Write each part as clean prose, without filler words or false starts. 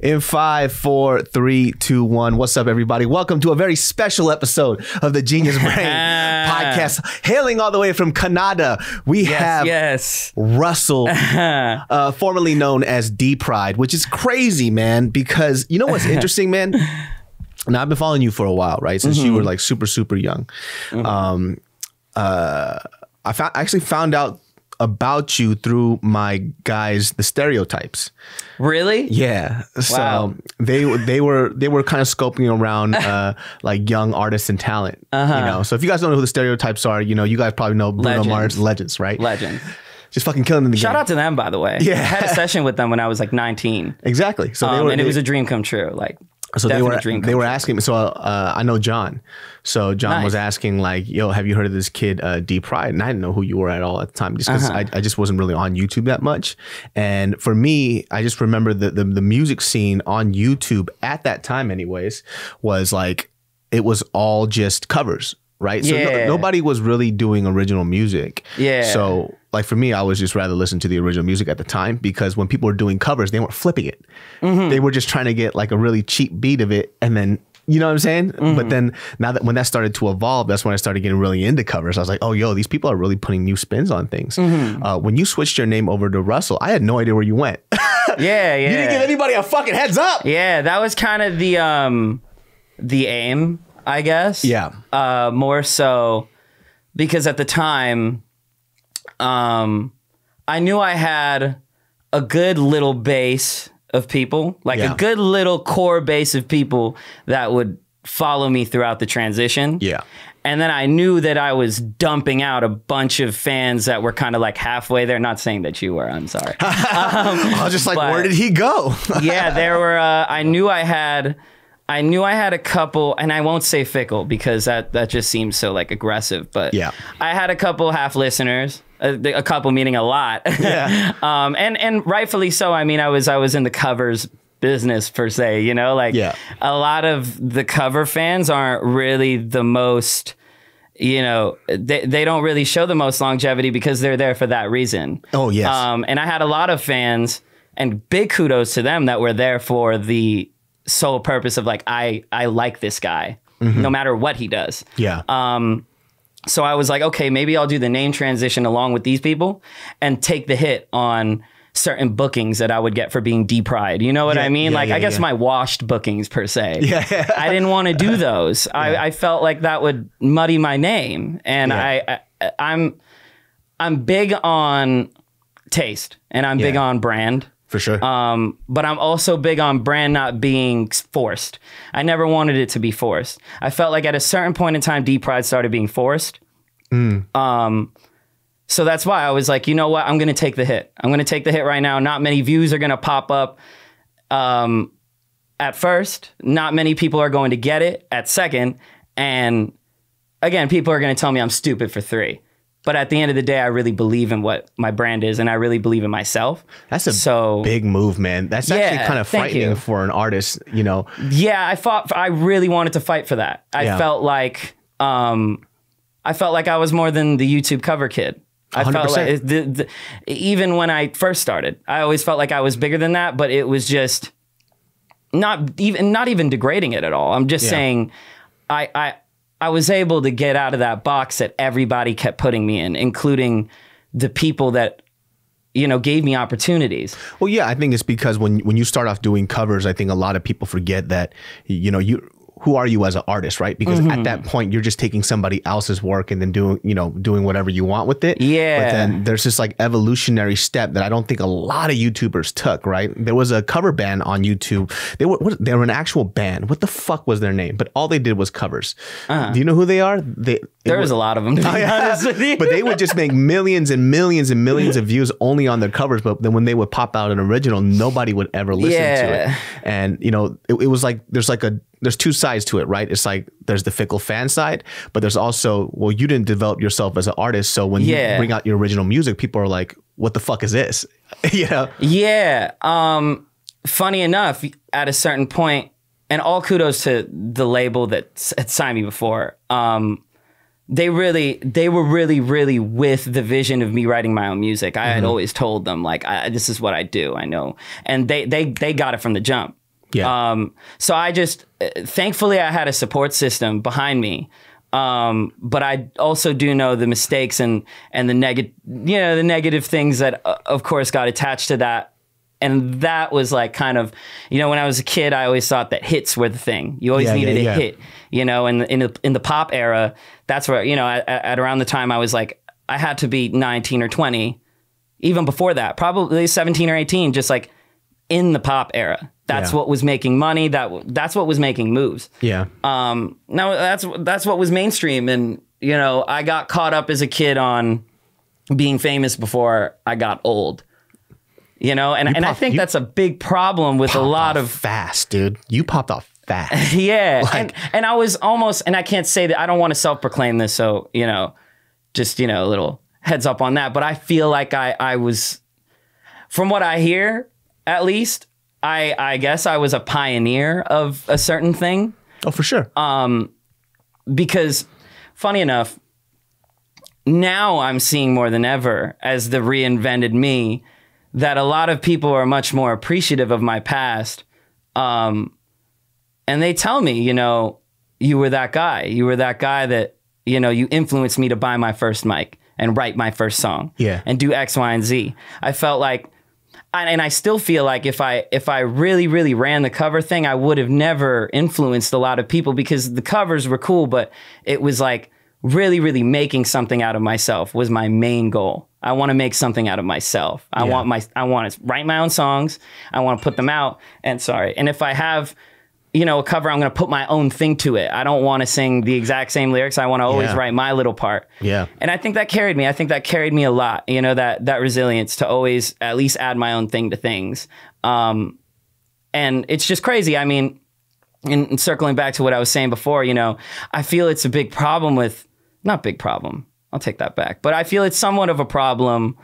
In 5, 4, 3, 2, 1. What's up, everybody? Welcome to a very special episode of the Genius Brain podcast. Hailing all the way from Canada, we have Russell, formerly known as D Pride, which is crazy, man, because you know what's interesting, man? Now, I've been following you for a while, right? Since you were like super young. I actually found out about you through my guys, the Stereotypes. Really? Yeah. So they were kind of scoping around like young artists and talent. You know. So if you guys don't know who the Stereotypes are, you know, you guys probably know Bruno Mars, Legends, right? Legend. Just fucking killing them. Shout out to them, by the way. Yeah. I had a session with them when I was like 19. Exactly. So and it was a dream come true. Like. So they were asking me. So I know John. So John was asking like, "Yo, have you heard of this kid D Pride?" And I didn't know who you were at all at the time, just because I just wasn't really on YouTube that much. And for me, I just remember the music scene on YouTube at that time, anyways, was like it was all just covers, right? So nobody was really doing original music. Yeah. So like for me, I was just rather listen to the original music at the time, because when people were doing covers, they weren't flipping it. They were just trying to get like a really cheap beat of it, and then, you know what I'm saying? But then when that started to evolve, that's when I started getting really into covers. I was like, oh, yo, these people are really putting new spins on things. When you switched your name over to Russell, I had no idea where you went. You didn't give anybody a fucking heads up. Yeah, that was kind of the aim, I guess. Yeah. More so because at the time, I knew I had a good little base of people, like a good little core base of people that would follow me throughout the transition. Yeah. And then I knew that I was dumping out a bunch of fans that were kind of like halfway there. Not saying that you were, I'm sorry. I was just like, where did he go? Yeah, there were, I knew I had a couple, and I won't say fickle because that just seems so like aggressive, but yeah, I had a couple half listeners, a couple meaning a lot. Yeah. And rightfully so. I mean, I was in the covers business per se, you know, like a lot of the cover fans aren't really the most, you know, they don't really show the most longevity because they're there for that reason. Oh, yes. And I had a lot of fans, and big kudos to them, that were there for the sole purpose of like, I like this guy no matter what he does. Yeah. So I was like, okay, maybe I'll do the name transition along with these people and take the hit on certain bookings that I would get for being D Pride. You know what I mean? Like, I guess my washed bookings per se. Yeah. I didn't want to do those. I felt like that would muddy my name. And I'm big on taste, and I'm big on brand. For sure. But I'm also big on brand not being forced. I never wanted it to be forced. I felt like at a certain point in time, D Pride started being forced. So that's why I was like, you know what? I'm going to take the hit. I'm going to take the hit right now. Not many views are going to pop up at first. Not many people are going to get it at second. And again, people are going to tell me I'm stupid for 3. But at the end of the day, I really believe in what my brand is, and I really believe in myself. That's a big move, man. That's actually kind of frightening for an artist, you know? Yeah, I really wanted to fight for that. I felt like I was more than the YouTube cover kid. 100%. I felt like even when I first started, I always felt like I was bigger than that, but it was just not even degrading it at all. I'm just saying I was able to get out of that box that everybody kept putting me in, including the people that, you know, gave me opportunities. Well, yeah, I think it's because when you start off doing covers, I think a lot of people forget that, you know, who are you as an artist, right? Because at that point, you're just taking somebody else's work and then doing whatever you want with it. Yeah. But then there's this like evolutionary step that I don't think a lot of YouTubers took, right? There was a cover band on YouTube. They were an actual band. What the fuck was their name? But all they did was covers. Do you know who they are? There was a lot of them, to be honest with you. But they would just make millions and millions and millions of views only on their covers. But then when they would pop out an original, nobody would ever listen to it. And, you know, it was like, there's two sides to it, right? It's like there's the fickle fan side, but there's also, well, you didn't develop yourself as an artist. So when you bring out your original music, people are like, what the fuck is this? You know? Yeah. Funny enough, at a certain point, and all kudos to the label that had signed me before, they were really with the vision of me writing my own music. I had always told them, like, this is what I do, I know. And they got it from the jump. Yeah. So I just, thankfully I had a support system behind me. But I also do know the mistakes and the the negative things that of course got attached to that. And that was like kind of, when I was a kid, I always thought that hits were the thing. You always needed a hit, and in the pop era, that's where, at around the time I was like, I had to be 19 or 20, even before that, probably 17 or 18, just like in the pop era. That's what was making money. That's what was making moves. Yeah. No, that's what was mainstream. And, I got caught up as a kid on being famous before I got old. And I think that's a big problem with a lot of fast, dude. You popped off fast. Yeah. And I was almost, and I can't say that, I don't want to self-proclaim this. So, just, a little heads up on that. But I feel like I was, from what I hear, at least, I guess I was a pioneer of a certain thing. Oh, for sure. Because funny enough, now I'm seeing more than ever as the reinvented me that a lot of people are much more appreciative of my past. And they tell me, you were that guy. You were that guy that, you influenced me to buy my first mic and write my first song. Yeah. And do X, Y, and Z. I felt like, and I still feel like if I really, really ran the cover thing, I would have never influenced a lot of people because the covers were cool, but it was like really, really making something out of myself was my main goal. I want to make something out of myself. I want to write my own songs. I want to put them out. And if I have, a cover, I'm going to put my own thing to it. I don't want to sing the exact same lyrics. I want to always write my little part. Yeah. And I think that carried me. I think that carried me a lot, that resilience to always at least add my own thing to things. And it's just crazy. I mean, and circling back to what I was saying before, I feel it's a big problem with, not big problem, I'll take that back, but I feel it's somewhat of a problem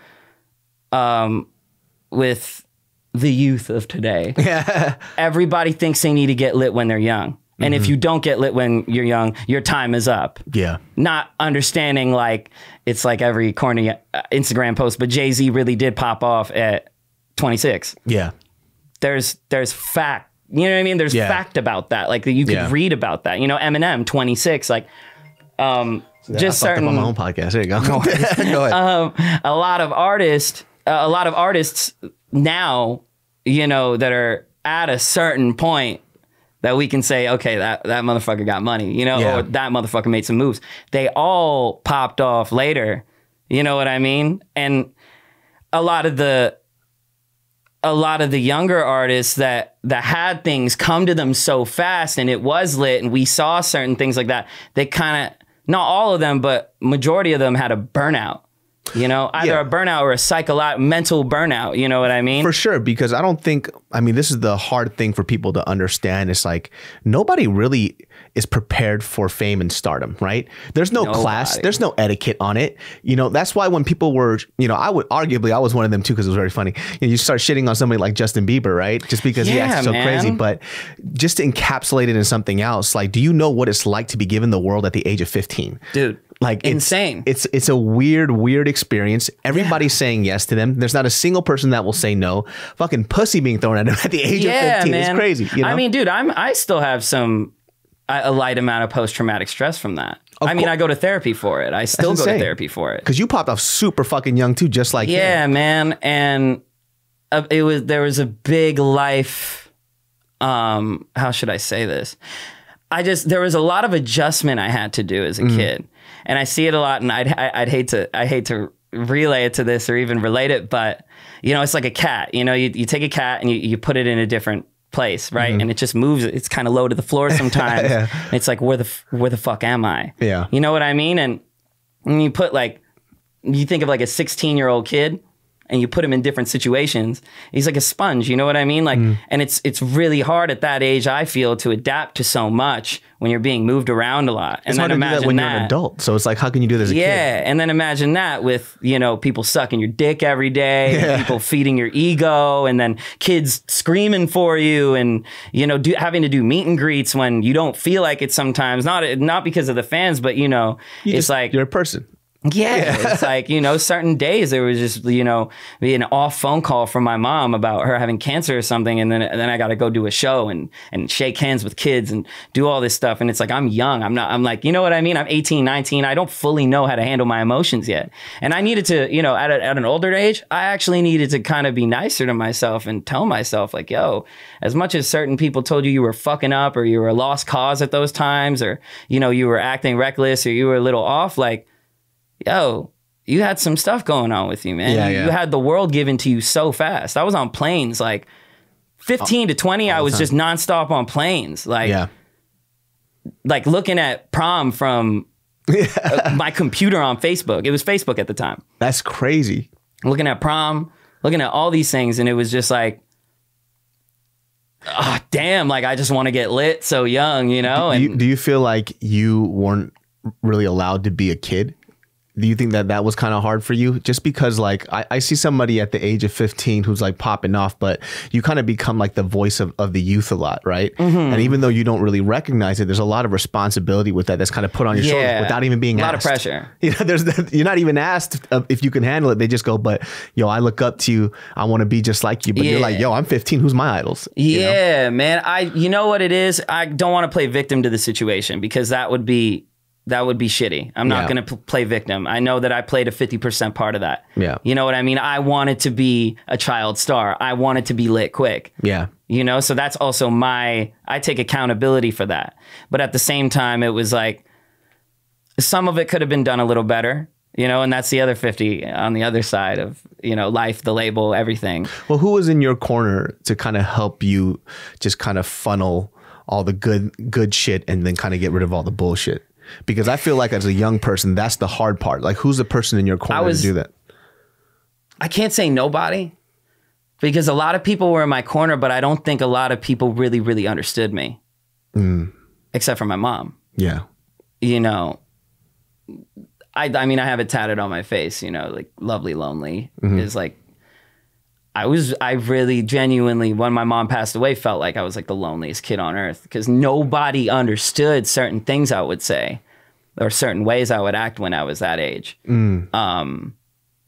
with the youth of today. Yeah. Everybody thinks they need to get lit when they're young. And if you don't get lit when you're young, your time is up. Yeah. Not understanding like, it's like every corny Instagram post, but Jay-Z really did pop off at 26. Yeah. There's fact, you know what I mean? There's fact about that. Like you could read about that, Eminem, 26, like, just certain on my own podcast. There you go. Go ahead. A lot of artists now, that are at a certain point that we can say, okay, that motherfucker got money, or that motherfucker made some moves. They all popped off later. You know what I mean? And a lot of the younger artists that had things come to them so fast and it was lit and we saw certain things like that, they kind of, not all of them, but majority of them had a burnout. Either a burnout or a mental burnout. You know what I mean? For sure, because this is the hard thing for people to understand. It's like nobody really is prepared for fame and stardom, right? There's no class, there's no etiquette on it. That's why when people were, I was one of them too, because it was very funny. You start shitting on somebody like Justin Bieber, right? Just because he acts so crazy, but just to encapsulate it in something else, like, do you know what it's like to be given the world at the age of 15? Dude. Like insane. It's a weird experience. Everybody's saying yes to them. There's not a single person that will say no. Fucking pussy being thrown at them at the age of 15. Man. It's crazy. I mean, dude, I still have a light amount of post-traumatic stress from that. I go to therapy for it. I still go to therapy for it. Because you popped off super fucking young too, just like him. Man. And there was a big life. How should I say this? There was a lot of adjustment I had to do as a kid. And I see it a lot, and I'd hate to relay it to this or even relate it, but it's like a cat. You take a cat and you put it in a different place, right? And it just moves. It's kind of low to the floor sometimes. And it's like, where the fuck am I? Yeah, you know what I mean? And when you put you think of like a 16-year-old kid, and you put him in different situations, he's like a sponge, you know what I mean? Like, and it's really hard at that age, I feel, to adapt to so much when you're being moved around a lot. And it's hard to do that when you're an adult. So it's like, how can you do this as a kid? Yeah, and then imagine that with, people sucking your dick every day, people feeding your ego, and then kids screaming for you, and, having to do meet and greets when you don't feel like it sometimes. Not because of the fans, but, it's like... You're a person. Yeah, it's like, you know, certain days there was just, you know, be an off phone call from my mom about her having cancer or something, and then I got to go do a show and shake hands with kids and do all this stuff, and it's like I'm young, I'm like, you know what I mean? I'm 18, 19, I don't fully know how to handle my emotions yet, and I needed to, you know, at an older age, I actually needed to kind of be nicer to myself and tell myself like, yo, as much as certain people told you were fucking up or you were a lost cause at those times, or, you know, you were acting reckless or you were a little off, like, yo, you had some stuff going on with you, man. You had the world given to you so fast. I was on planes, like 15 to 20, I was just nonstop on planes. Like, like looking at prom from my computer on Facebook. It was Facebook at the time. That's crazy. Looking at prom, looking at all these things, and it was just like, oh, damn, like I just want to get lit so young, you know? Do you feel like you weren't really allowed to be a kid? Do you think that that was kind of hard for you? Just because like I see somebody at the age of 15 who's like popping off, but you kind of become like the voice of the youth a lot, right? And even though you don't really recognize it, there's a lot of responsibility with that that's kind of put on your shoulders without even being asked. A lot of pressure. You know, you're not even asked if you can handle it. They just go, but yo, I look up to you. I want to be just like you. But you're like, yo, I'm 15. Who's my idols? Yeah, you know? man. You know what it is? I don't want to play victim to the situation because that would be shitty. I'm not going to play victim. I know that I played a 50% part of that. Yeah. You know what I mean? I wanted to be a child star. I wanted to be lit quick. Yeah. You know, so that's also I take accountability for that. But at the same time, it was like, some of it could have been done a little better, you know, and that's the other 50 on the other side of, you know, life, the label, everything. Well, who was in your corner to kind of help you just kind of funnel all the good shit and then kind of get rid of all the bullshit? Because I feel like as a young person, that's the hard part. Like, who's the person in your corner to do that? I can't say nobody, because a lot of people were in my corner, but I don't think a lot of people really, really understood me, except for my mom. Yeah. You know, I mean, I have it tatted on my face, you know, like Lovely Lonely is like, I really genuinely, when my mom passed away, felt like I was like the loneliest kid on earth because nobody understood certain things I would say or certain ways I would act when I was that age. And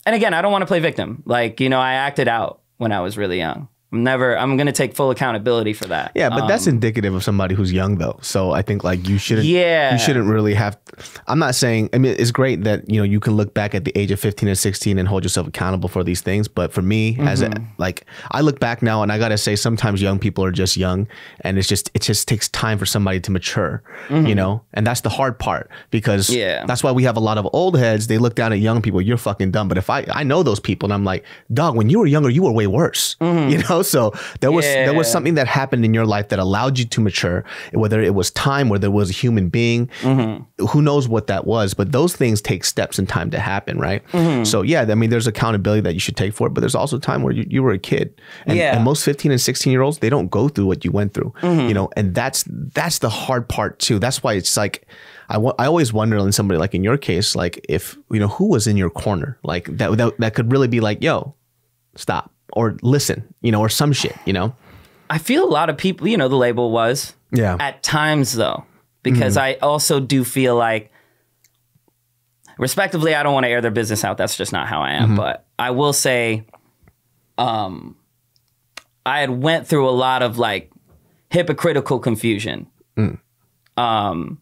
again, I don't want to play victim. Like, you know, I acted out when I was really young. I'm going to take full accountability for that. Yeah, but that's indicative of somebody who's young though. So I think like you shouldn't really have, I'm not saying, I mean, it's great that, you know, you can look back at the age of 15 or 16 and hold yourself accountable for these things. But for me, I look back now and I got to say, sometimes young people are just young and it just takes time for somebody to mature, you know? And that's the hard part because that's why we have a lot of old heads. They look down at young people, you're fucking dumb. But if I know those people and I'm like, dog, when you were younger, you were way worse, you know? So there was something that happened in your life that allowed you to mature, whether it was time, whether it was a human being, who knows what that was, but those things take steps and time to happen, right? So yeah, I mean, there's accountability that you should take for it, but there's also time where you were a kid. And most 15 and 16-year-olds, they don't go through what you went through, you know, and that's the hard part too. That's why it's like, I always wonder in somebody like in your case, like if, you know, who was in your corner, like that could really be like, yo, stop. Or listen, you know, or some shit, you know? I feel a lot of people, you know, the label was. Yeah. At times, though, because I also do feel like, respectively, I don't want to air their business out. That's just not how I am. But I will say, I had went through a lot of, like, hypocritical confusion. And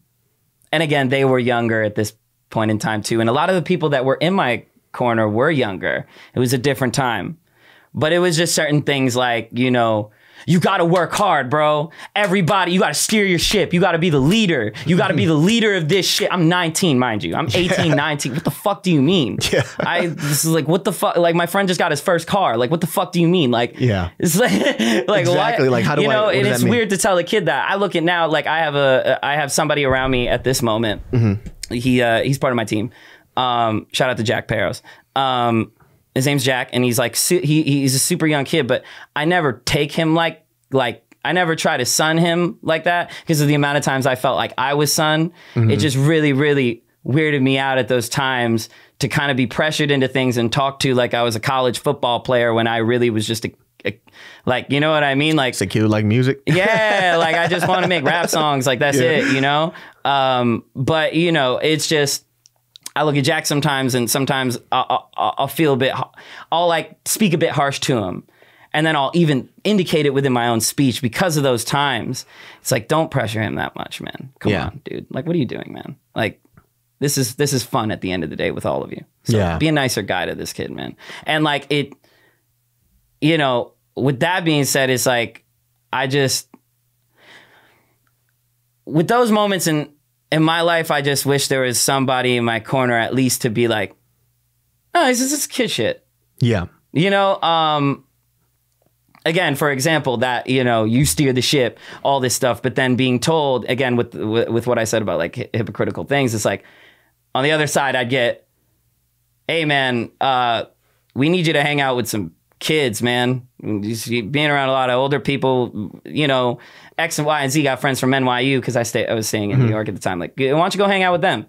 again, they were younger at this point in time, too. And a lot of the people that were in my corner were younger. It was a different time. But it was just certain things like, you know, you got to work hard, bro. Everybody, you got to steer your ship. You got to be the leader. You got to be the leader of this shit. I'm 19, mind you. I'm 18, 19. What the fuck do you mean? This is like, what the fuck? Like, my friend just got his first car. Like, what the fuck do you mean? Like, it's like exactly. What? Like, how do you know? And it's weird to tell a kid that. I look at now, like, I have somebody around me at this moment. He's part of my team. Shout out to Jack Peros. His name's Jack, and he's like he's a super young kid, but I never take him like I never try to son him like that because of the amount of times I felt like I was son. It just really, really weirded me out at those times to kind of be pressured into things and talked to like I was a college football player when I really was just like, you know what I mean? Like, it's a cute like music. Yeah, like I just want to make rap songs. Like that's it, you know? But you know, it's just, I look at Jack sometimes, and sometimes I'll feel a bit, I'll like speak a bit harsh to him. And then I'll even indicate it within my own speech because of those times. It's like, don't pressure him that much, man. Come on, dude. Like, what are you doing, man? Like, this is fun at the end of the day with all of you. So be a nicer guy to this kid, man. And like it, you know, with that being said, it's like, with those moments in my life, I just wish there was somebody in my corner at least to be like, oh, this is kid shit. Yeah. You know, again, for example, that, you know, you steer the ship, all this stuff, but then being told, again, with what I said about like hypocritical things, it's like, on the other side, I'd get, hey, man, we need you to hang out with some kids, man. Being around a lot of older people, you know, X and Y and Z got friends from NYU because I was staying in New York at the time. Like, why don't you go hang out with them?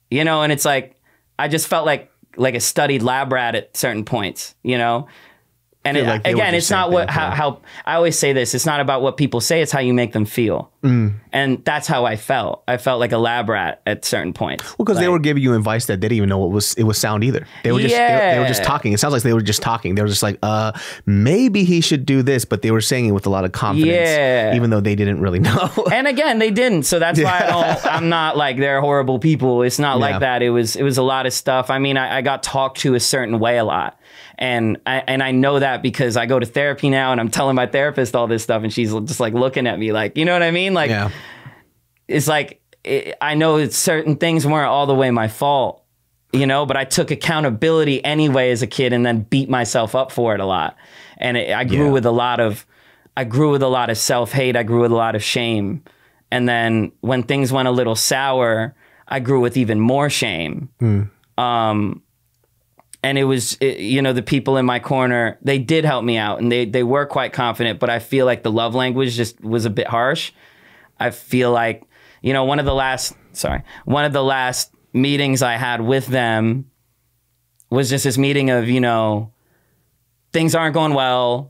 You know, and it's like, I just felt like a studied lab rat at certain points, you know? And again, it's not how I always say this. It's not about what people say. It's how you make them feel. And that's how I felt. I felt like a lab rat at certain points. Well, because they were giving you advice that they didn't even know it was sound either. They were just they were just talking. It sounds like they were just talking. They were just like, maybe he should do this, but they were saying it with a lot of confidence, even though they didn't really know. And again, they didn't. So that's why I'm not like they're horrible people. It's not like that. It was a lot of stuff. I mean, I got talked to a certain way a lot. And I know that because I go to therapy now and I'm telling my therapist all this stuff and she's just like looking at me like, you know what I mean? Like, it's like, I know certain things weren't all the way my fault, you know, but I took accountability anyway as a kid and then beat myself up for it a lot. And I grew with a lot of self-hate. I grew with a lot of shame. And then when things went a little sour, I grew with even more shame. And it was, you know, the people in my corner, they did help me out and they were quite confident, but I feel like the love language just was a bit harsh. I feel like, you know, one of the last meetings I had with them was just this meeting of, you know, things aren't going well.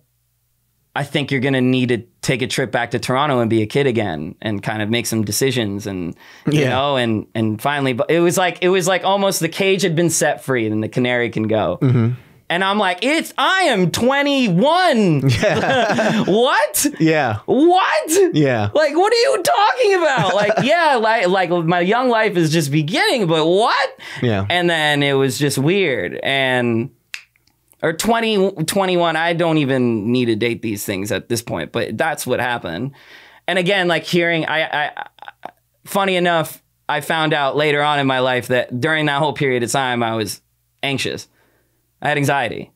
I think you're going to need to take a trip back to Toronto and be a kid again and kind of make some decisions and, you know, and finally, but it was like almost the cage had been set free and the canary can go. And I'm like, I am 21. Yeah. What? Yeah. What? Yeah. Like, what are you talking about? Like, yeah, like my young life is just beginning, but what? Yeah. And then it was just weird. Or 20, 21, I don't even need to date these things at this point, but that's what happened. And again, like hearing, funny enough, I found out later on in my life that during that whole period of time, I was anxious. I had anxiety,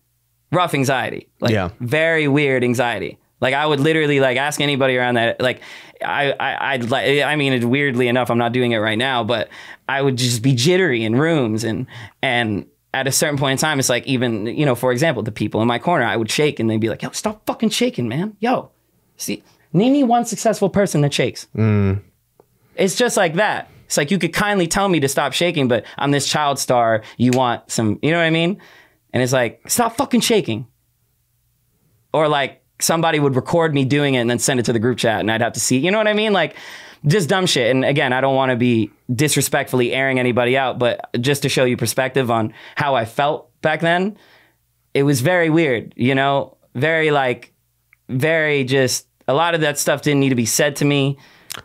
rough anxiety, like very weird anxiety. Like I would literally like ask anybody around that, like I mean, weirdly enough, I'm not doing it right now, but I would just be jittery in rooms and at a certain point in time, it's like even, you know, for example, the people in my corner, I would shake and they'd be like, yo, stop fucking shaking, man. Yo, see, name me one successful person that shakes. It's just like that. It's like, you could kindly tell me to stop shaking, but I'm this child star. You want some, you know what I mean? And it's like, stop fucking shaking. Or like somebody would record me doing it and then send it to the group chat and I'd have to see, you know what I mean? Like just dumb shit. And again, I don't want to be disrespectfully airing anybody out, but just to show you perspective on how I felt back then, it was very weird, you know, very just, a lot of that stuff didn't need to be said to me.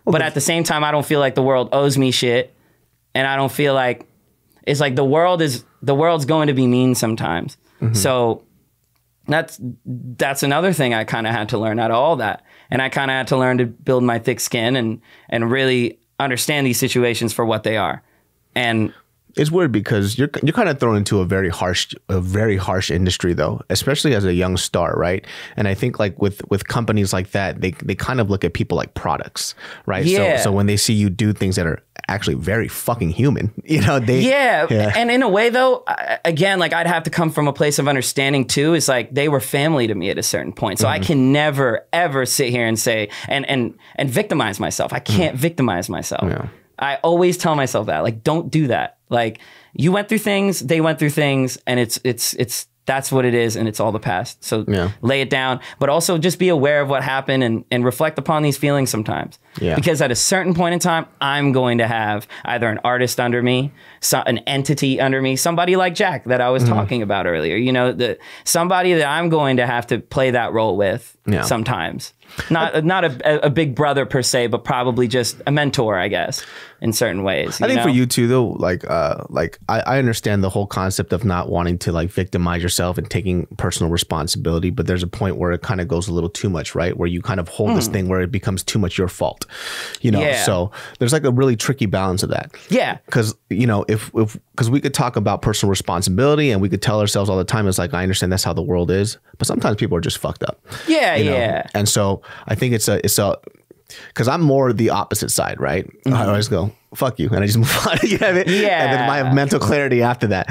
But at the same time, I don't feel like the world owes me shit. And I don't feel like, it's like the world's going to be mean sometimes. So that's another thing I kind of had to learn out of all that. And I kind of had to learn to build my thick skin and really understand these situations for what they are. And it's weird because you're kind of thrown into a very harsh industry though, especially as a young star, right? And I think like with companies like that, they kind of look at people like products, right? Yeah. So when they see you do things that are actually very fucking human, you know, yeah. And in a way though, again, like I'd have to come from a place of understanding too. It's like they were family to me at a certain point. So I can never ever sit here and say and victimize myself. I can't victimize myself. Yeah. I always tell myself that, like, don't do that. Like, you went through things, they went through things, and it's That's what it is, and it's all the past. So lay it down, but also just be aware of what happened and reflect upon these feelings sometimes. Yeah. Because at a certain point in time, I'm going to have either an artist under me, an entity under me, somebody like Jack that I was talking about earlier. You know, somebody that I'm going to have to play that role with sometimes. Not a big brother per se, but probably just a mentor, I guess, in certain ways. I think for you too, though, like I understand the whole concept of not wanting to like victimize yourself and taking personal responsibility, but there's a point where it kind of goes a little too much, right? Where you kind of hold this thing where it becomes too much your fault, you know? Yeah. So there's like a really tricky balance of that. Yeah. Because, you know, because we could talk about personal responsibility and we could tell ourselves all the time, it's like, I understand that's how the world is, but sometimes people are just fucked up. Yeah. You know? Yeah. And so I think it's a because I'm more the opposite side, right? I always go, fuck you. And I just move on. You know what I mean? Yeah. And then I have mental clarity after that.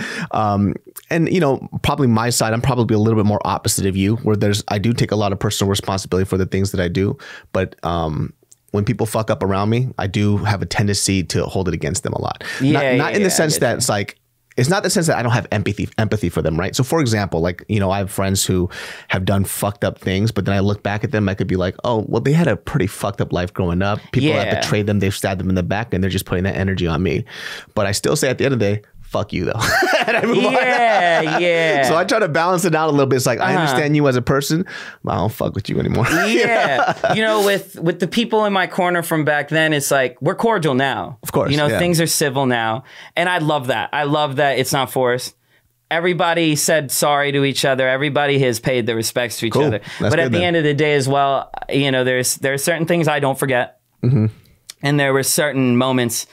And, you know, probably my side, I'm probably a little bit more opposite of you, where I do take a lot of personal responsibility for the things that I do. But when people fuck up around me, I do have a tendency to hold it against them a lot. Not in the sense that it's like, it's not the sense that I don't have empathy for them, right? So for example, like, you know, I have friends who have done fucked up things, but then I look back at them, I could be like, oh, well, they had a pretty fucked up life growing up. People have betrayed them, they've stabbed them in the back, and they're just putting that energy on me. But I still say at the end of the day, fuck you though. And I move on. Yeah. So I try to balance it out a little bit. It's like, I understand you as a person, but I don't fuck with you anymore. Yeah. You know, with the people in my corner from back then, it's like, we're cordial now. Of course. You know, things are civil now. And I love that. I love that it's not forced. Everybody said sorry to each other. Everybody has paid their respects to each other. But at the end of the day as well, you know, there are certain things I don't forget. And there were certain moments,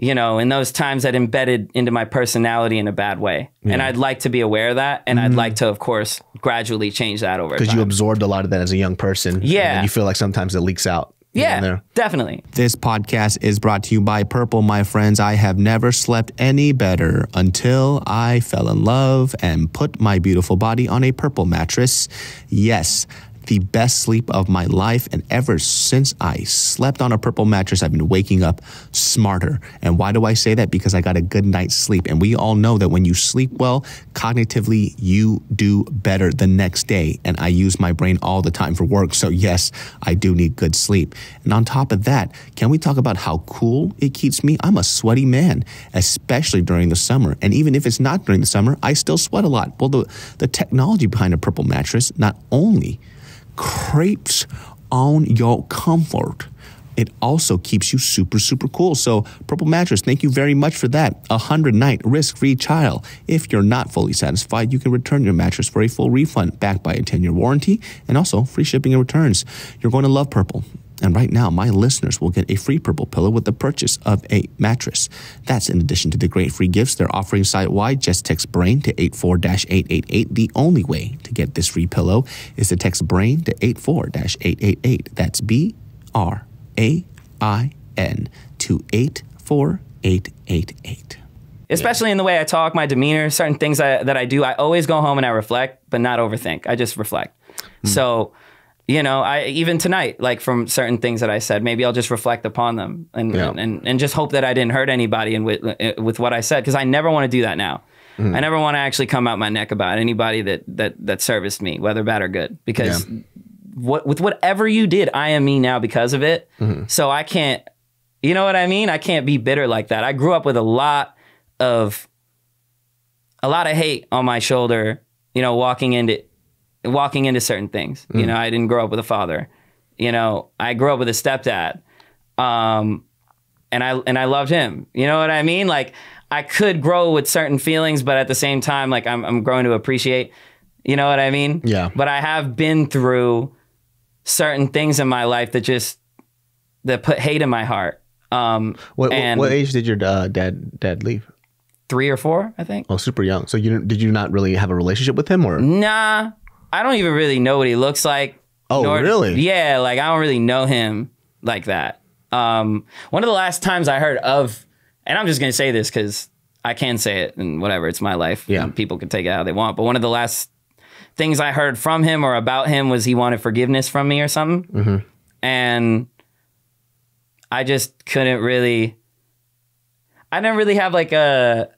you know, in those times that embedded into my personality in a bad way. And I'd like to be aware of that. And I'd like to, of course, gradually change that over time. Because you absorbed a lot of that as a young person. Yeah. And you feel like sometimes it leaks out. Yeah, definitely. This podcast is brought to you by Purple, my friends. I have never slept any better until I fell in love and put my beautiful body on a Purple mattress. Yes, the best sleep of my life. And ever since I slept on a Purple mattress, I've been waking up smarter. And why do I say that? Because I got a good night's sleep. And we all know that when you sleep well, cognitively, you do better the next day. And I use my brain all the time for work. So yes, I do need good sleep. And on top of that, can we talk about how cool it keeps me? I'm a sweaty man, especially during the summer. And even if it's not during the summer, I still sweat a lot. Well, the technology behind a Purple mattress not only crepes on your comfort, it also keeps you super, super cool. So Purple Mattress, thank you very much for that. 100-night risk-free trial. If you're not fully satisfied, you can return your mattress for a full refund backed by a 10-year warranty and also free shipping and returns. You're going to love Purple. And right now, my listeners will get a free Purple pillow with the purchase of a mattress. That's in addition to the great free gifts they're offering site-wide. Just text BRAIN to 84-888. The only way to get this free pillow is to text BRAIN to 84-888. That's BRAIN to 84888. Especially in the way I talk, my demeanor, certain things that I do. I always go home and I reflect, but not overthink. I just reflect. So, you know, even tonight, like from certain things that I said, maybe I'll just reflect upon them and just hope that I didn't hurt anybody with what I said, because I never want to do that now. I never want to actually come out my neck about anybody that serviced me, whether bad or good, because with whatever you did, I am me now because of it. So I can't, you know what I mean? I can't be bitter like that. I grew up with a lot of hate on my shoulder, you know, walking into certain things. You know, I didn't grow up with a father. You know, I grew up with a stepdad. And I loved him. You know what I mean? Like, I could grow with certain feelings, but at the same time, like I'm growing to appreciate, you know what I mean? Yeah. But I have been through certain things in my life that put hate in my heart. What age did your dad leave? 3 or 4, I think. Oh, super young. So did you not really have a relationship with him, or? Nah. I don't even really know what he looks like. Oh, really? Yeah, like I don't really know him like that. One of the last times I heard of, and I'm just going to say this because I can say it and whatever, it's my life. Yeah. And people can take it how they want. But one of the last things I heard from him or about him was he wanted forgiveness from me or something. And I just couldn't really, I didn't really have like a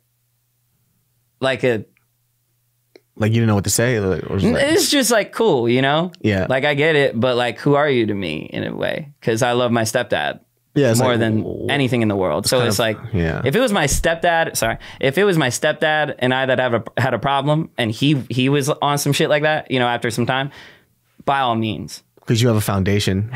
Like you didn't know what to say? Or It's just like, cool, you know? Yeah. Like I get it, but like, who are you to me in a way? Because I love my stepdad. Yeah, more than anything in the world. So it's like, if it was my stepdad, if it was my stepdad and I that had a problem and he was on some shit like that, you know, after some time, by all means. Because you have a foundation.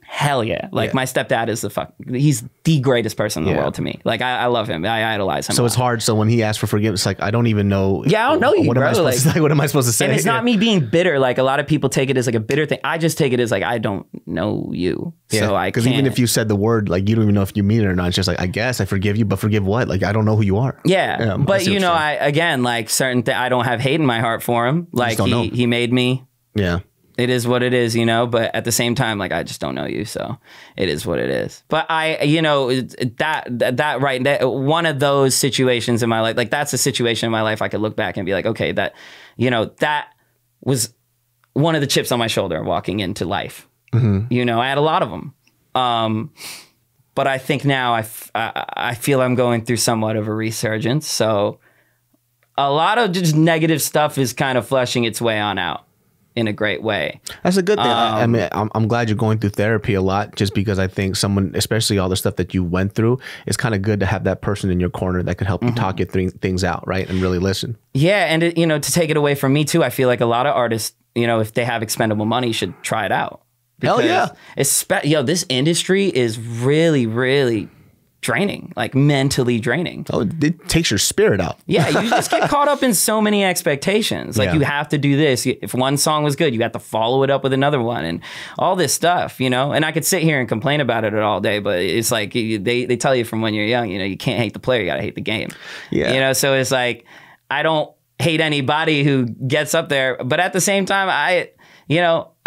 Hell yeah. Like my stepdad is he's the greatest person in the world to me. Like I love him. I idolize him. So it's hard. So when he asks for forgiveness, like, I don't even know. Yeah, I don't know you, what bro. What am I supposed to say? And it's not me being bitter. Like a lot of people take it as like a bitter thing. I just take it as like, I don't know you. So I can't. Because even if you said the word, like, you don't even know if you mean it or not. It's just like, I guess I forgive you, but forgive what? Like, I don't know who you are. Yeah. But you know, again, like I don't have hate in my heart for him. Like he made me. Yeah. It is what it is, you know, but at the same time, like, I just don't know you. So it is what it is. But you know, that one of those situations in my life, like that's a situation in my life I could look back and be like, okay, that, you know, that was one of the chips on my shoulder walking into life. You know, I had a lot of them. But I think now I feel I'm going through somewhat of a resurgence. So a lot of just negative stuff is kind of flushing its way on out in a great way. That's a good thing. I mean, I'm glad you're going through therapy a lot, just because I think someone, especially all the stuff that you went through, it's kind of good to have that person in your corner that could help you talk your things out, right? And really listen. Yeah. And, you know, to take it away from me too, I feel like a lot of artists, you know, if they have expendable money, should try it out. Because hell yeah. This industry is really, really draining, like mentally draining. Oh, it takes your spirit out. Yeah, you just get caught up in so many expectations. Like you have to do this. If one song was good, you got to follow it up with another one and all this stuff, you know? And I could sit here and complain about it all day, but it's like they tell you from when you're young, you know, you can't hate the player, you got to hate the game. Yeah. You know, so it's like, I don't hate anybody who gets up there, but at the same time, I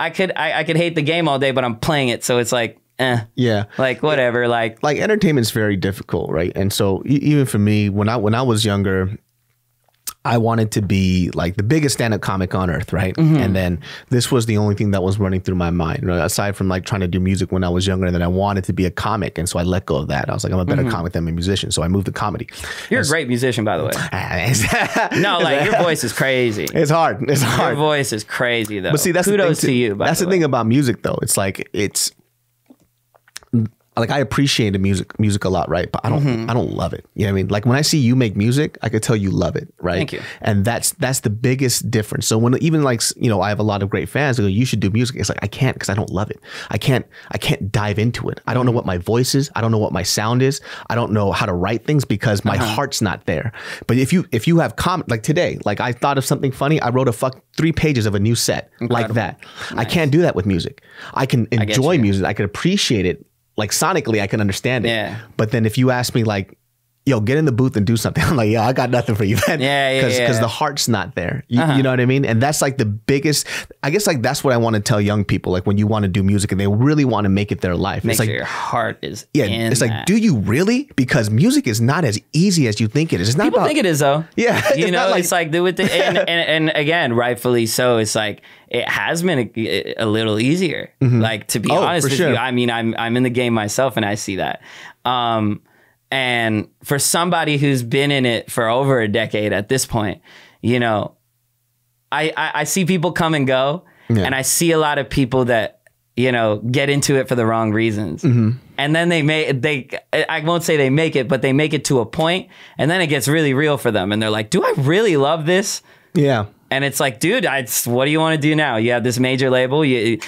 could hate the game all day, but I'm playing it. So it's like, yeah, like whatever, like entertainment's very difficult, right? And so even for me, when I was younger, I wanted to be like the biggest stand-up comic on earth, right? And then this was the only thing that was running through my mind, right? Aside from like trying to do music when I was younger, and then I wanted to be a comic, and so I let go of that. I was like, I'm a better comic than a musician, so I moved to comedy. You're a great musician, by the way. No, like your voice is crazy. It's hard. It's hard. Your voice is crazy, though. But see, that's kudos to you. That's the thing about music, though. It's like like I appreciate the music a lot, right? But I don't love it. You know what I mean? Like when I see you make music, I could tell you love it, right? Thank you. And that's the biggest difference. So when even like, you know, I have a lot of great fans who go, you should do music. It's like, I can't, because I don't love it. I can't dive into it. I don't know what my voice is. I don't know what my sound is. I don't know how to write things because my heart's not there. But if you have like today, like I thought of something funny, I wrote 3 pages of a new set. Incredible. Like that. Nice. I can't do that with music. I can enjoy music. I can appreciate it. Like sonically, I can understand it. Yeah. But then if you ask me like, yo, get in the booth and do something, I'm like, yo, I got nothing for you, man. Because the heart's not there. You know what I mean? And that's like the biggest, I guess like that's what I want to tell young people. Like when you want to do music and they really want to make it their life. Make it's sure like, your heart is it's like, do you really? Because music is not as easy as you think it is. It's not People think it is though. Yeah. You know, it's like do it. And again, rightfully so. It's like, it has been a little easier. Like to be honest with you, I mean, I'm in the game myself and I see that. And for somebody who's been in it for over a decade at this point, you know, I see people come and go, and I see a lot of people that, you know, get into it for the wrong reasons. And then I won't say they make it, but they make it to a point, and then it gets really real for them. And they're like, do I really love this? Yeah. And it's like, dude, what do you want to do now? You have this major label, you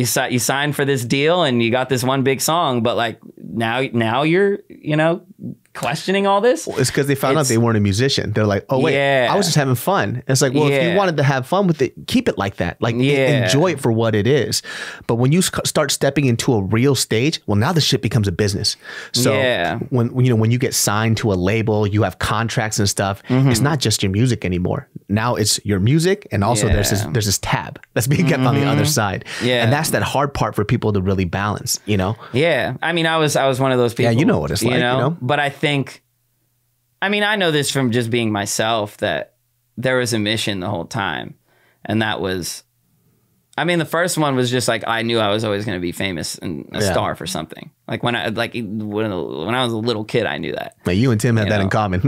signed for this deal and you got this one big song, but like now you're, you know, questioning all this. Well, it's because they found out they weren't a musician. They're like, oh wait, I was just having fun. It's like, well, if you wanted to have fun with it, keep it like that. Like enjoy it for what it is. But when you start stepping into a real stage, well, now the shit becomes a business. So when you get signed to a label, you have contracts and stuff. It's not just your music anymore. Now it's your music, and also there's this tab that's being kept on the other side. And that's that hard part for people to really balance. You know? Yeah. I mean, I was one of those people. Yeah, you know what it's like. You know? But I know this from just being myself, that there was a mission the whole time, and that was I mean, the first one was just like, I knew I was always going to be famous and a star for something. Like when I was a little kid, I knew that. Man, you and Tim have that in common.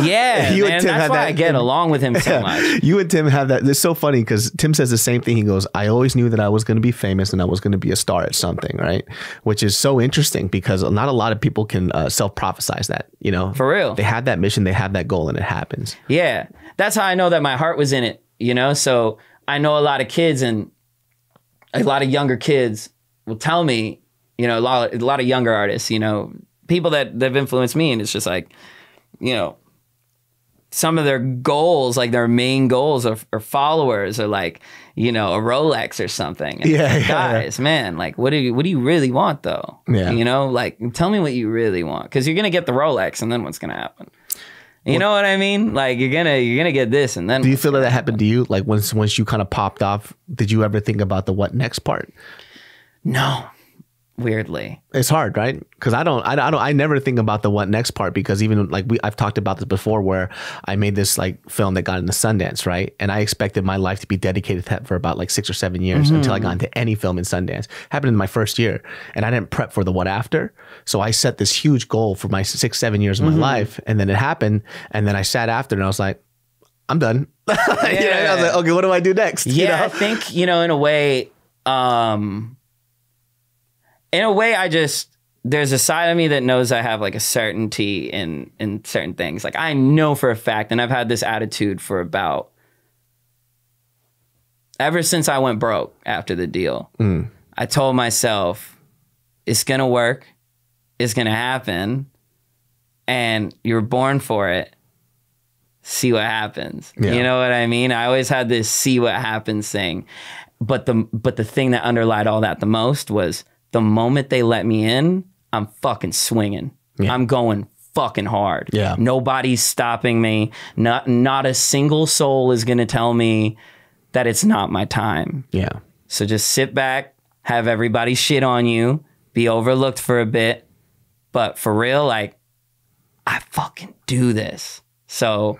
Yeah, you man, and Tim that's why I get along with him so much. You and Tim have that. It's so funny because Tim says the same thing. He goes, I always knew that I was going to be famous and I was going to be a star at something, right? Which is so interesting because not a lot of people can self-prophesize that, you know? For real. They have that mission, they have that goal, and it happens. Yeah, that's how I know that my heart was in it, you know? So I know a lot of kids and a lot of younger kids will tell me, you know, a lot of younger artists, you know, people that have influenced me, and it's just like, you know, some of their goals, like their main goals or followers are like, you know, a Rolex or something. And guys, man, like, what do you really want though? Yeah. You know, like, tell me what you really want, because you're gonna get the Rolex, and then what's gonna happen? You know what I mean? Like you're gonna get this, and then. Do you feel that happened to you? Like once you kind of popped off, did you ever think about the what next part? No, weirdly, it's hard, right? Because I never think about the what next part, because even like I've talked about this before, where I made this like film that got into Sundance, right? And I expected my life to be dedicated to that for about like 6 or 7 years until I got into any film in Sundance. Happened in my first year, and I didn't prep for the what after. So I set this huge goal for my 6, 7 years of my life, and then it happened, and then I sat after and I was like, I'm done. You know, I was like, okay, what do I do next? Yeah, you know? I think, you know, in a way, there's a side of me that knows I have like a certainty in certain things. Like I know for a fact, and I've had this attitude for about, ever since I went broke after the deal, I told myself, it's gonna work, it's gonna happen, and you're born for it. See what happens. Yeah. You know what I mean? I always had this see what happens thing. But the thing that underlied all that the most was, the moment they let me in, I'm fucking swinging. Yeah. I'm going fucking hard. Yeah. Nobody's stopping me. Not a single soul is going to tell me that it's not my time. Yeah. So just sit back, have everybody shit on you, be overlooked for a bit. But for real, like, I fucking do this. So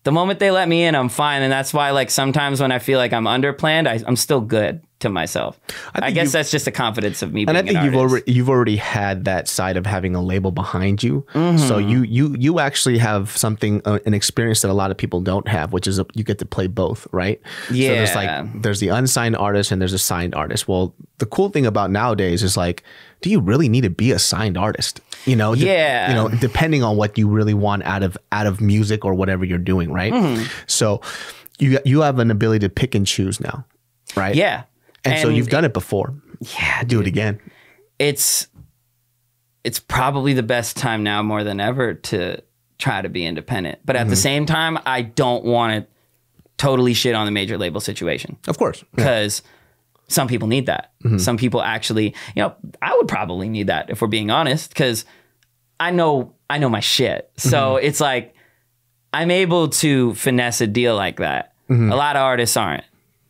the moment they let me in, I'm fine. And that's why, like, sometimes when I feel like I'm underplanned, I'm still good to myself. I guess that's just the confidence of me being an artist. And I think you've already had that side of having a label behind you. So you actually have something, an experience that a lot of people don't have, which is you get to play both, right? Yeah. So there's the unsigned artist and there's a signed artist. Well, the cool thing about nowadays is, like, do you really need to be a signed artist? You know, you know, depending on what you really want out of music or whatever you're doing, right? So you have an ability to pick and choose now, right? Yeah. And so you've done it before. Yeah. Do it again. It's probably the best time now more than ever to try to be independent. But at the same time, I don't want to totally shit on the major label situation. Of course. Because some people need that. Some people actually, you know, I would probably need that if we're being honest, because I know my shit. So it's like, I'm able to finesse a deal like that. A lot of artists aren't.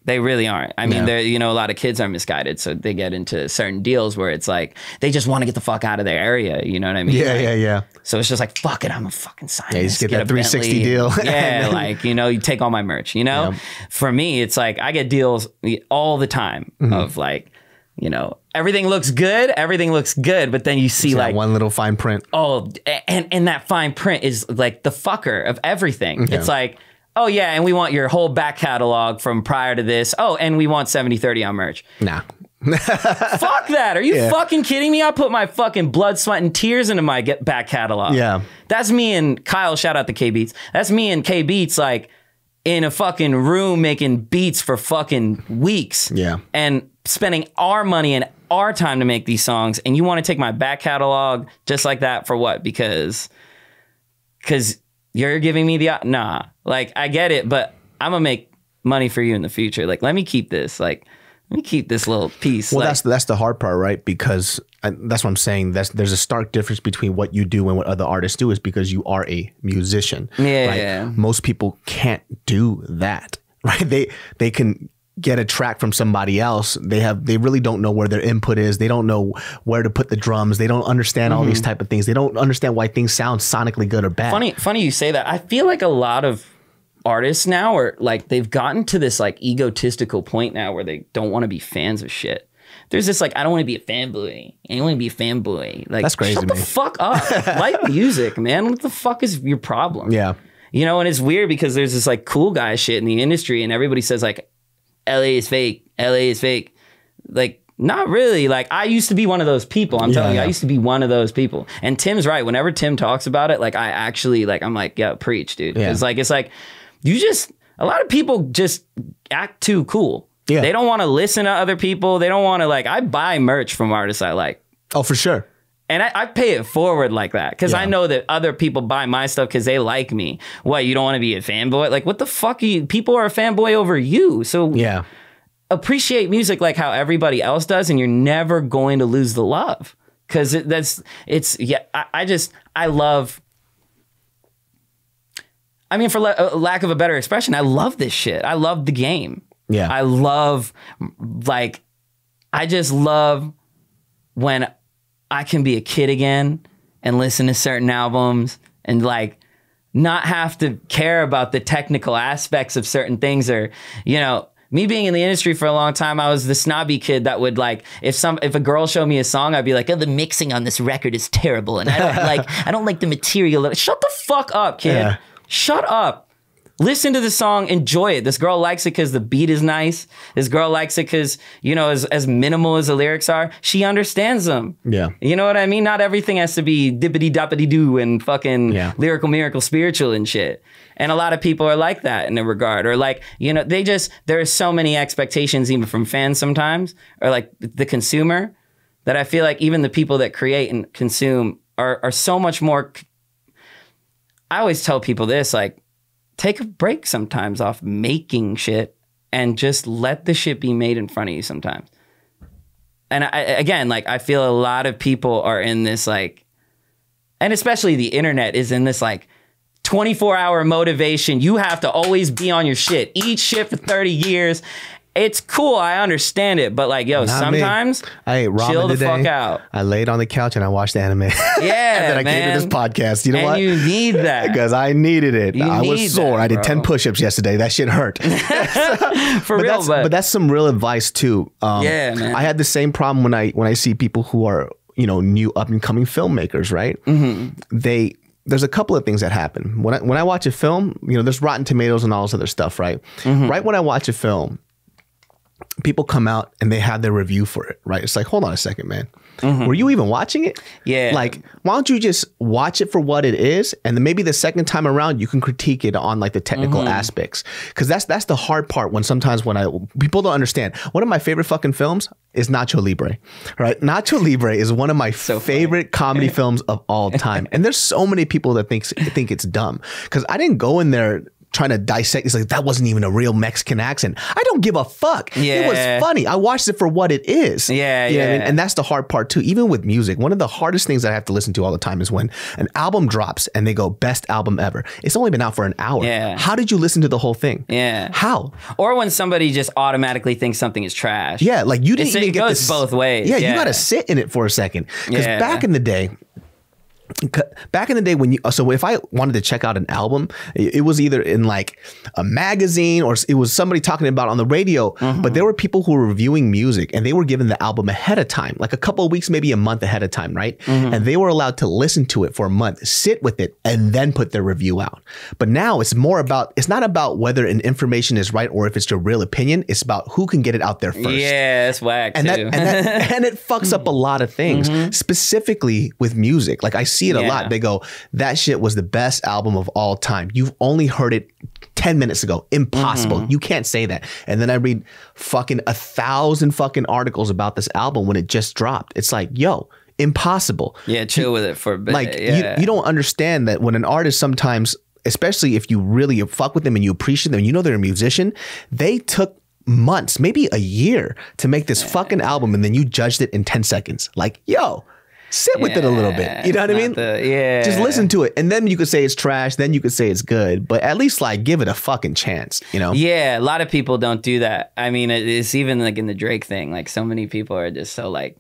They really aren't. I mean, you know, a lot of kids are misguided, so they get into certain deals where it's like they just want to get the fuck out of their area. You know what I mean? Yeah, like, yeah. So it's just like, fuck it, I'm a fucking sign. Yeah, you just get that 360 Bentley. deal. Yeah, like, you know, you take all my merch. You know, for me, it's like I get deals all the time of like, you know, everything looks good, but then you see like one little fine print. Oh, and that fine print is like the fucker of everything. Yeah. It's like, oh yeah, and we want your whole back catalog from prior to this. Oh, and we want 70/30 on merch. Nah. Fuck that. Are you fucking kidding me? I put my fucking blood, sweat, and tears into my back catalog. Yeah. That's me and Kyle, shout out to K Beats. That's me and K Beats, like, in a fucking room making beats for fucking weeks. Yeah. And spending our money and our time to make these songs. And you want to take my back catalog just like that for what? Because you're giving me the, nah, like, I get it, but I'm gonna make money for you in the future. Like, let me keep this, like, let me keep this little piece. Well, like, that's the hard part, right? Because that's what I'm saying. There's a stark difference between what you do and what other artists do, is because you are a musician. Yeah. Right? Yeah. Most people can't do that, right? They can get a track from somebody else. They really don't know where their input is. They don't know where to put the drums. They don't understand all these type of things. They don't understand why things sound sonically good or bad. Funny you say that. I feel like a lot of artists now are like, they've gotten to this like egotistical point now where they don't want to be fans of shit. There's this like, I don't want to be a fanboy. I don't want to be a fanboy. Like, that's crazy. Shut the fuck up. Like music, man. What the fuck is your problem? Yeah. You know, and it's weird because there's this like cool guy shit in the industry, and everybody says like, LA is fake. LA is fake. Like, not really. Like, I used to be one of those people. I'm telling you, I used to be one of those people. And Tim's right. Whenever Tim talks about it, like, I actually, like, I'm like, yeah, preach, dude. Yeah. It's like, you just, a lot of people just act too cool. Yeah. They don't want to listen to other people. They don't want to, like, I buy merch from artists I like. Oh, for sure. And I pay it forward like that because I know that other people buy my stuff because they like me. What, you don't want to be a fanboy? Like, what the fuck? People are a fanboy over you. So yeah, appreciate music like how everybody else does, and you're never going to lose the love. Because I love. I mean, for lack of a better expression, I love this shit. I love the game. Yeah. I love, like, I just love when I can be a kid again and listen to certain albums and, like, not have to care about the technical aspects of certain things. Or, you know, me being in the industry for a long time, I was the snobby kid that would, like, if a girl showed me a song, I'd be like, oh, the mixing on this record is terrible, and I don't like the material. Shut the fuck up, kid. Yeah. Shut up. Listen to the song, enjoy it. This girl likes it because the beat is nice. This girl likes it because, you know, as minimal as the lyrics are, she understands them. Yeah. You know what I mean? Not everything has to be dippity-doppity-doo and fucking lyrical, miracle, spiritual and shit. And a lot of people are like that in a regard. Or like, you know, there are so many expectations even from fans sometimes, or like the consumer, that I feel like even the people that create and consume are so much more. I always tell people this, like, take a break sometimes off making shit and just let the shit be made in front of you sometimes. And I feel a lot of people are in this, like, and especially the internet is in this, like, 24-hour motivation. You have to always be on your shit. Eat shit for 30 years. It's cool. I understand it. But, like, yo, sometimes I ate ramen chill the today. Fuck out. I laid on the couch and I watched anme. Yeah, and then I came to this podcast. You know what? You need that. Because I needed it. I was sore. I did 10 push-ups yesterday. That shit hurt. For real. But that's some real advice, too. Yeah, man. I had the same problem when I see people who are, you know, new up-and-coming filmmakers, right? Mm-hmm. There's a couple of things that happen. When I watch a film, you know, there's Rotten Tomatoes and all this other stuff, right? Mm-hmm. Right when I watch a film, people come out and they have their review for it, right? It's like, hold on a second, man. Mm-hmm. Were you even watching it? Yeah. Like, why don't you just watch it for what it is? And then maybe the second time around, you can critique it on, like, the technical aspects. Because that's the hard part when people don't understand. One of my favorite fucking films is Nacho Libre, right? Nacho Libre is one of my favorite comedy films of all time. And there's so many people that think it's dumb. Because I didn't go in there trying to dissect. It's like, that wasn't even a real Mexican accent. I don't give a fuck. Yeah. It was funny. I watched it for what it is. Yeah, you know what I mean? And that's the hard part too. Even with music, one of the hardest things that I have to listen to all the time is when an album drops and they go, best album ever. It's only been out for an hour. Yeah. How did you listen to the whole thing? Yeah. How? Or when somebody just automatically thinks something is trash. Yeah, like you didn't even get this. It goes both ways. Yeah, you got to sit in it for a second. Because back in the day, so if I wanted to check out an album, it was either in like a magazine or it was somebody talking about on the radio, but there were people who were reviewing music and they were given the album ahead of time, like a couple of weeks, maybe a month ahead of time, right? And they were allowed to listen to it for a month, sit with it, and then put their review out. But now it's not about whether an information is right or if it's your real opinion. It's about who can get it out there first. Yeah, it's whack and too. And it fucks up a lot of things, specifically with music. Like I see it a lot. They go, that shit was the best album of all time. You've only heard it 10 minutes ago. Impossible. You can't say that. And then I read fucking 1,000 fucking articles about this album when it just dropped. It's like, yo, impossible. Yeah, chill with it for a bit. Like, you don't understand that when an artist sometimes, especially if you really fuck with them and you appreciate them, you know they're a musician, they took months, maybe a year to make this fucking album, and then you judged it in 10 seconds. Like, yo, sit with it a little bit. You know what I mean? Just listen to it. And then you could say it's trash. Then you could say it's good. But at least, like, give it a fucking chance, you know? Yeah, a lot of people don't do that. I mean, it's even like in the Drake thing. Like, so many people are just so like,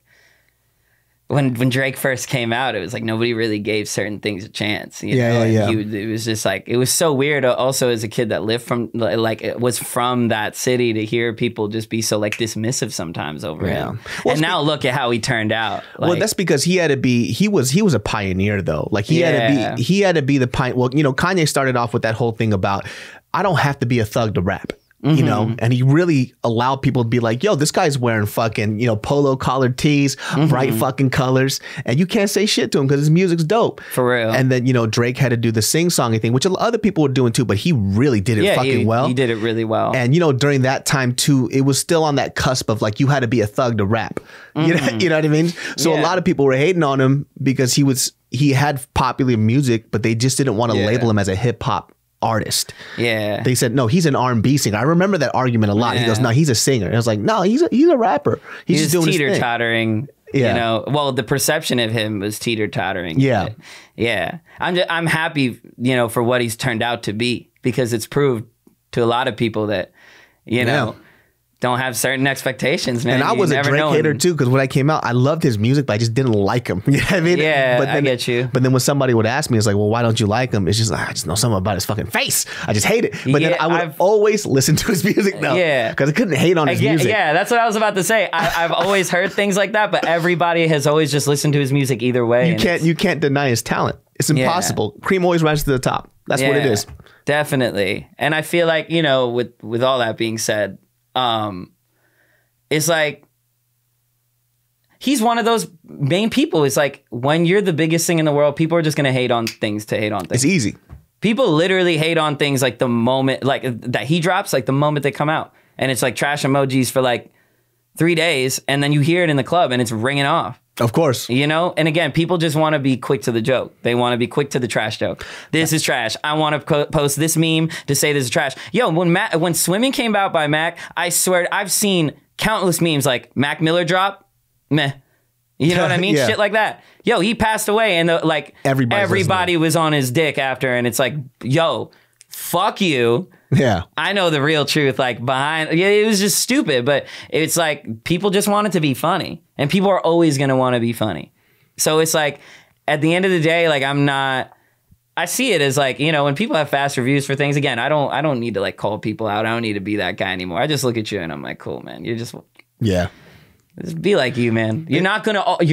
when Drake first came out, it was like nobody really gave certain things a chance. You know? It was just like, it was so weird. Also, as a kid that lived from, like, it was from that city, to hear people just be so like dismissive sometimes over him. Well, and now look at how he turned out. Like, well, that's because he was a pioneer though. Like he had to be the pioneer. Well, you know, Kanye started off with that whole thing about, I don't have to be a thug to rap. You know, and he really allowed people to be like, yo, this guy's wearing fucking, you know, polo collared tees, bright fucking colors, and you can't say shit to him because his music's dope. For real. And then, you know, Drake had to do the sing-songy thing, which other people were doing too, but he really did it fucking well. He did it really well. And, you know, during that time too, it was still on that cusp of like, you had to be a thug to rap. You know what I mean? So a lot of people were hating on him because he had popular music, but they just didn't want to label him as a hip hop artist. They said, no, he's an R&B singer. I remember that argument a lot. He goes, no, he's a singer. And I was like, no, he's a rapper. He's just doing teeter-tottering. You know, well, the perception of him was teeter-tottering. I'm happy, you know, for what he's turned out to be, because it's proved to a lot of people that, you know, don't have certain expectations, man. And I was a Drake hater too, because when I came out, I loved his music, but I just didn't like him. You know what I mean? Yeah, but then, I get you. But then when somebody would ask me, it's like, well, why don't you like him? It's just like, I just know something about his fucking face. I just hate it. But then I would always listen to his music though. Because I couldn't hate on his music. Yeah, that's what I was about to say. I've always heard things like that, but everybody has always just listened to his music either way. You can't deny his talent. It's impossible. Cream always rises to the top. That's what it is. Definitely. And I feel like, you know, with all that being said, it's like, he's one of those main people. It's like, when you're the biggest thing in the world, people are just going to hate on things to hate on things. It's easy. People literally hate on things like the moment, like that he drops, like the moment they come out. And it's like trash emojis for like 3 days. And then you hear it in the club and it's ringing off. Of course. You know? And again, people just want to be quick to the joke. They want to be quick to the trash joke. This is trash. I want to post this meme to say this is trash. Yo, when Swimming came out by Mac, I swear I've seen countless memes like Mac Miller drop, meh. You know what I mean? Shit like that. Yo, he passed away and everybody was on his dick after, and it's like, yo, fuck you. Yeah. I know the real truth, like behind, it was just stupid, but it's like people just want it to be funny, and people are always going to want to be funny. So it's like, at the end of the day, like I see it as like, you know, when people have fast reviews for things, again, I don't need to like call people out. I don't need to be that guy anymore. I just look at you and I'm like, cool, man. You're just, just be like you, man. You're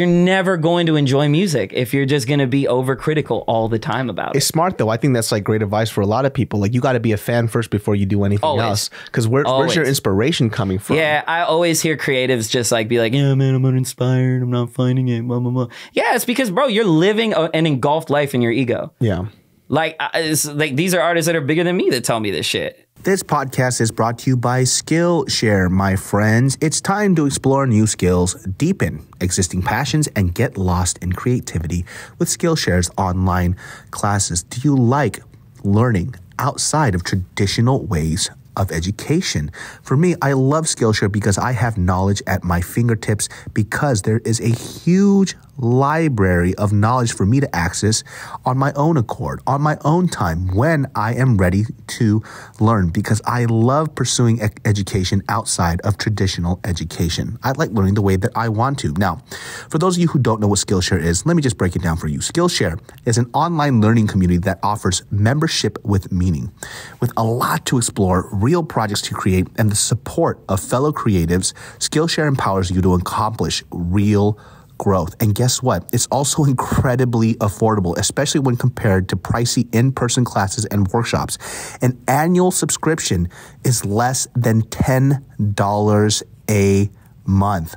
never going to enjoy music if you're just going to be overcritical all the time about it. It's smart though. I think that's like great advice for a lot of people. Like, you got to be a fan first before you do anything else. Because where's your inspiration coming from? Yeah, I always hear creatives just like be like, yeah, man, I'm uninspired. I'm not finding it. Blah, blah, blah. Yeah, it's because, bro, you're living an engulfed life in your ego. Yeah. Like these are artists that are bigger than me that tell me this shit. This podcast is brought to you by Skillshare, my friends. It's time to explore new skills, deepen existing passions, and get lost in creativity with Skillshare's online classes. Do you like learning outside of traditional ways of education? For me, I love Skillshare because I have knowledge at my fingertips, because there is a huge library of knowledge for me to access on my own accord, on my own time, when I am ready to learn, because I love pursuing education outside of traditional education. I like learning the way that I want to. Now, for those of you who don't know what Skillshare is, let me just break it down for you. Skillshare is an online learning community that offers membership with meaning, with a lot to explore, real projects to create, and the support of fellow creatives. Skillshare empowers you to accomplish real growth. And guess what? It's also incredibly affordable, especially when compared to pricey in-person classes and workshops. An annual subscription is less than $10 a month.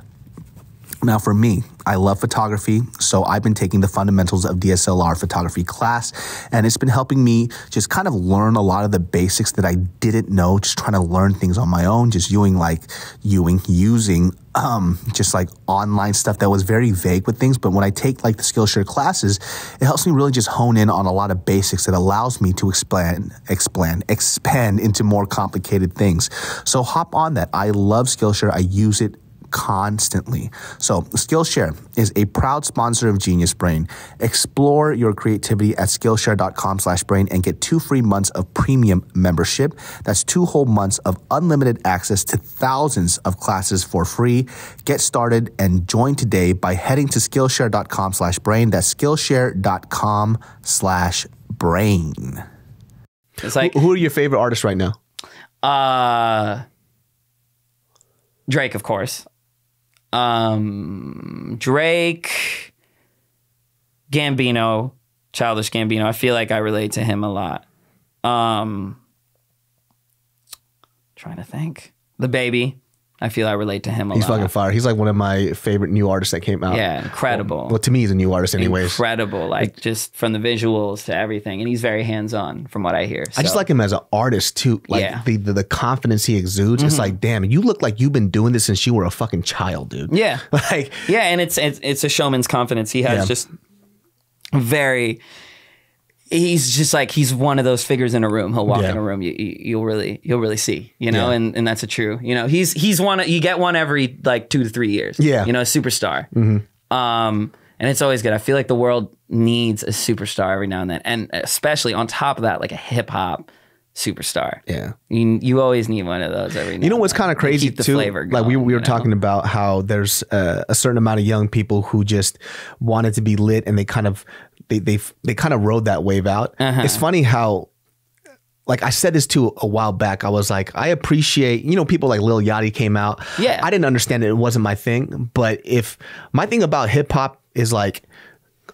Now, for me, I love photography, so I've been taking the fundamentals of DSLR photography class, and it's been helping me just kind of learn a lot of the basics that I didn't know, just trying to learn things on my own, just using just like online stuff that was very vague with things. But when I take like the Skillshare classes, it helps me really just hone in on a lot of basics that allows me to expand into more complicated things. So hop on that. I love Skillshare. I use it constantly. So Skillshare is a proud sponsor of Genius Brain. Explore your creativity at Skillshare.com/brain and get 2 free months of premium membership. That's 2 whole months of unlimited access to thousands of classes for free. Get started and join today by heading to Skillshare.com/brain. That's Skillshare.com/brain. It's like, who are your favorite artists right now? Drake, of course. Drake, Gambino, Childish Gambino. I feel like I relate to him a lot. Trying to think. The Baby. I feel I relate to him a lot. He's fucking fire. He's like one of my favorite new artists that came out. Yeah, incredible. Well, to me, he's a new artist anyways. Incredible. Like just from the visuals to everything. And he's very hands-on from what I hear. So. I just like him as an artist too. Like the confidence he exudes. It's like, damn, you look like you've been doing this since you were a fucking child, dude. Yeah. Like, yeah, and it's a showman's confidence. He has just very... He's just like, he's one of those figures in a room. He'll walk in a room, you'll really see, you know, and that's a true, you know, he's one, you get one every like 2 to 3 years. Yeah. You know, a superstar. And it's always good. I feel like the world needs a superstar every now and then. And especially on top of that, like a hip hop superstar. Yeah. You always need one of those every now and then. You know what's kind of crazy keep the too? Flavor going, like we were talking about how there's a certain amount of young people who just wanted to be lit and they kind of rode that wave out. It's funny how, like I said this too a while back, I was like, I appreciate, you know, people like Lil Yachty came out. Yeah. I didn't understand it. It wasn't my thing. But if my thing about hip hop is like,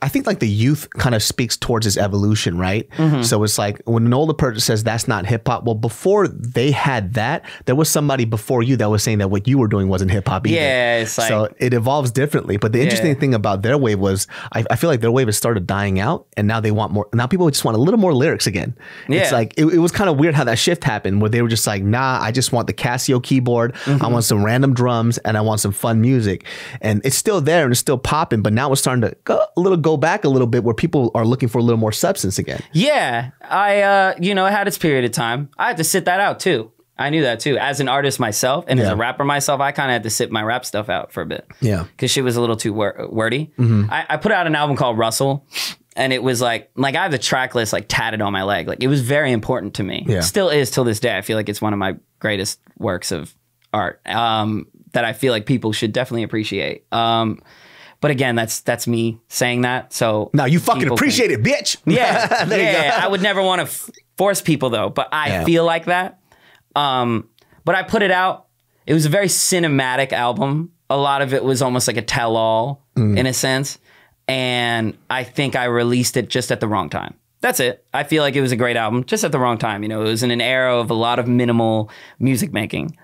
I think like the youth kind of speaks towards its evolution, right? So it's like when an older person says that's not hip hop, well, before they had that, there was somebody before you that was saying that what you were doing wasn't hip hop either. Yeah, it's like, so it evolves differently. But the interesting thing about their wave was, I feel like their wave has started dying out, and now they want more. Now people just want a little more lyrics again. Yeah. It's like it was kind of weird how that shift happened, where they were just like, nah, I just want the Casio keyboard, I want some random drums, and I want some fun music, and it's still there and it's still popping. But now it's starting to go back a little bit, where people are looking for a little more substance again. Yeah, you know, it had its period of time. I had to sit that out too. I knew that too. As an artist myself and as a rapper myself, I kind of had to sit my rap stuff out for a bit. Yeah, because shit was a little too wordy. I put out an album called Russell, and it was like I have the track list like tatted on my leg. Like it was very important to me. Yeah. Still is till this day. I feel like it's one of my greatest works of art that I feel like people should definitely appreciate. But again, that's me saying that. So now you fucking appreciate it, bitch. Yeah, yeah. I would never want to force people though, but I feel like that. But I put it out. It was a very cinematic album. A lot of it was almost like a tell-all in a sense, and I think I released it just at the wrong time. That's it. I feel like it was a great album, just at the wrong time. You know, it was in an era of a lot of minimal music making,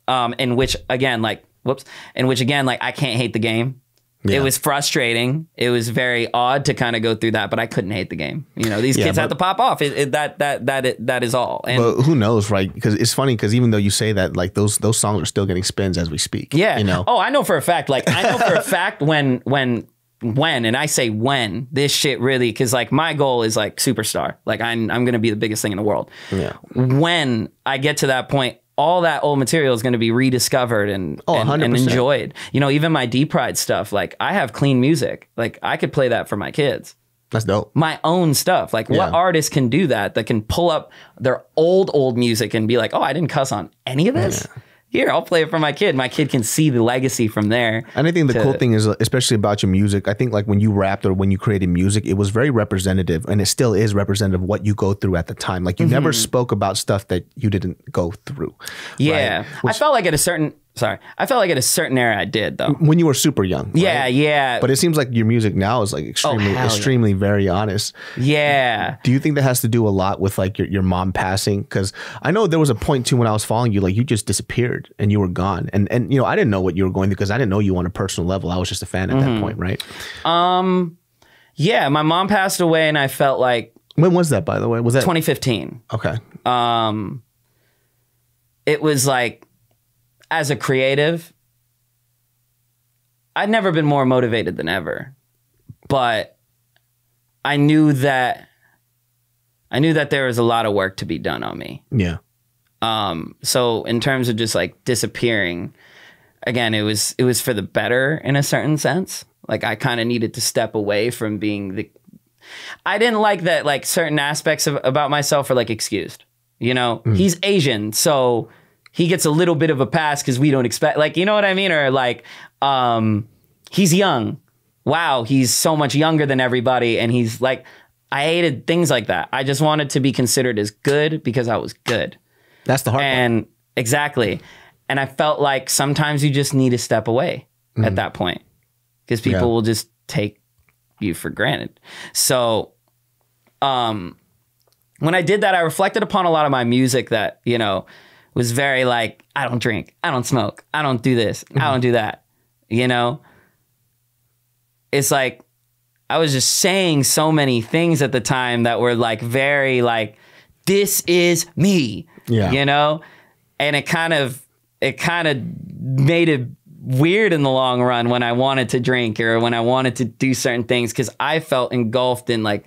in which again, like I can't hate the game. Yeah. It was frustrating. It was very odd to kind of go through that, but I couldn't hate the game. You know, these kids have to pop off. That is all. And but who knows, right? Because it's funny because even though you say that, like those songs are still getting spins as we speak. Yeah. You know. Oh, I know for a fact. Like I know for a fact when, and I say when this shit really, because like my goal is like superstar. Like I'm gonna be the biggest thing in the world. Yeah. When I get to that point, all that old material is going to be rediscovered and enjoyed. You know, even my D-Pride stuff, like I have clean music. Like I could play that for my kids. That's dope. My own stuff. Like what artist can do that can pull up their old music and be like, oh, I didn't cuss on any of this? Yeah. Here, I'll play it for my kid. My kid can see the legacy from there. And I think the cool thing is, especially about your music, I think like when you rapped or when you created music, it was very representative, and it still is representative of what you go through at the time. Like you never spoke about stuff that you didn't go through. Yeah. Right? I felt like at a certain era I did though. When you were super young. Right? Yeah, yeah. But it seems like your music now is like extremely very honest. Yeah. Do you think that has to do a lot with like your mom passing? Because I know there was a point too when I was following you, like you just disappeared and you were gone. And you know, I didn't know what you were going through because I didn't know you on a personal level. I was just a fan at that point, right? Yeah, my mom passed away and I felt like... When was that, by the way? Was that 2015? Okay. It was like, as a creative, I'd never been more motivated than ever, but I knew that there was a lot of work to be done on me. Yeah. So in terms of just like disappearing, again, it was for the better in a certain sense. Like I kind of needed to step away from being I didn't like that like certain aspects about myself are like excused. You know, he's Asian, so he gets a little bit of a pass because we don't expect, like, you know what I mean? Or like, he's young. Wow, he's so much younger than everybody. And he's like, I hated things like that. I just wanted to be considered as good because I was good. That's the hard part. Exactly. And I felt like sometimes you just need to step away at that point because people will just take you for granted. So, when I did that, I reflected upon a lot of my music that, you know, was very like, I don't drink, I don't smoke, I don't do this, I don't do that. You know, it's like, I was just saying so many things at the time that were like, very like, this is me, you know? And it kind of made it weird in the long run when I wanted to drink or when I wanted to do certain things. 'Cause I felt engulfed in like,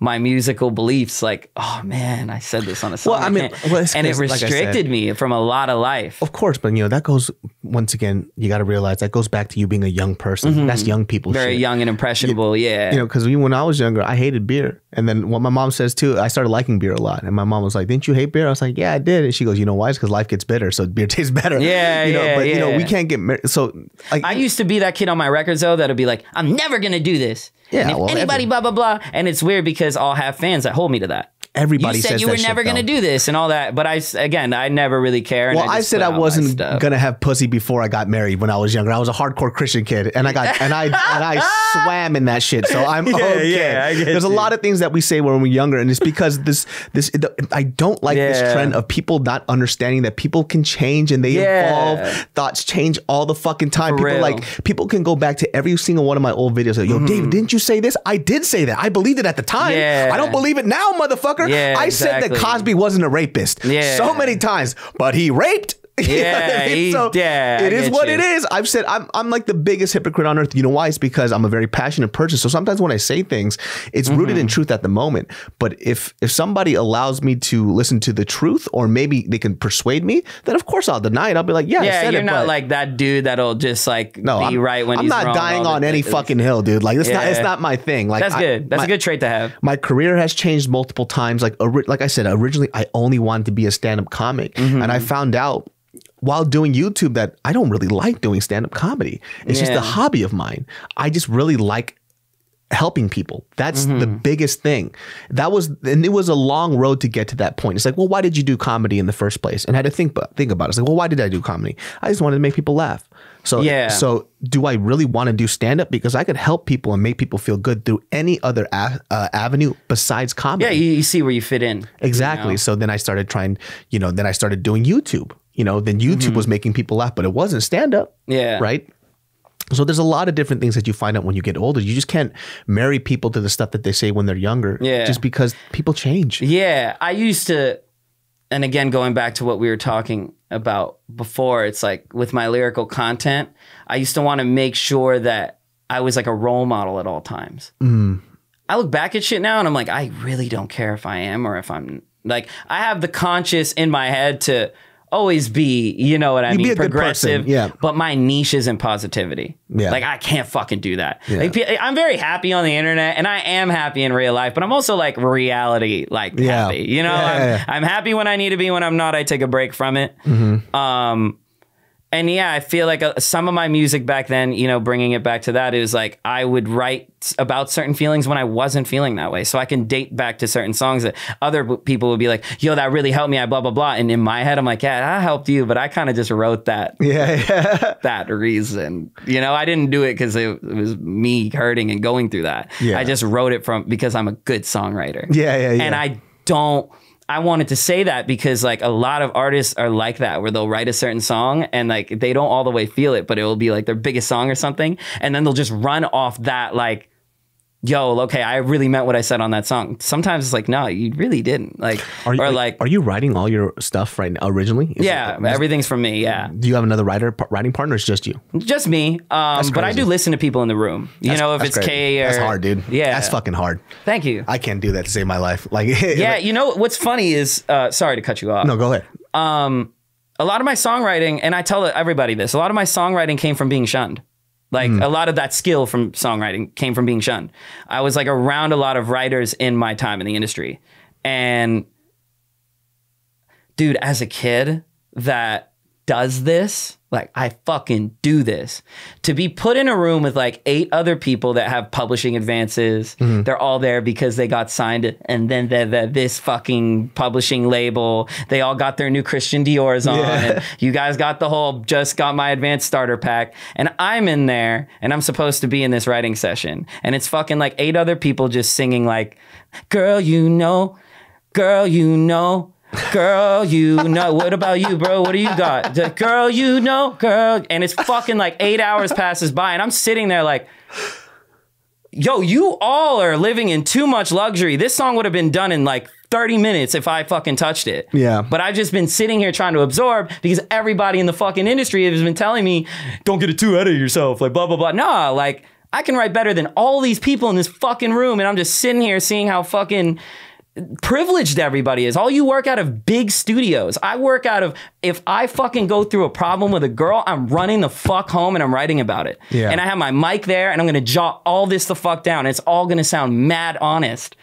my musical beliefs, like, oh man, I said this on a song. Well, I mean, and it restricted me from a lot of life. Of course, but you know, that goes, once again, you got to realize that goes back to you being a young person. That's young people Very shit. young and impressionable, You know, because when I was younger, I hated beer. And then what my mom says too, I started liking beer a lot. And my mom was like, didn't you hate beer? I was like, yeah, I did. And she goes, you know why? It's because life gets bitter, so beer tastes better. You know, we can't get married. So like, I used to be that kid on my records though, that'd be like, I'm never going to do this. Yeah, and if anybody blah, blah, blah. And it's weird because I'll have fans that hold me to that. Everybody you said says you were never going to do this and all that. But I never really care. Well, I said I wasn't going to have pussy before I got married when I was younger. I was a hardcore Christian kid and I swam in that shit. So I'm okay. There's a lot of things that we say when we're younger. And it's because I don't like this trend of people not understanding that people can change and they evolve. Thoughts change all the fucking time. People can go back to every single one of my old videos. Like, yo, David, didn't you say this? I did say that. I believed it at the time. I don't believe it now, motherfucker. I said that Cosby wasn't a rapist so many times, but he raped. It is what it is. I've said I'm like the biggest hypocrite on earth. You know why? It's because I'm a very passionate person. So sometimes when I say things, it's rooted in truth at the moment. But if somebody allows me to listen to the truth, or maybe they can persuade me, then of course I'll deny it. I'll be like, I said you're it, not like that dude that'll just like be right when he's wrong. I'm not dying on any fucking hill, dude. Like it's not my thing. Like that's good. That's a good trait to have. My career has changed multiple times. Like I said, originally I only wanted to be a stand-up comic, and I found out while doing YouTube that I don't really like doing stand-up comedy. It's just a hobby of mine. I just really like helping people. That's the biggest thing. And it was a long road to get to that point. It's like, well, why did you do comedy in the first place? And I had to think about it. It's like, well, why did I do comedy? I just wanted to make people laugh. So do I really want to do stand-up? Because I could help people and make people feel good through any other avenue besides comedy. Yeah, you see where you fit in. Exactly. You know? So then I started then I started doing YouTube. Then YouTube was making people laugh, but it wasn't stand-up. Yeah. Right? So there's a lot of different things that you find out when you get older. You just can't marry people to the stuff that they say when they're younger. Yeah. Just because people change. Yeah. I used to, and again, going back to what we were talking about before, it's like with my lyrical content, I used to want to make sure that I was like a role model at all times. I look back at shit now and I'm like, I really don't care if I am or if I'm like, I have the conscious in my head to always be, you know what I mean, progressive. But my niche is in positivity. Like I can't fucking do that. Like, I'm very happy on the internet and I am happy in real life, but I'm also like reality, like happy. You know, I'm happy when I need to be. When I'm not, I take a break from it. And I feel like some of my music back then, bringing it back to that, is like I would write about certain feelings when I wasn't feeling that way. So I can date back to certain songs that other people would be like, yo, that really helped me. I blah, blah, blah. And in my head, I'm like, yeah, that helped you. But I kind of just wrote that. That reason. I didn't do it because it was me hurting and going through that. I just wrote it because I'm a good songwriter. And I wanted to say that because like a lot of artists are like that, where they'll write a certain song and like they don't all the way feel it, but it will be like their biggest song or something. And then they'll just run off that like, yo, okay, I really meant what I said on that song. Sometimes it's like, no, you really didn't. Like, are you writing all your stuff right now originally? Everything's from me. Yeah. Do you have another writing partner? Or it's just you? Just me. But I do listen to people in the room. If it's Kay or that's hard, dude. Yeah, that's fucking hard. Thank you. I can't do that to save my life. Like, what's funny is, sorry to cut you off. No, go ahead. a lot of my songwriting, and I tell everybody this, a lot of my songwriting came from being shunned. Like a lot of that skill from songwriting came from being shunned. I was like around a lot of writers in my time in the industry. And dude, as a kid that does this, like I fucking do this. To be put in a room with like 8 other people that have publishing advances, they're all there because they got signed, and then this fucking publishing label, they all got their new Christian Dior's on. And you guys got the whole just got my advanced starter pack, and I'm in there and I'm supposed to be in this writing session, and it's fucking like 8 other people just singing like, girl, you know, girl, you know. Girl, you know, what about you, bro? What do you got? Girl, you know, girl. And it's fucking like 8 hours passes by and I'm sitting there like, yo, you all are living in too much luxury. This song would have been done in like 30 minutes if I fucking touched it. Yeah. But I've just been sitting here trying to absorb because everybody in the fucking industry has been telling me, don't get it too ahead of yourself, like blah, blah, blah. Nah, like I can write better than all these people in this fucking room, and I'm just sitting here seeing how fucking privileged everybody is. All you work out of big studios. I work out of, if I fucking go through a problem with a girl, I'm running the fuck home and I'm writing about it. Yeah. And I have my mic there and I'm gonna jot all this the fuck down. It's all gonna sound mad honest.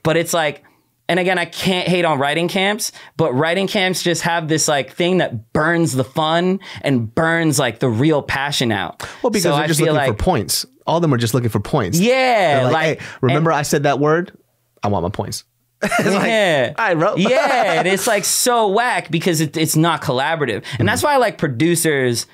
But it's like, and again, I can't hate on writing camps, but writing camps just have this like thing that burns the fun and burns like the real passion out. Well, because so they're just looking for points. All of them are just looking for points. Yeah. Like hey, remember I said that word? I want my points. Yeah. Like, all right, bro. Yeah, and it's like so whack because it's not collaborative. And that's why I like producers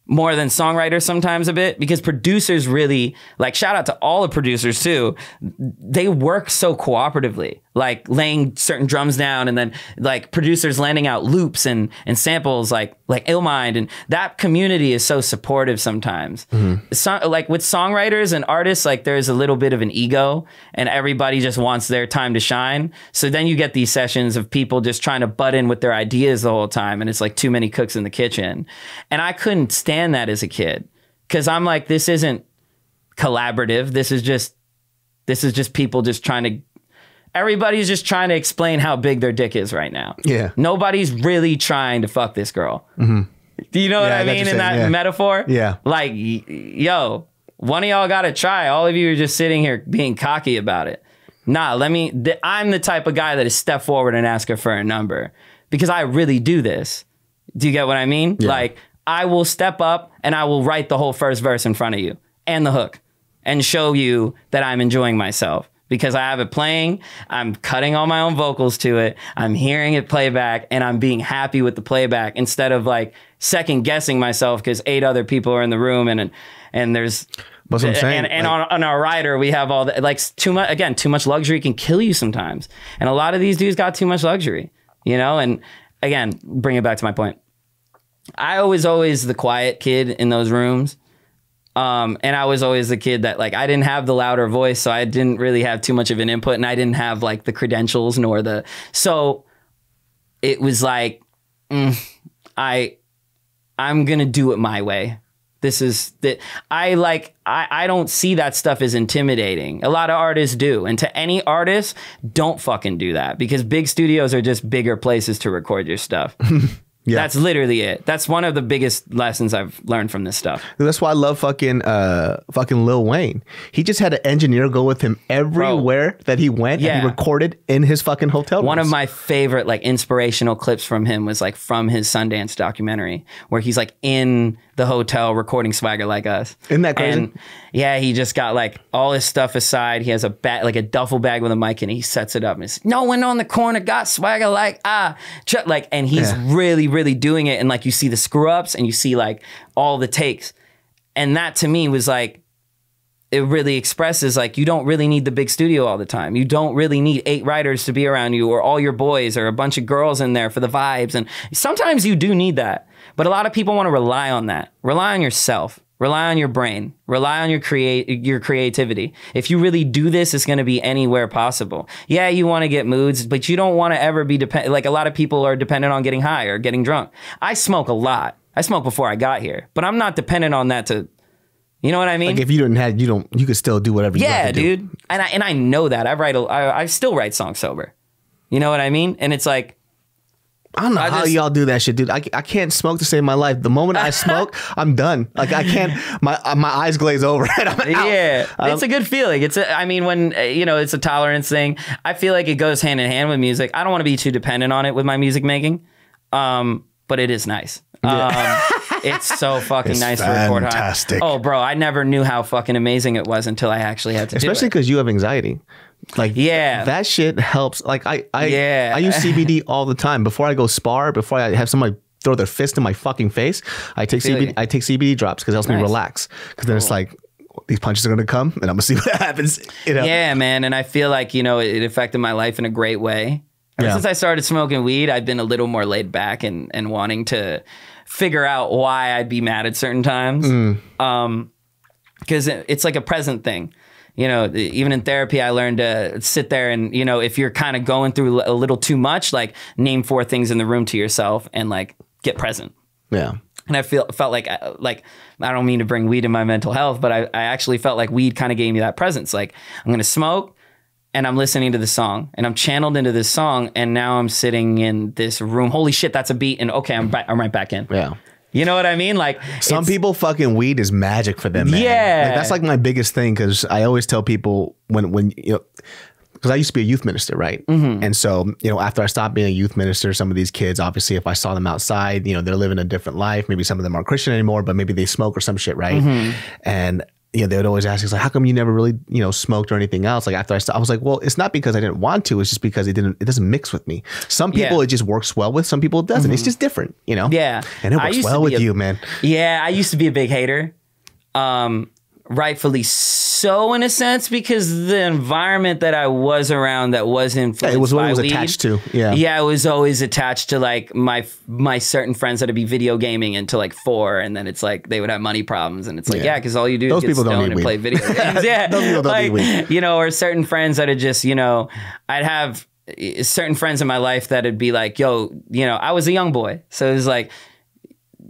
more than songwriters sometimes a bit, because producers really, like, shout out to all the producers too, they work so cooperatively, like laying certain drums down and then like producers landing out loops and samples like Illmind, and that community is so supportive sometimes. So, like with songwriters and artists, like there's a little bit of an ego and everybody just wants their time to shine. So then you get these sessions of people just trying to butt in with their ideas the whole time, and it's like too many cooks in the kitchen. And I couldn't stand that as a kid, because I'm like, this isn't collaborative. This is just people just trying to, everybody's just trying to explain how big their dick is right now. Yeah. Nobody's really trying to fuck this girl. Do you know what I mean in that metaphor? Yeah. Like, yo, one of y'all got to try. All of you are just sitting here being cocky about it. Nah, I'm the type of guy that is step forward and ask her for a number, because I really do this. Do you get what I mean? Yeah. Like, I will step up and I will write the whole first verse in front of you and the hook and show you that I'm enjoying myself because I have it playing. I'm cutting all my own vocals to it. I'm hearing it play back and I'm being happy with the playback instead of like second guessing myself because 8 other people are in the room and there's, that's what I'm saying. And like, on our rider, we have all that, like too much luxury can kill you sometimes. And a lot of these dudes got too much luxury, you know? And again, bring it back to my point. I was always the quiet kid in those rooms. And I was always the kid that like, I didn't have the louder voice, so I didn't really have too much of an input, and I didn't have like the credentials so it was like, I'm going to do it my way. This is that I don't see that stuff as intimidating. A lot of artists do. And to any artist, don't fucking do that, because big studios are just bigger places to record your stuff. Yeah. That's literally it. That's one of the biggest lessons I've learned from this stuff. That's why I love fucking Lil Wayne. He just had an engineer go with him everywhere that he went, and he recorded in his fucking hotel rooms. One of my favorite like inspirational clips from him was like from his Sundance documentary, where he's like in the hotel recording Swagger Like Us. Isn't that crazy? And yeah, he just got like all his stuff aside. He has a like a duffel bag with a mic, and he sets it up and it's, no one on the corner got swagger like like, and he's really doing it. And like you see the screw ups and you see like all the takes. And that to me was like, it really expresses like, you don't really need the big studio all the time. You don't really need 8 writers to be around you, or all your boys, or a bunch of girls in there for the vibes. And sometimes you do need that. But a lot of people want to rely on that. Rely on yourself. Rely on your brain. Rely on your creativity. If you really do this, it's going to be anywhere possible. Yeah, you want to get moods, but you don't want to ever be dependent. Like a lot of people are dependent on getting high or getting drunk. I smoke a lot. I smoked before I got here, but I'm not dependent on that to, you know what I mean? Like if you didn't have, you could still do whatever you want to do. Yeah, dude. And I know that. I still write songs sober. You know what I mean? And it's like, I don't know how y'all do that shit, dude. I can't smoke to save my life. The moment I smoke, I'm done. Like I can't. My eyes glaze over. And I'm out. Yeah, it's a good feeling. I mean, when it's a tolerance thing. I feel like it goes hand in hand with music. I don't want to be too dependent on it with my music making, but it is nice. It's so fucking nice to record high. Oh, bro, I never knew how fucking amazing it was until I actually had to do it. Especially because you have anxiety. Like, that shit helps. Like, I use CBD all the time. Before I go spar, before I have somebody throw their fist in my fucking face, I take CBD drops because it helps me relax. Because then it's like, these punches are going to come and I'm going to see what happens. Yeah, man. And I feel like, it affected my life in a great way. Ever since I started smoking weed, I've been a little more laid back and wanting to figure out why I'd be mad at certain times. Because it's like a present thing. Even in therapy, I learned to sit there and, if you're kind of going through a little too much, like name 4 things in the room to yourself and like get present. Yeah. And I felt like I don't mean to bring weed in my mental health, but I actually felt like weed kind of gave me that presence. Like I'm going to smoke and I'm listening to the song and I'm channeled into this song. And now I'm sitting in this room. Holy shit, that's a beat. And okay, I'm right back in. Yeah. You know what I mean? Like some people fucking weed is magic for them, man. Yeah. Like, that's like my biggest thing. Cause I always tell people when because I used to be a youth minister, right? And so, after I stopped being a youth minister, some of these kids, obviously, if I saw them outside, they're living a different life. Maybe some of them aren't Christian anymore, but maybe they smoke or some shit, right? And they would always ask us, like, how come you never really, smoked or anything else? Like after I stopped, I was like, well, it's not because I didn't want to. It's just because it doesn't mix with me. Some people it just works well with. Some people it doesn't. It's just different, Yeah. And it works well with you, man. Yeah, I used to be a big hater. Rightfully so, in a sense, because the environment that I was around that was influenced it was what by it was weed, attached to. Yeah, it was always attached to like my certain friends that'd be video gaming until like 4, and then it's like they would have money problems, and it's like because all you do is get stoned and play video games. Yeah, those people don't need weed. Or certain friends that would just I'd have certain friends in my life that'd be like, yo, I was a young boy, so it was like.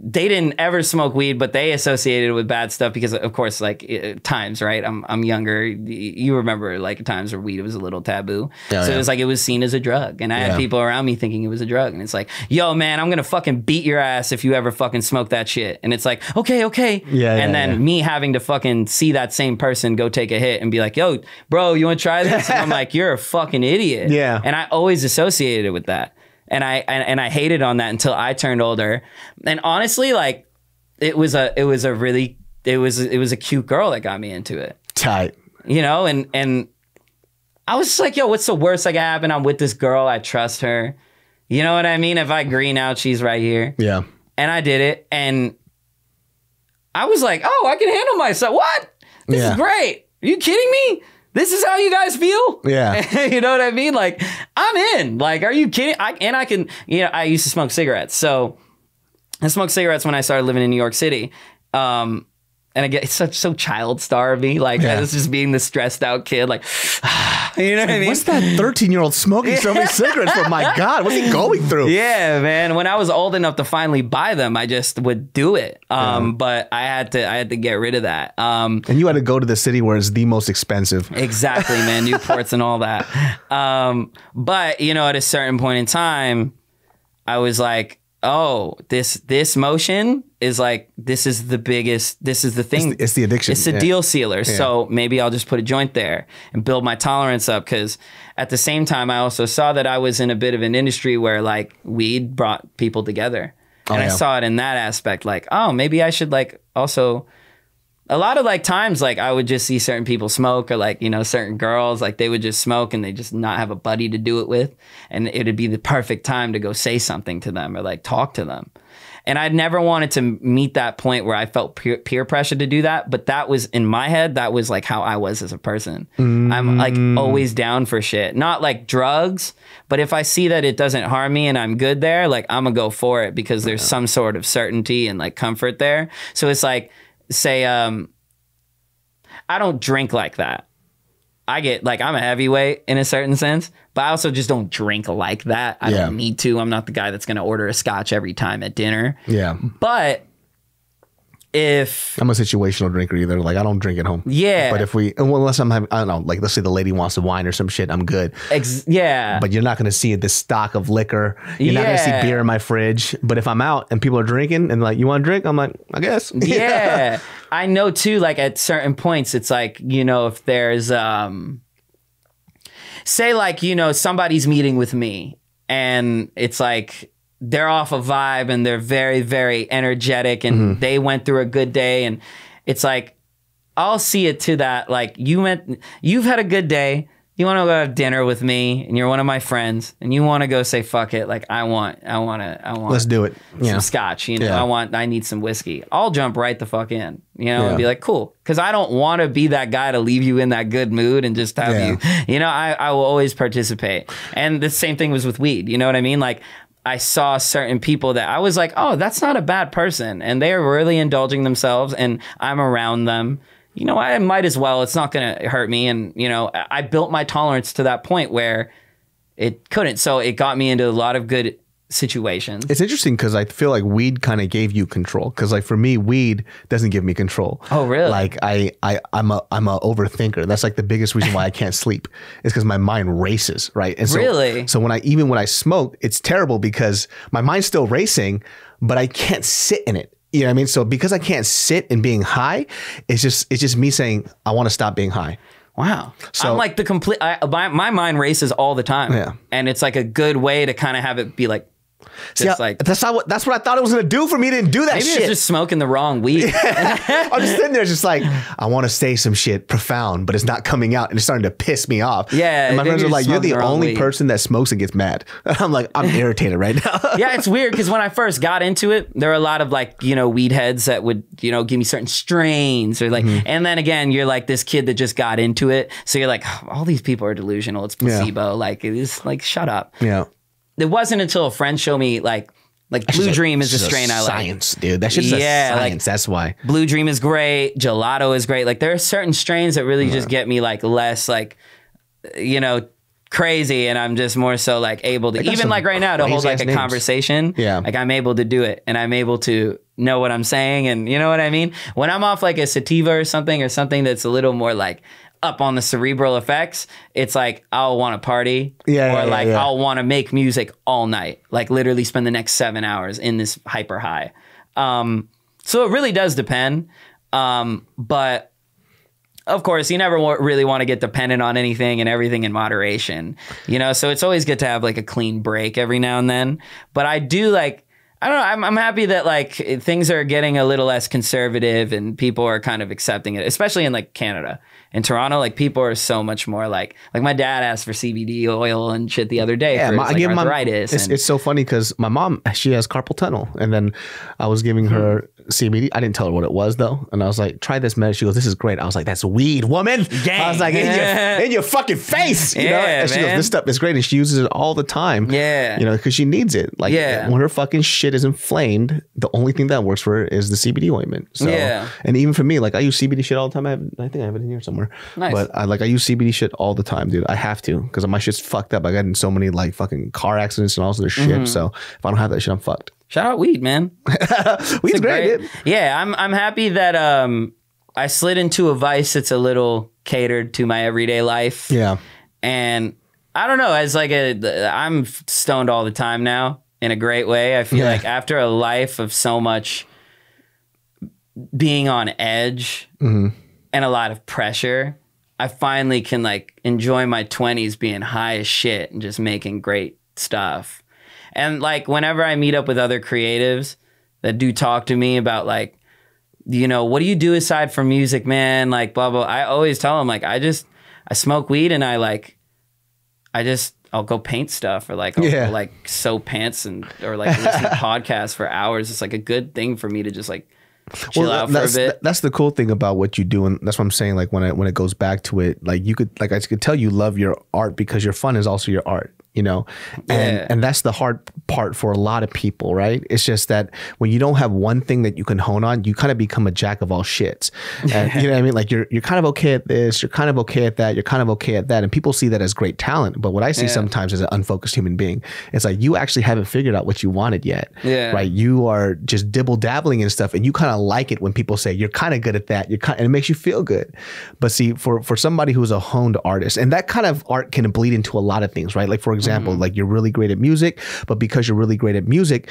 They didn't ever smoke weed, but they associated it with bad stuff because, of course, like times, right? I'm younger. You remember like times where weed was a little taboo. It was like it was seen as a drug. And I had people around me thinking it was a drug. And it's like, yo, man, I'm going to fucking beat your ass if you ever fucking smoke that shit. And it's like, okay. And then me having to fucking see that same person go take a hit and be like, yo, bro, you want to try this? And I'm like, you're a fucking idiot. Yeah. And I always associated it with that. And I hated on that until I turned older. And honestly, like it was a cute girl that got me into it. Tight. And I was just like, yo, what's the worst that can happen? I'm with this girl. I trust her. You know what I mean? If I green out, she's right here. Yeah. And I did it. And I was like, oh, I can handle myself. What? This is great. Are you kidding me? This is how you guys feel? Yeah. You know what I mean? Like, I'm in. Like, are you kidding? I can, I used to smoke cigarettes. So I smoked cigarettes when I started living in New York City. And I get it's so child star of me. Like, I was just being the stressed out kid. Like, you know what I mean? What's that 13-year-old smoking so many cigarettes for? My God, what's he going through? Yeah, man. When I was old enough to finally buy them, I just would do it. But I had to get rid of that. And you had to go to the city where it's the most expensive. Exactly, man. Newports and all that. But, at a certain point in time, I was like, oh, this motion is like, this is the thing. It's the addiction. It's the deal sealer. Yeah. So maybe I'll just put a joint there and build my tolerance up. Because at the same time, I also saw that I was in a bit of an industry where like weed brought people together. And I saw it in that aspect. Like, oh, maybe I should like also... A lot of like times, like I would just see certain people smoke or like, certain girls, like they would just smoke and they just not have a buddy to do it with. And it'd be the perfect time to go say something to them or like talk to them. And I'd never wanted to meet that point where I felt peer pressure to do that. But that was in my head, that was like how I was as a person. I'm like always down for shit. Not like drugs, but if I see that it doesn't harm me and I'm good there, like I'm gonna go for it because there's some sort of certainty and like comfort there. So it's like, say, I don't drink like that. I get like, I'm a heavyweight in a certain sense, but I also just don't drink like that. I don't need to. I'm not the guy that's going to order a scotch every time at dinner. Yeah. But if I'm a situational drinker either. Like I don't drink at home. Yeah. But if unless I'm having, I don't know, like let's say the lady wants a wine or some shit, I'm good. Yeah. But you're not going to see this stock of liquor. You're not going to see beer in my fridge. But if I'm out and people are drinking and like, you want to drink? I'm like, I guess. Yeah. I know too, like at certain points, it's like, you know, if there's, say like, you know, somebody's meeting with me and it's like, they're off a vibe and they're very, very energetic and they went through a good day. And it's like, I'll see it to that. Like you've had a good day. You want to go have dinner with me and you're one of my friends and you want to go say, fuck it. Like I want, let's do it. Some scotch, you know, I need some whiskey. I'll jump right the fuck in, you know, and be like, cool. Cause I don't want to be that guy to leave you in that good mood and just have you know, I will always participate. And the same thing was with weed. You know what I mean? Like, I saw certain people that I was like, oh, that's not a bad person. And they are really indulging themselves and I'm around them. You know, I might as well. It's not going to hurt me. And, you know, I built my tolerance to that point where it couldn't. So it got me into a lot of good situations. It's interesting because I feel like weed kind of gave you control. Because like for me, weed doesn't give me control. Oh, really? Like I'm a overthinker. That's like the biggest reason why I can't sleep is because my mind races, right? And so, really? So when I smoke, it's terrible because my mind's still racing, but I can't sit in it. You know what I mean? So because I can't sit in being high, it's just me saying I want to stop being high. Wow. So I'm like the complete, my mind races all the time. Yeah. And it's like a good way to kind of have it be like, that's what I thought it was gonna do for me. Didn't do that maybe shit. Maybe it's just smoking the wrong weed. I'm just sitting there just like, I want to say some shit profound, but it's not coming out and it's starting to piss me off. Yeah. And my friends are like, you're the only person that smokes and gets mad. I'm like, I'm irritated right now. Yeah, it's weird because when I first got into it, there were a lot of like, you know, weed heads that would, you know, give me certain strains or like, and then again, you're like this kid that just got into it. So you're like, oh, all these people are delusional. It's placebo. Like, it's like, shut up. Yeah. It wasn't until a friend showed me like Blue Dream is a strain I like. Science, dude. That shit's science. Like, that's why. Blue Dream is great. Gelato is great. Like there are certain strains that really just get me like less like, you know, crazy. And I'm just more so like able to, even like right now to hold like a conversation. Yeah. Like I'm able to do it and I'm able to know what I'm saying. And you know what I mean? When I'm off like a sativa or something that's a little more like up on the cerebral effects, it's like I'll want to party I'll want to make music all night, like literally spend the next 7 hours in this hyper high. So it really does depend. But of course, you never really want to get dependent on anything and everything in moderation, you know? So it's always good to have like a clean break every now and then. But I do like, I don't know, I'm happy that like things are getting a little less conservative and people are kind of accepting it, especially in like Canada. In Toronto, like people are so much more like my dad asked for CBD oil and shit the other day for like arthritis. It's so funny because my mom, she has carpal tunnel, and then I was giving her CBD. I didn't tell her what it was though, and I was like, "Try this medicine." She goes, "This is great." I was like, "That's weed, woman." Gang. I was like, "In your fucking face," you know. And she goes, "This stuff is great," and she uses it all the time. Yeah, you know, because she needs it. Like when her fucking shit is inflamed, the only thing that works for her is the CBD ointment. So, and even for me, like I use CBD shit all the time. I think I have it in here somewhere. Nice. But I use CBD shit all the time, dude. I have to because my shit's fucked up. I got in so many like fucking car accidents and all sorts of shit. So if I don't have that shit, I'm fucked. Shout out weed, man. Weed's great, dude. Yeah, I'm happy that I slid into a vice that's a little catered to my everyday life. Yeah. And I don't know, as like I'm stoned all the time now in a great way. I feel like after a life of so much being on edge and a lot of pressure, I finally can like enjoy my 20s being high as shit and just making great stuff. And like whenever I meet up with other creatives that do talk to me about like, you know, what do you do aside from music, man? Like blah, blah. I always tell them like, I smoke weed and I'll go paint stuff or like, I'll like sew pants or like listen to podcasts for hours. It's like a good thing for me to just like chill out for a bit. That's the cool thing about what you do, and that's what I'm saying. Like when it goes back to it, like I could tell you love your art because your fun is also your art. you know? And that's the hard part for a lot of people, right? It's just that when you don't have one thing that you can hone on, you kind of become a jack of all shits. And you know what I mean? Like you're kind of okay at this, you're kind of okay at that, you're kind of okay at that. And people see that as great talent. But what I see sometimes as an unfocused human being, it's like you actually haven't figured out what you wanted yet, right? You are just dibble dabbling and stuff, and you kind of like it when people say you're kind of good at that. And it makes you feel good. But see, for somebody who's a honed artist, and that kind of art can bleed into a lot of things, right? Like for example, like you're really great at music, but because you're really great at music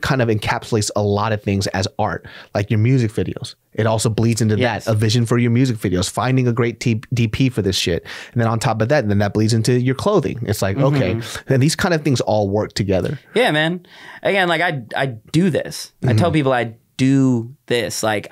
kind of encapsulates a lot of things as art, like your music videos. It also bleeds into that, a vision for your music videos, finding a great DP for this shit. And then on top of that, then that bleeds into your clothing. It's like, okay, and these kind of things all work together. Yeah, man. Again, like I do this. I tell people I do this. Like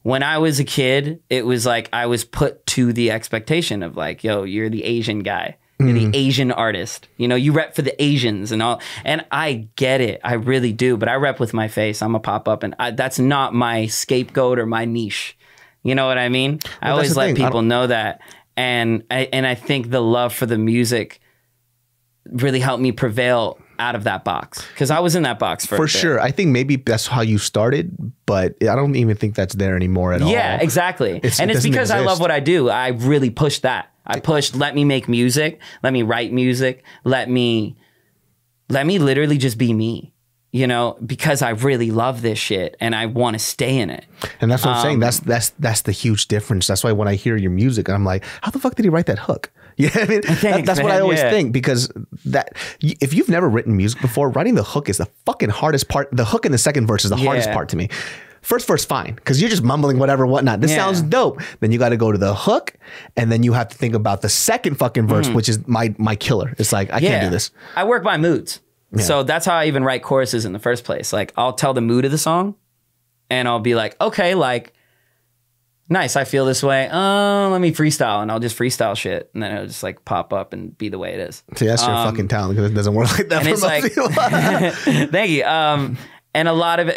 when I was a kid, it was like I was put to the expectation of like, yo, you're the Asian guy. You're the Asian artist. You know, you rep for the Asians and all. And I get it. I really do. But I rep with my face. I'm a pop up. And that's not my scapegoat or my niche. You know what I mean? I always let people know that. And I think the love for the music really helped me prevail out of that box. Because I was in that box for sure. I think maybe that's how you started. But I don't even think that's there anymore at all. Yeah, exactly. It's because I love what I do. I really pushed that. I pushed, let me make music, let me write music, let me literally just be me, you know, because I really love this shit and I want to stay in it. And that's what I'm saying. That's the huge difference. That's why when I hear your music, I'm like, how the fuck did he write that hook? Yeah, I mean, that's what I always think, because if you've never written music before, writing the hook is the fucking hardest part. The hook in the second verse is the hardest part to me. First verse, fine, because you're just mumbling whatever, whatnot. This sounds dope. Then you got to go to the hook, and then you have to think about the second fucking verse, which is my killer. It's like, I can't do this. I work by moods. Yeah. So that's how I even write choruses in the first place. Like, I'll tell the mood of the song, and I'll be like, okay, like, nice, I feel this way. Let me freestyle, and I'll just freestyle shit, and then it'll just like pop up and be the way it is. See, that's your fucking talent, because it doesn't work like that for most people. Thank you. And a lot of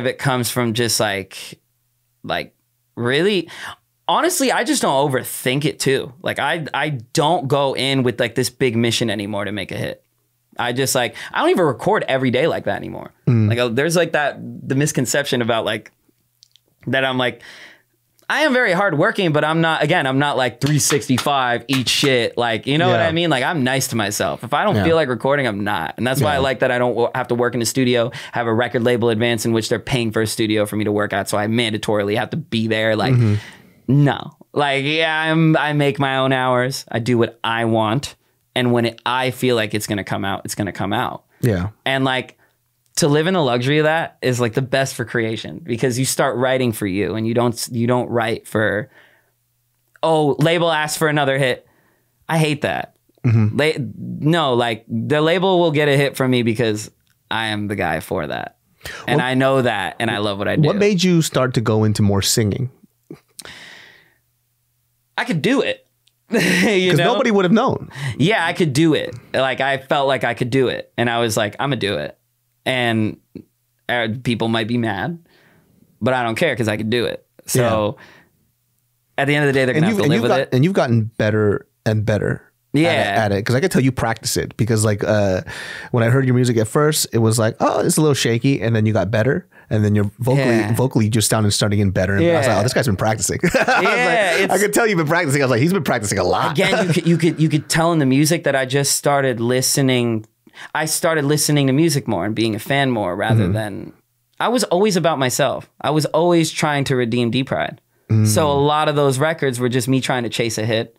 it comes from just like really, honestly, I just don't overthink it too. Like I don't go in with like this big mission anymore to make a hit. I just like, I don't even record every day like that anymore. Like there's like the misconception about like that I'm like, I am very hardworking, but I'm not like 365, eat shit. Like, you know what I mean? Like, I'm nice to myself. If I don't feel like recording, I'm not. And that's why I like that I don't have to work in the studio, have a record label advance in which they're paying for a studio for me to work at. So I mandatorily have to be there. Like, no. Like, yeah, I make my own hours. I do what I want. And when I feel like it's going to come out, it's going to come out. Yeah. And like, to live in the luxury of that is like the best for creation, because you start writing for you and you don't write for, oh, label asks for another hit. I hate that. No, like the label will get a hit from me because I am the guy for that. And I know that, and I love what I do. What made you start to go into more singing? I could do it. Because nobody would have known. Yeah, I could do it. Like I felt like I could do it. And I was like, I'm gonna do it. And people might be mad, but I don't care because I could do it. So at the end of the day, they're going to have to live with it. And you've gotten better and better at it. Because I could tell you practice it. Because like when I heard your music at first, it was like, oh, it's a little shaky. And then you got better. And then you're vocally just starting getting better. And I was like, oh, this guy's been practicing. I could tell you've been practicing. I was like, he's been practicing a lot. Again, you could tell in the music that I just started listening. I started listening to music more and being a fan more rather than, I was always about myself. I was always trying to redeem D-Pride. So a lot of those records were just me trying to chase a hit.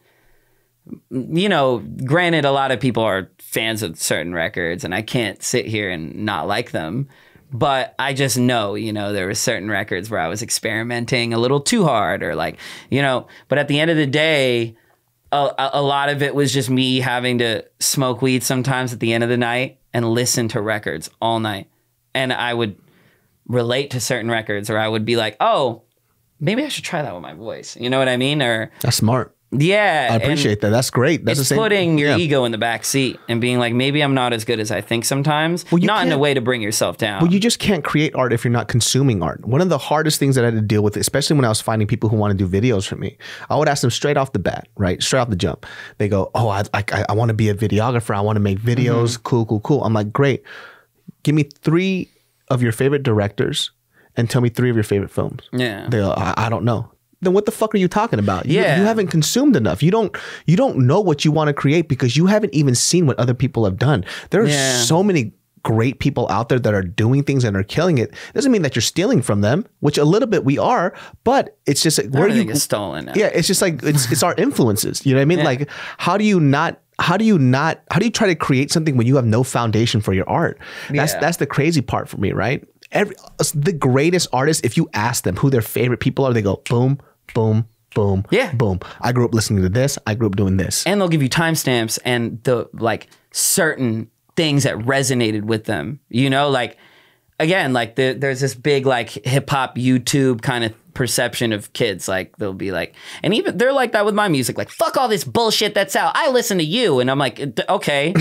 You know, granted, a lot of people are fans of certain records and I can't sit here and not like them. But I just know, you know, there were certain records where I was experimenting a little too hard or like, you know, but at the end of the day, a lot of it was just me having to smoke weed sometimes at the end of the night and listen to records all night. And I would relate to certain records, or I would be like, oh, maybe I should try that with my voice. You know what I mean? Or that's smart. Yeah. I appreciate that. That's great. That's it's the same, putting your ego in the back seat and being like, maybe I'm not as good as I think sometimes. Well, not in a way to bring yourself down. Well, you just can't create art if you're not consuming art. One of the hardest things that I had to deal with, especially when I was finding people who want to do videos for me, I would ask them straight off the bat, right? Straight off the jump. They go, oh, I want to be a videographer. I want to make videos. Cool. I'm like, great. Give me 3 of your favorite directors and tell me 3 of your favorite films. Yeah. They go, I don't know. Then what the fuck are you talking about? You haven't consumed enough. You don't know what you want to create because you haven't even seen what other people have done. There are so many great people out there that are doing things and are killing it. Doesn't mean that you're stealing from them, which a little bit we are, but it's just like, where you get stolen now. Yeah, it's just like it's our influences. You know what I mean? Like, how do you try to create something when you have no foundation for your art? That's the crazy part for me, right? The greatest artists, if you ask them who their favorite people are, they go boom, boom, boom, boom. I grew up listening to this. I grew up doing this. And they'll give you timestamps and the like certain things that resonated with them. You know, like again, like there's this big like hip hop YouTube kind of perception of kids. Like they'll be like, and even they're like that with my music. Like fuck all this bullshit that's out. I listen to you, and I'm like, okay,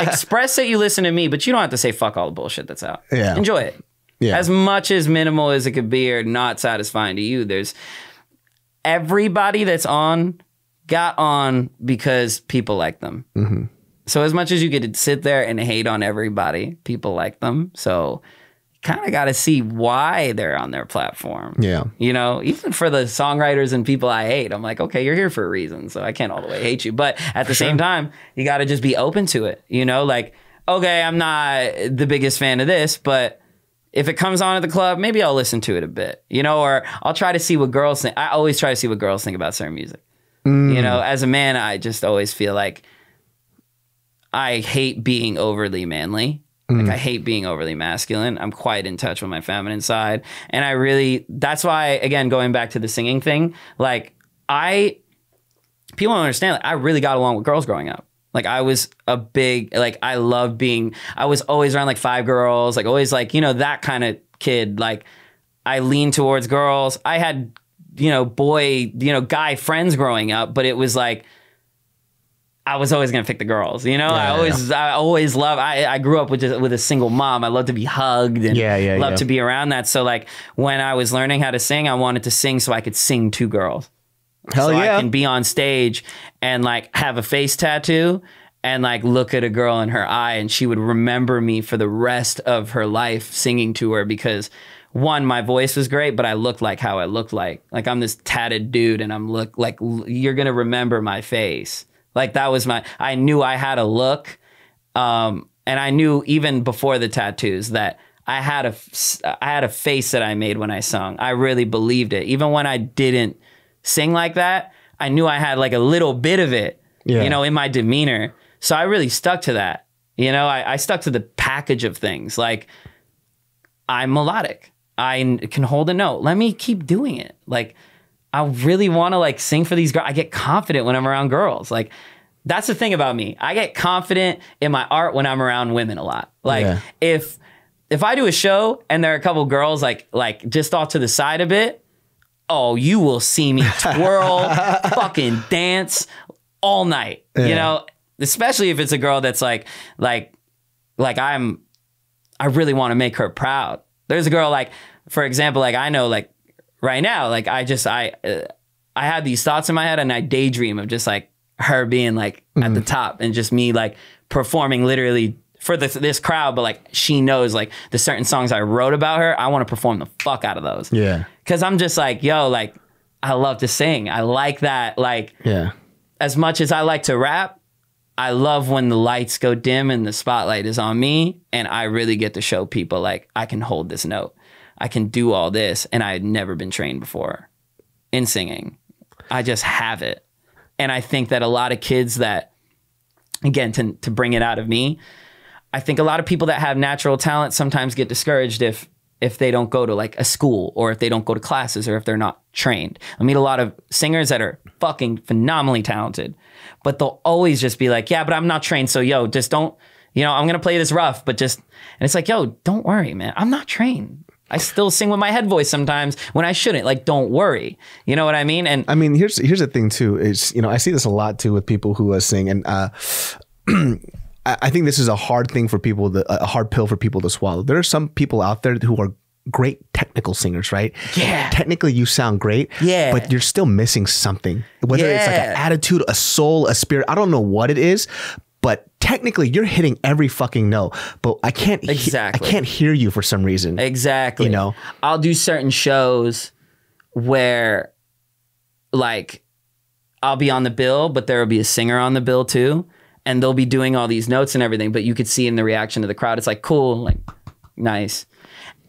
express that you listen to me, but you don't have to say fuck all the bullshit that's out. Yeah, enjoy it. Yeah, as much as minimal as it could be or not satisfying to you. There's everybody that's got on because people like them. Mm-hmm. So as much as you get to sit there and hate on everybody, people like them. So you kind of got to see why they're on their platform. Yeah. You know, even for the songwriters and people I hate, I'm like, okay, you're here for a reason. So I can't all the way hate you. But at the same time, you got to just be open to it. You know, like, okay, I'm not the biggest fan of this, but if it comes on at the club, maybe I'll listen to it a bit, you know, or I'll try to see what girls think. I always try to see what girls think about certain music. You know, as a man, I just always feel like I hate being overly manly. Like I hate being overly masculine. I'm quite in touch with my feminine side. And that's why, again, going back to the singing thing, like people don't understand, like I really got along with girls growing up. Like I was I was always around like 5 girls, like always like, you know, that kind of kid. Like I leaned towards girls. I had, you know, guy friends growing up, but it was like, I was always going to pick the girls, you know? I grew up with a single mom. I loved to be hugged and loved to be around that. So like when I was learning how to sing, I wanted to sing so I could sing to girls. So I can be on stage and like have a face tattoo and like look at a girl in her eye and she would remember me for the rest of her life singing to her because one, my voice was great, but I looked like how I looked like. Like I'm this tatted dude and I'm like you're going to remember my face. Like that was I knew I had a look. And I knew even before the tattoos that I had a face that I made when I sung. I really believed it. Even when I didn't sing like that, I knew I had like a little bit of it, you know, in my demeanor. So I really stuck to that. You know, I stuck to the package of things. Like I'm melodic. I can hold a note. Let me keep doing it. Like I really want to like sing for these girls. I get confident when I'm around girls. Like that's the thing about me. I get confident in my art when I'm around women a lot. Like if I do a show and there are a couple girls like just off to the side a bit, oh, you will see me twirl, fucking dance all night. You know, especially if it's a girl that's like I really want to make her proud. There's a girl like, for example, like I know like right now, like I had these thoughts in my head and I daydream of just like her being like at the top and just me like performing literally for this crowd, but like she knows like the certain songs I wrote about her, I want to perform the fuck out of those. Yeah. Cause I'm just like, yo, like I love to sing. I like that. Like as much as I like to rap, I love when the lights go dim and the spotlight is on me and I really get to show people like I can hold this note. I can do all this and I had never been trained before in singing. I just have it. And I think that a lot of kids that, again, to bring it out of me, I think a lot of people that have natural talent sometimes get discouraged if they don't go to like a school or if they don't go to classes or if they're not trained. I meet a lot of singers that are fucking phenomenally talented, but they'll always just be like, yeah, but I'm not trained. So yo, just don't, you know, I'm going to play this rough, but just, and it's like, yo, don't worry, man. I'm not trained. I still sing with my head voice sometimes when I shouldn't. Like, don't worry. You know what I mean? And I mean, here's the thing too, is, I see this a lot too with people who sing, and I think this is a hard thing for people, a hard pill for people to swallow. There are some people out there who are great technical singers, right? Yeah. Technically you sound great, yeah, but you're still missing something. Whether it's like an attitude, a soul, a spirit, I don't know what it is, but technically you're hitting every fucking note, but I can't hear you for some reason. Exactly. I'll do certain shows where like I'll be on the bill, but there will be a singer on the bill too. And they'll be doing all these notes and everything, but you could see in the reaction of the crowd, it's like, cool, like, nice.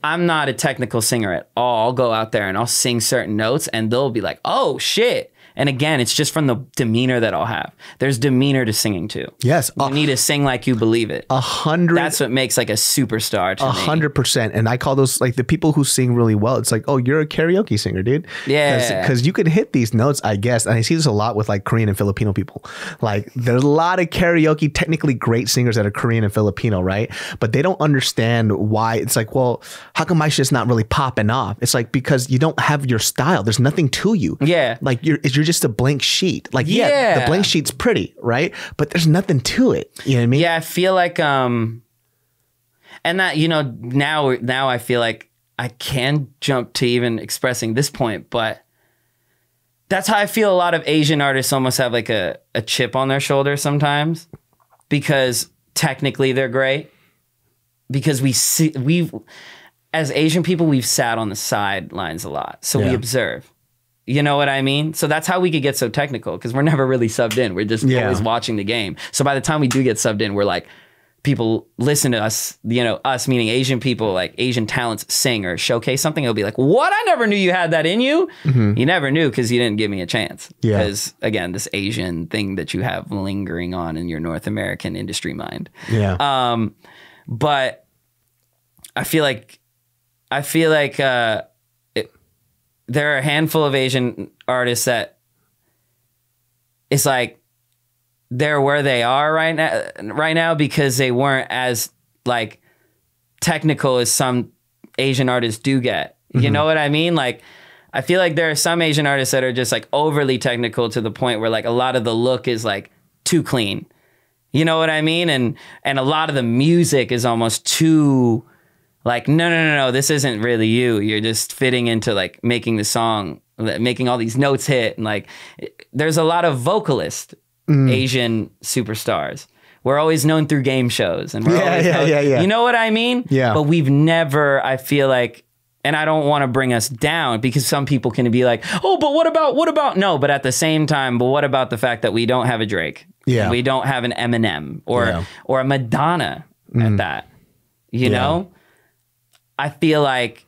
I'm not a technical singer at all. I'll go out there and I'll sing certain notes and they'll be like, oh shit. And again, it's just from the demeanor that I'll have. There's demeanor to singing too. Yes. You need to sing like you believe it. 100. That's what makes like a superstar to me. 100%. And I call those like the people who sing really well. It's like, oh, you're a karaoke singer, dude. Yeah. Because you can hit these notes, I guess. And I see this a lot with like Korean and Filipino people. Like there's a lot of karaoke, technically great singers that are Korean and Filipino, right? But they don't understand why. It's like, well, how come my shit's not really popping off? It's like, because you don't have your style. There's nothing to you. Yeah. Like you're just a blank sheet. Like, yeah, the blank sheet's pretty, right? But there's nothing to it. You know what I mean? Yeah, I feel like, and that, now I feel like I can jump to even expressing this point, but that's how I feel a lot of Asian artists almost have like a chip on their shoulder sometimes, because technically they're great, because as Asian people, we've sat on the sidelines a lot. So we observe. You know what I mean? So that's how we could get so technical, because we're never really subbed in. We're just always watching the game. So by the time we do get subbed in, we're like, people listen to us, us meaning Asian people, like Asian talents sing or showcase something. It'll be like, what? I never knew you had that in you. Mm-hmm. You never knew because you didn't give me a chance. Yeah. Because again, this Asian thing that you have lingering on in your North American industry mind. Yeah. But I feel like there are a handful of Asian artists that it's like they're where they are right now because they weren't as like technical as some Asian artists do get. Mm-hmm. You know what I mean? Like, I feel like there are some Asian artists that are just like overly technical to the point where like a lot of the look is like too clean. You know what I mean? And a lot of the music is almost too like, no, this isn't really you. You're just fitting into like making the song, making all these notes hit. And like, there's a lot of vocalist Asian superstars. We're always known through game shows. And we're always known, you know what I mean? Yeah. But we've never, I feel like, and I don't want to bring us down because some people can be like, oh, but what about? No, but at the same time, but what about the fact that we don't have a Drake? Yeah. And we don't have an Eminem or a Madonna at that, you know? I feel like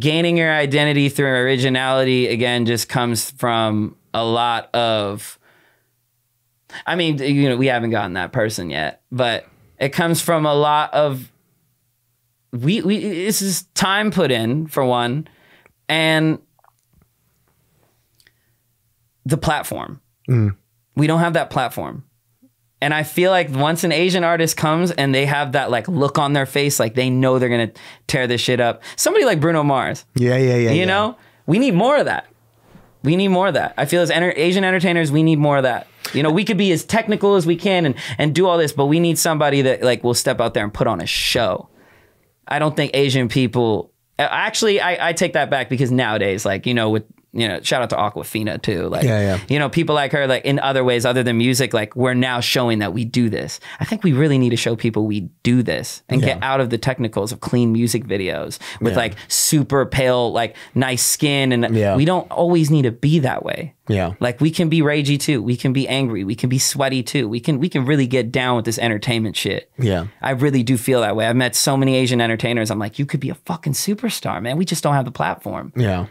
gaining your identity through originality, again, just comes from a lot of, I mean, we haven't gotten that person yet, but it comes from a lot of, this is time put in for one, and the platform. We don't have that platform. And I feel like once an Asian artist comes and they have that like look on their face, like they know they're going to tear this shit up. Somebody like Bruno Mars. Yeah. You know, we need more of that. I feel as Asian entertainers, we need more of that. We could be as technical as we can and do all this, but we need somebody that like will step out there and put on a show. I don't think Asian people, actually, I take that back, because nowadays, like, with, shout out to Aquafina too. Like, people like her, like in other ways other than music, like we're now showing that we do this. I think we really need to show people we do this and get out of the technicals of clean music videos with like super pale, like nice skin. And we don't always need to be that way. Yeah. Like we can be ragey too. We can be angry. We can be sweaty too. We can really get down with this entertainment shit. Yeah. I really do feel that way. I've met so many Asian entertainers. I'm like, you could be a fucking superstar, man. We just don't have the platform. Yeah.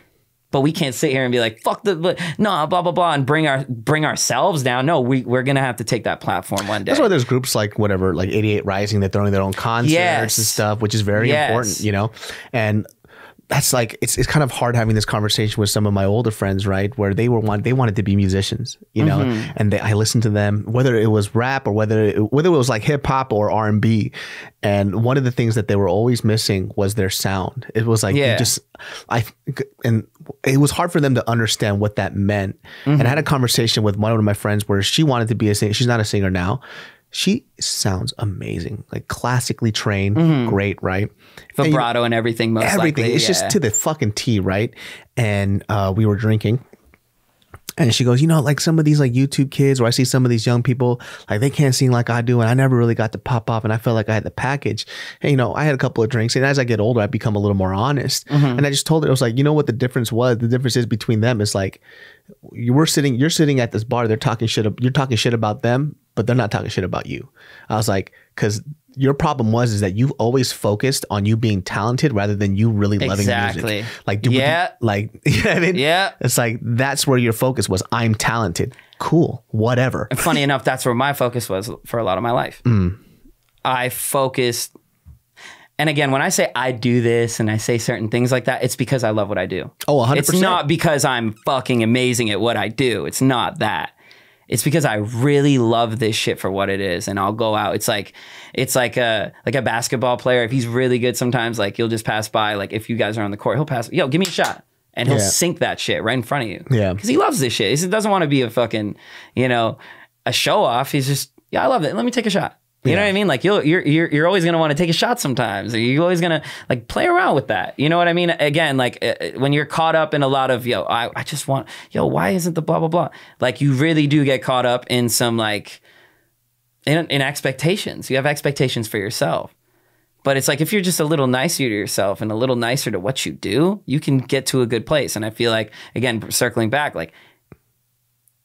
But we can't sit here and be like, fuck blah, blah, blah, and bring ourselves down. No, we're going to have to take that platform one day. That's why there's groups like whatever, like 88 Rising, that throwing their own concerts and stuff, which is very important, And that's like, it's kind of hard having this conversation with some of my older friends, right? Where they wanted to be musicians, you know, and I listened to them, whether it was rap or whether it was like hip hop or R&B. And one of the things that they were always missing was their sound. It was like, and it was hard for them to understand what that meant. And I had a conversation with one of my friends where she wanted to be a singer. She's not a singer now. She sounds amazing, like classically trained, great, right? Vibrato and everything, most everything. likely. It's just to the fucking T, right? And we were drinking. And she goes, you know, like some of these like YouTube kids, or I see some of these young people, like they can't sing like I do. And I never really got to pop off. And I felt like I had the package. And, you know, I had a couple of drinks. And as I get older, I become a little more honest. And I just told her, it was like, you know what the difference was? The difference is between them is like, you're sitting at this bar. You're talking shit about them, but they're not talking shit about you. I was like, because your problem is that you've always focused on you being talented rather than you really loving music. Like, you know what I mean? Yeah. It's like, that's where your focus was. I'm talented. Cool. Whatever. And funny enough, that's where my focus was for a lot of my life. I focused, and again, when I say I do this and I say certain things like that, it's because I love what I do. Oh, 100%. It's not because I'm fucking amazing at what I do. It's not that. It's because I really love this shit for what it is, and I'll go out. It's like a basketball player. If he's really good, sometimes like you'll just pass by. Like if you guys are on the court, he'll pass. Yo, give me a shot, and he'll sink that shit right in front of you. Yeah, because he loves this shit. He doesn't want to be a fucking, you know, a show off. He's just, I love it. Let me take a shot. You know what I mean? Like you're always gonna want to take a shot sometimes. Or you're always gonna like play around with that. You know what I mean? Again, like when you're caught up in a lot of I just want why isn't the blah blah blah? Like you really do get caught up in some like in expectations. You have expectations for yourself. But it's like if you're just a little nicer to yourself and a little nicer to what you do, you can get to a good place. And I feel like, again, circling back, like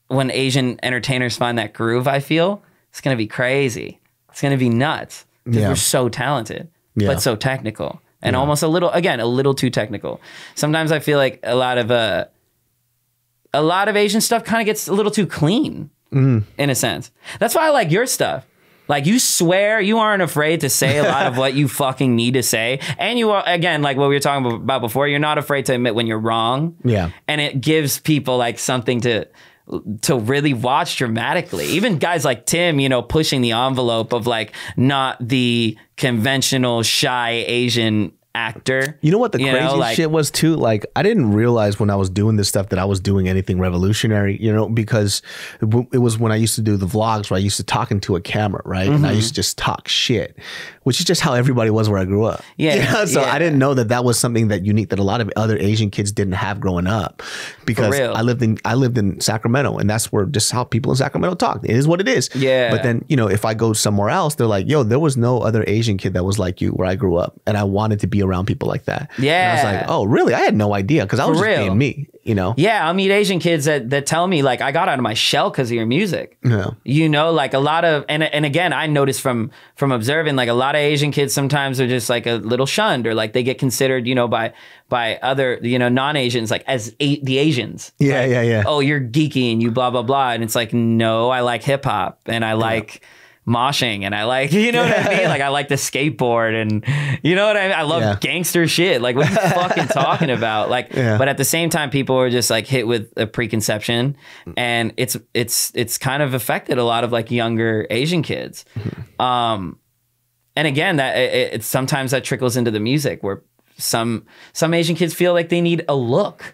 when Asian entertainers find that groove, I feel it's gonna be crazy. It's going to be nuts because we're so talented, but so technical and almost a little too technical. Sometimes I feel like a lot of Asian stuff kind of gets a little too clean in a sense. That's why I like your stuff. Like you swear, you aren't afraid to say a lot of what you fucking need to say. And you are, again, like what we were talking about before, you're not afraid to admit when you're wrong. Yeah. And it gives people like something to really watch dramatically. Even guys like Tim, you know, pushing the envelope of like not the conventional shy Asian actor. You know what the crazy shit was too? Like I didn't realize when I was doing this stuff that I was doing anything revolutionary, you know, because it was when I used to do the vlogs where I used to talk into a camera, right? And I used to just talk shit, which is just how everybody was where I grew up. Yeah. You know? So I didn't know that was something that unique that a lot of other Asian kids didn't have growing up, because I lived in Sacramento, and that's where just how people in Sacramento talk. It is what it is. Yeah. But then, you know, if I go somewhere else, they're like, yo, there was no other Asian kid that was like you where I grew up, and I wanted to be around people like that. Yeah. And I was like, oh, really? I had no idea, because I was just being me, you know? Yeah, I'll meet Asian kids that tell me, like, I got out of my shell because of your music. Yeah. You know, like a lot of, and again, I noticed from observing, like a lot of Asian kids sometimes are just like a little shunned, or like they get considered, you know, by other, you know, non-Asians, like as the Asians. Yeah, like, yeah. Oh, you're geeky and you blah, blah, blah. And it's like, no, I like hip hop and I like moshing, and I like, you know what I mean? Like I like the skateboard, and you know what I mean? I love gangster shit. Like what are you fucking talking about? Like, but at the same time, people are just like hit with a preconception, and it's kind of affected a lot of like younger Asian kids. And again, that it sometimes that trickles into the music, where some Asian kids feel like they need a look.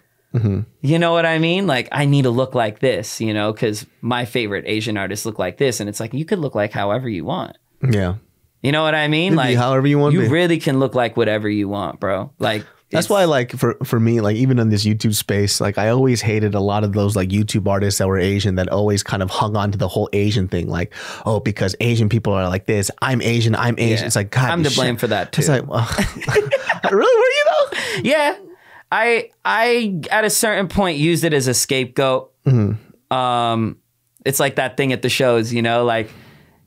You know what I mean? Like, I need to look like this, you know, because my favorite Asian artists look like this. And it's like, you could look like however you want. Yeah. You know what I mean? Like, however you want. You really can look like whatever you want, bro. Like, that's why, like, for me, like, even in this YouTube space, like, I always hated a lot of those, like, YouTube artists that were Asian that always kind of hung on to the whole Asian thing. Like, oh, because Asian people are like this. I'm Asian. Yeah. It's like, God, I'm to blame for that, too. It's like, well, really? Were you, though? Yeah. I at a certain point used it as a scapegoat. It's like that thing at the shows, you know, like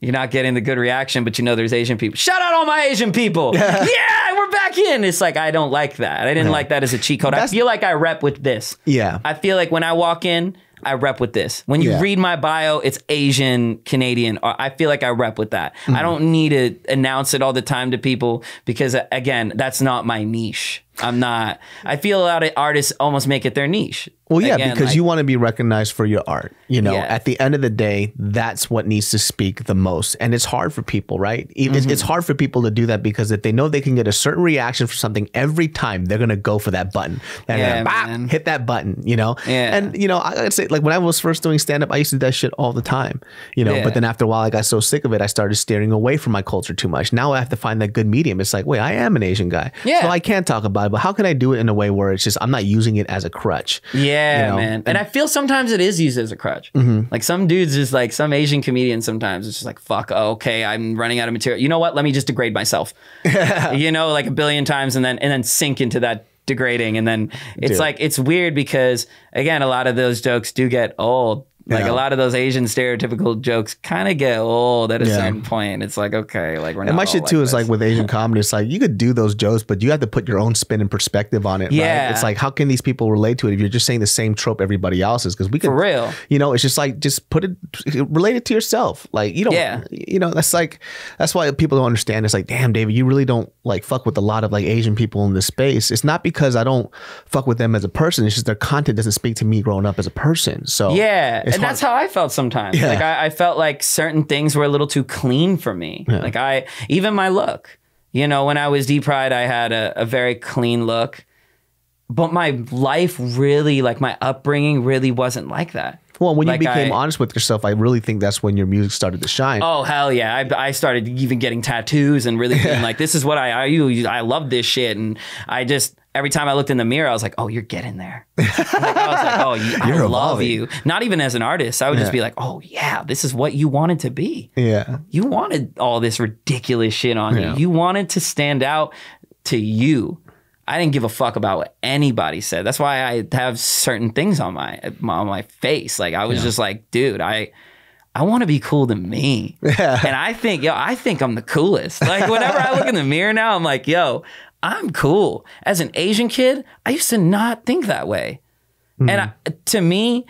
you're not getting the good reaction, but you know there's Asian people. Shout out all my Asian people. Yeah, we're back in. It's like, I don't like that. I didn't like that as a cheat code. I feel like I rep with this. Yeah. I feel like when I walk in, I rep with this. When you read my bio, it's Asian, Canadian. I feel like I rep with that. I don't need to announce it all the time to people, because again, that's not my niche. I'm not. I feel a lot of artists almost make it their niche. Well, yeah, again, because like, you want to be recognized for your art. You know, at the end of the day, that's what needs to speak the most. And it's hard for people, right? It's hard for people to do that because if they know they can get a certain reaction for something every time, they're going to go for that button. They're gonna, hit that button, you know? And, you know, I gotta say, like when I was first doing stand-up, I used to do that shit all the time, you know? But then after a while, I got so sick of it, I started steering away from my culture too much. Now I have to find that good medium. It's like, wait, I am an Asian guy. So I can talk about it, but how can I do it in a way where it's just, I'm not using it as a crutch? Yeah, you know? Man. And I feel sometimes it is used as a crutch. Like some dudes just like some Asian comedians sometimes it's just like, fuck, okay, I'm running out of material. You know what? Let me just degrade myself. You know, like a billion times and then sink into that degrading. And then it's like, it's weird because again, a lot of those jokes do get old. Like a lot of those Asian stereotypical jokes kind of get old at a certain point. It's like, okay, like we're not. And my shit too is like with Asian comedy, it's like you could do those jokes, but you have to put your own spin and perspective on it. Yeah. Right? It's like, how can these people relate to it if you're just saying the same trope everybody else is? Because we could, for real, you know, it's just like, just relate it to yourself. Like, you don't, you know, that's why people don't understand. It's like, damn, David, you really don't like fuck with a lot of like Asian people in this space. It's not because I don't fuck with them as a person. It's just their content doesn't speak to me growing up as a person. So yeah. And that's how I felt sometimes. Like I felt like certain things were a little too clean for me. Like even my look, you know, when I was Deep Pride, I had a very clean look, but my life really, like my upbringing really wasn't like that. Well, when you became honest with yourself, I really think that's when your music started to shine. Oh, hell yeah. I started even getting tattoos and really being like, this is what I love this shit. And I just, every time I looked in the mirror, I was like, oh, you're getting there. Like, I was like, oh, I love you. Not even as an artist. I would just be like, oh, yeah, this is what you wanted to be. Yeah. You wanted all this ridiculous shit on you. You wanted to stand out to you. I didn't give a fuck about what anybody said. That's why I have certain things on my face. Like I was just like, dude, I want to be cool to me. And I think I'm the coolest. Like whenever I look in the mirror now, I'm like, yo, I'm cool. As an Asian kid, I used to not think that way. And to me,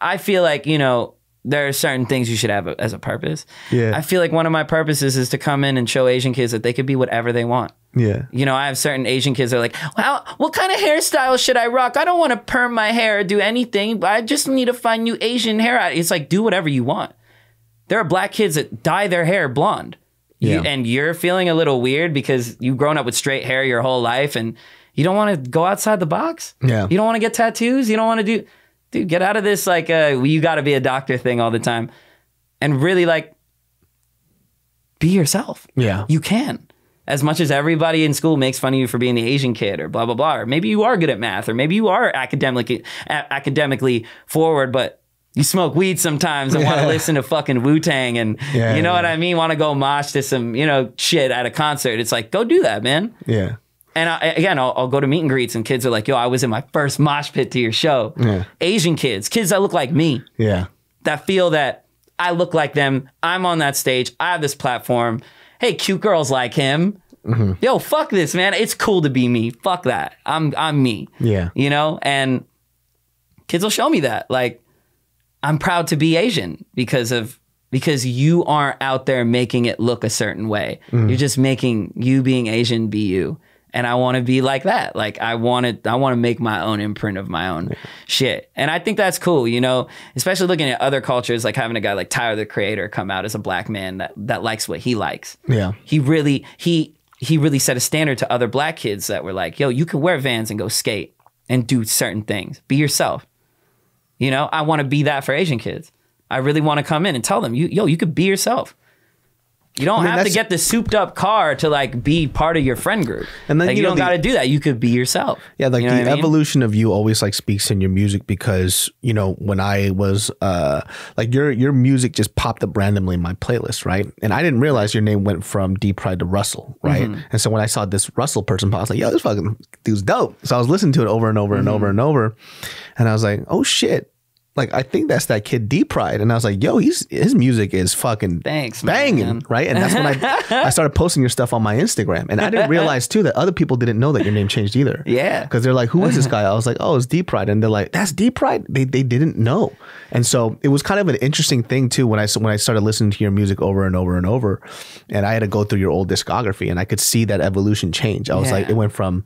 I feel like, you know, there are certain things you should have as a purpose. I feel like one of my purposes is to come in and show Asian kids that they could be whatever they want. You know, I have certain Asian kids that are like, well, what kind of hairstyle should I rock? I don't want to perm my hair or do anything, but I just need to find new Asian hair. It's like, do whatever you want. There are black kids that dye their hair blonde. And you're feeling a little weird because you've grown up with straight hair your whole life and you don't want to go outside the box. You don't want to get tattoos. You don't want to dude, get out of this like you got to be a doctor thing all the time and really like be yourself. You can. As much as everybody in school makes fun of you for being the Asian kid or blah, blah, blah, or maybe you are good at math or maybe you are academically forward, but you smoke weed sometimes and want to listen to fucking Wu-Tang and you know what I mean? Want to go mosh to some, you know, shit at a concert. It's like, go do that, man. And I'll go to meet and greets and kids are like, yo, I was in my first mosh pit to your show. Asian kids that look like me. That feel that I look like them. I'm on that stage. I have this platform. Hey, cute girls like him. Yo, fuck this, man. It's cool to be me. Fuck that. I'm me. You know? And kids will show me that. Like, I'm proud to be Asian because you aren't out there making it look a certain way. You're just making you being Asian be you. And I want to be like that. Like I want to make my own imprint of my own shit. And I think that's cool, you know, especially looking at other cultures, like having a guy like Tyler, the Creator, come out as a black man that likes what he likes. He really set a standard to other black kids that were like, yo, you can wear Vans and go skate and do certain things. Be yourself. You know, I want to be that for Asian kids. I really want to come in and tell them, you could be yourself. You don't have to get the souped up car to like be part of your friend group. And then like, you don't got to do that. You could be yourself. Yeah, like the evolution of you always like speaks in your music because, you know, when I was like your music just popped up randomly in my playlist, right? And I didn't realize your name went from Deep Pride to Russell, right? And so when I saw this Russell person pop, I was like, yo, this fucking dude's dope. So I was listening to it over and over and over and over. And I was like, oh shit. Like, I think that's that kid Deep Pride. And I was like, yo, his music is fucking banging, man. Right? And that's when I started posting your stuff on my Instagram. And I didn't realize, too, that other people didn't know that your name changed either. Because they're like, who is this guy? I was like, oh, it's Deep Pride. And they're like, that's Deep Pride? They didn't know. And so it was kind of an interesting thing, too, when I started listening to your music over and over and over. And I had to go through your old discography. And I could see that evolution change. I was like, it went from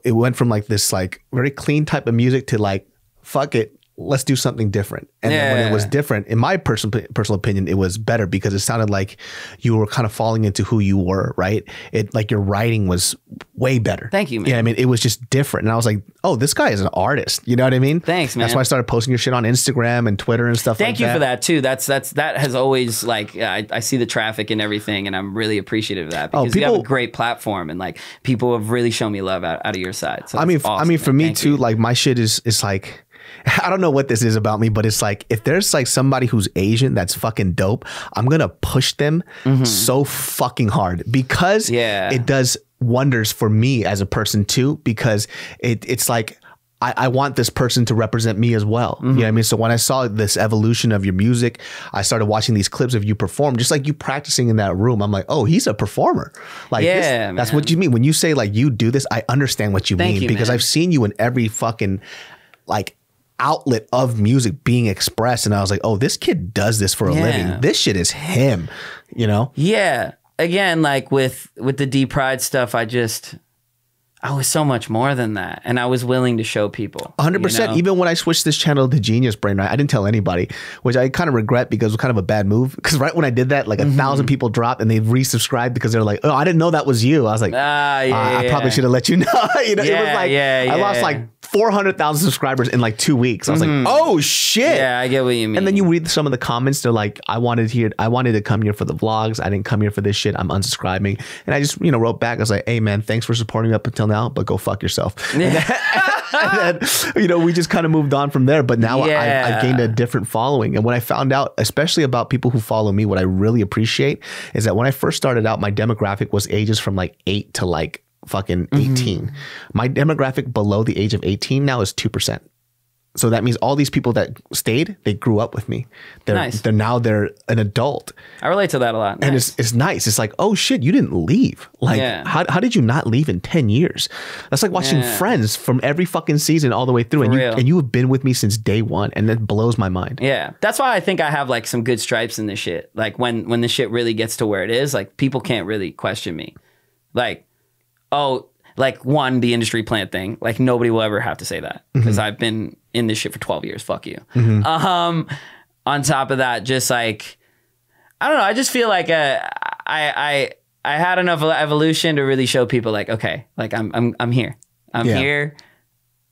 it went from like this like very clean type of music to like, fuck it, let's do something different. And then when it was different, in my personal opinion, it was better because it sounded like you were kind of falling into who you were, right? It like your writing was way better. Thank you, man. Yeah, I mean, it was just different. And I was like, oh, this guy is an artist. You know what I mean? Thanks, man. That's why I started posting your shit on Instagram and Twitter and stuff Thank you for that too. That has always like, I see the traffic and everything, and I'm really appreciative of that because you have a great platform and like people have really shown me love out of your side. So I mean, awesome, for me too, like my shit is like, I don't know what this is about me, but it's like if there's like somebody who's Asian that's fucking dope, I'm gonna push them so fucking hard because it does wonders for me as a person too, because it's like I want this person to represent me as well. You know what I mean? So when I saw this evolution of your music, I started watching these clips of you perform, just like you practicing in that room. I'm like, oh, he's a performer. Like that's what you mean. When you say like you do this, I understand what you mean because I've seen you in every fucking like outlet of music being expressed. And I was like, oh, this kid does this for a living. This shit is him, you know? Yeah. Again, like with the D Pride stuff, I was so much more than that. And I was willing to show people. 100%. You know? Even when I switched this channel to GeniusBrain, right, I didn't tell anybody, which I kind of regret because it was kind of a bad move. Because right when I did that, like 1,000 people dropped and they resubscribed because they're like, oh, I didn't know that was you. I was like, I probably should have let you know. You know, it was like, I lost like 400,000 subscribers in like 2 weeks. I was like, oh shit. Yeah, I get what you mean. And then you read some of the comments. They're like, I wanted to come here for the vlogs. I didn't come here for this shit. I'm unsubscribing. And I just, wrote back. I was like, hey man, thanks for supporting me up until now, but go fuck yourself. And then, we just kind of moved on from there. But now I've gained a different following. And when I found out, especially about people who follow me, what I really appreciate is that when I first started out, my demographic was ages from like 8 to like fucking 18. My demographic below the age of 18 now is 2%. So that means all these people that stayed, they grew up with me. They're now an adult. I relate to that a lot. And it's nice. It's like, oh shit, you didn't leave. Like, how did you not leave in 10 years? That's like watching Friends from every fucking season all the way through. And you have been with me since day one. And that blows my mind. Yeah. That's why I think I have like some good stripes in this shit. Like when the shit really gets to where it is, like people can't really question me. Like, oh, like the industry plant thing, like nobody will ever have to say that because I've been in this shit for 12 years. Fuck you. On top of that, just like, I don't know. I just feel like I had enough evolution to really show people like, okay, like I'm here. I'm here.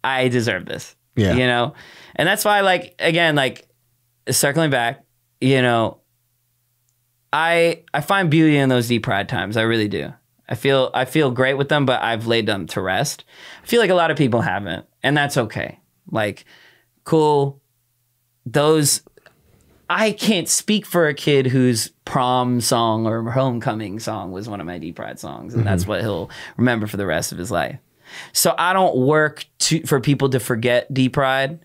I deserve this. Yeah. And that's why, like, again, like circling back, I find beauty in those deep pride times. I really do. I feel great with them, but I've laid them to rest. I feel like a lot of people haven't, and that's okay. Like, cool. I can't speak for a kid whose prom song or homecoming song was one of my deep pride songs, and that's what he'll remember for the rest of his life. So I don't work for people to forget deep pride.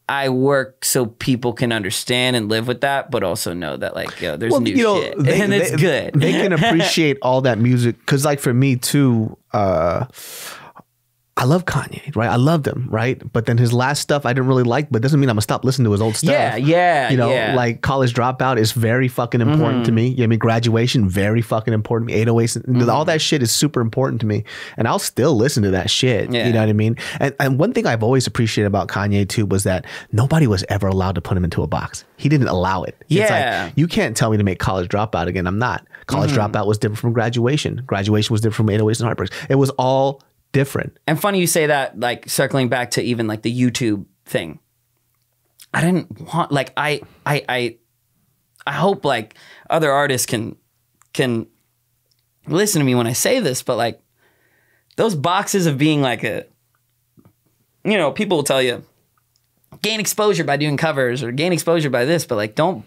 I work so people can understand and live with that, but also know that like, there's new shit and it's good. They can appreciate all that music. Cause like for me too, I love Kanye, right? I loved him, right? But then his last stuff I didn't really like, but doesn't mean I'm gonna stop listening to his old stuff. Like College Dropout is very fucking important to me. I mean, Graduation, very fucking important to me. 808s, all that shit is super important to me. And I'll still listen to that shit. You know what I mean? And one thing I've always appreciated about Kanye too was that nobody was ever allowed to put him into a box. He didn't allow it. It's like, you can't tell me to make College Dropout again. I'm not. College Dropout was different from Graduation. Graduation was different from 808s and Heartbreaks. It was all different. And funny you say that, like circling back to even like the YouTube thing. I didn't want like I hope like other artists can listen to me when I say this, but like those boxes of being like people will tell you gain exposure by doing covers or gain exposure by this, but like don't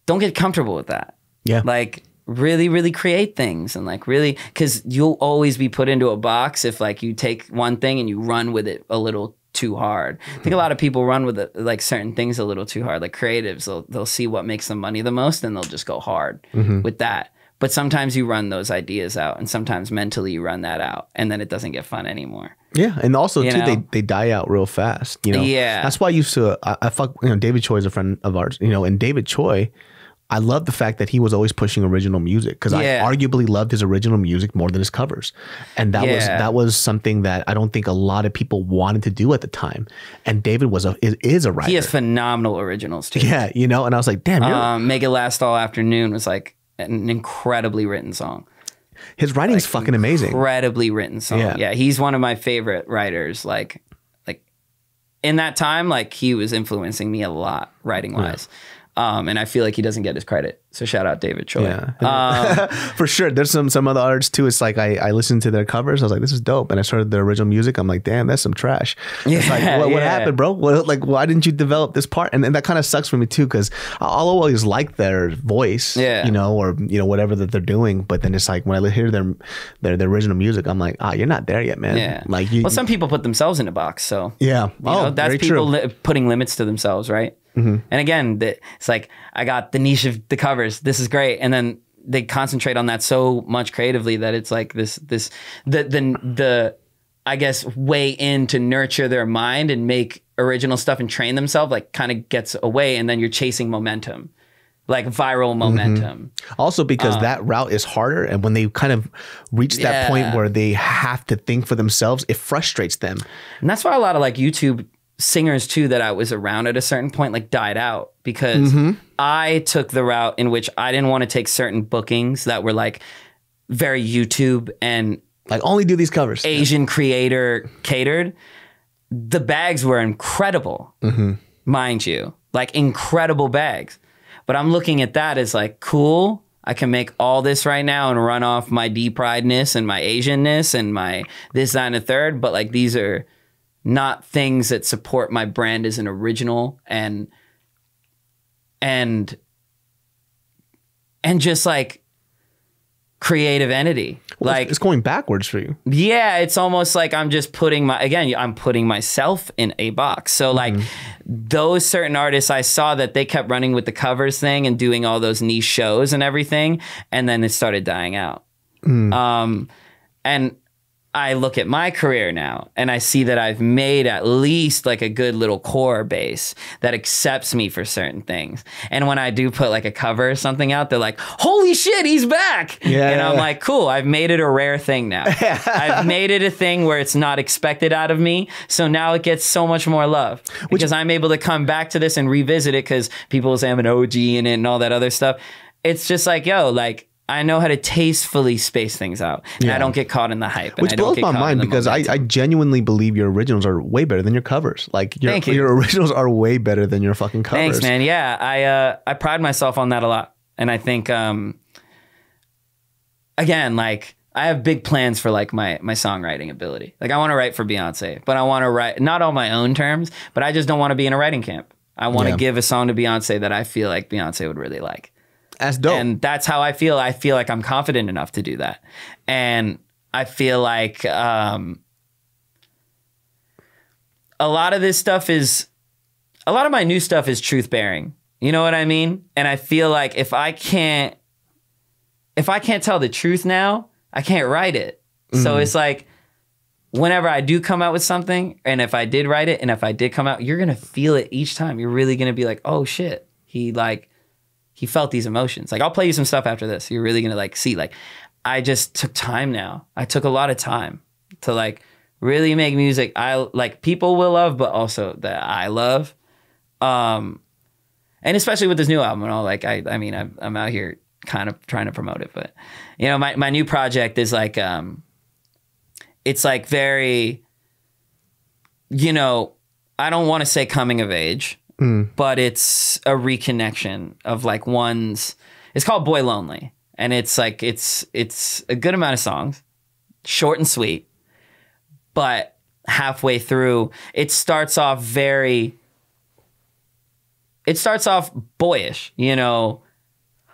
get comfortable with that. Yeah. Like really, really create things and like really, because you'll always be put into a box if like you take one thing and you run with it a little too hard. I think a lot of people run with it, like certain things a little too hard. Like creatives, they'll see what makes them money the most and they'll just go hard with that. But sometimes you run those ideas out and sometimes mentally you run that out and then it doesn't get fun anymore. Yeah. And also too, they die out real fast. Yeah. That's why I used to, I fuck, David Choi is a friend of ours, and David Choi, I love the fact that he was always pushing original music, because I arguably loved his original music more than his covers. And that was something that I don't think a lot of people wanted to do at the time. And David is a writer. He has phenomenal originals too. Yeah, you know, and I was like, damn. Make It Last All Afternoon was like an incredibly written song. His writing's like, fucking amazing. Incredibly written song. Yeah, he's one of my favorite writers. Like in that time, like he was influencing me a lot writing wise. And I feel like he doesn't get his credit. So shout out David Choi. Yeah. For sure. There's some other artists too. It's like I listened to their covers. I was like, this is dope. And I started their original music. I'm like, damn, that's some trash. It's like, what happened, bro? Why didn't you develop this part? And that kind of sucks for me too, because I'll always like their voice, you know, or you know, whatever that they're doing. But then it's like when I hear their original music, I'm like, you're not there yet, man. Yeah. Like some people put themselves in a box. So yeah, you know, that's people putting limits to themselves, right? Mm-hmm. And again, it's like, I got the niche of the covers. This is great. And then they concentrate on that so much creatively that it's like the I guess, way in to nurture their mind and make original stuff and train themselves, like kind of gets away. And then you're chasing momentum, like viral momentum. Also because that route is harder. And when they kind of reach that point where they have to think for themselves, it frustrates them. And that's why a lot of like YouTube singers too that I was around at a certain point like died out, because I took the route in which I didn't want to take certain bookings that were like very YouTube and like only do these covers, Asian creator catered. The bags were incredible, mind you, like incredible bags. But I'm looking at that as like, cool, I can make all this right now and run off my D-prideness and my Asianness and my this, that, and a third. But like, these are not things that support my brand as an original and just like creative entity. Well, like it's going backwards for you. Yeah, it's almost like I'm just putting I'm putting myself in a box. So like those certain artists, I saw that they kept running with the covers thing and doing all those niche shows and everything, and then it started dying out. And I look at my career now and I see that I've made at least like a good little core base that accepts me for certain things. And when I do put like a cover or something out, they're like, holy shit, he's back. And I'm like, cool, I've made it a rare thing now. I've made it a thing where it's not expected out of me. So now it gets so much more love because I'm able to come back to this and revisit it because people say I'm an OG in it and all that other stuff. It's just like, yo, like, I know how to tastefully space things out. And I don't get caught in the hype. Which blows my mind because I genuinely believe your originals are way better than your covers. Like your originals are way better than your fucking covers. Thanks, man. Yeah, I pride myself on that a lot. And I think, again, like I have big plans for like my songwriting ability. Like I want to write for Beyonce, but I want to write not on my own terms, but I just don't want to be in a writing camp. I want to give a song to Beyonce that I feel like Beyonce would really like. That's dope. And that's how I feel. I feel like I'm confident enough to do that. And I feel like a lot of my new stuff is truth bearing. You know what I mean? And I feel like if I can't tell the truth now, I can't write it. So it's like whenever I do come out with something, and if I did write it, and if I did come out, you're going to feel it each time. You're really going to be like, oh shit, he felt these emotions. Like I'll play you some stuff after this. You're really gonna like see, like I just took time now. I took a lot of time to like really make music I like people will love, but also that I love. And especially with this new album and all, like I mean I'm out here kind of trying to promote it, but you know, my new project is like it's like very, you know, I don't want to say coming of age. But it's a reconnection of like it's called Boy Lonely. And it's like, it's a good amount of songs, short and sweet, but halfway through, it starts off boyish, you know,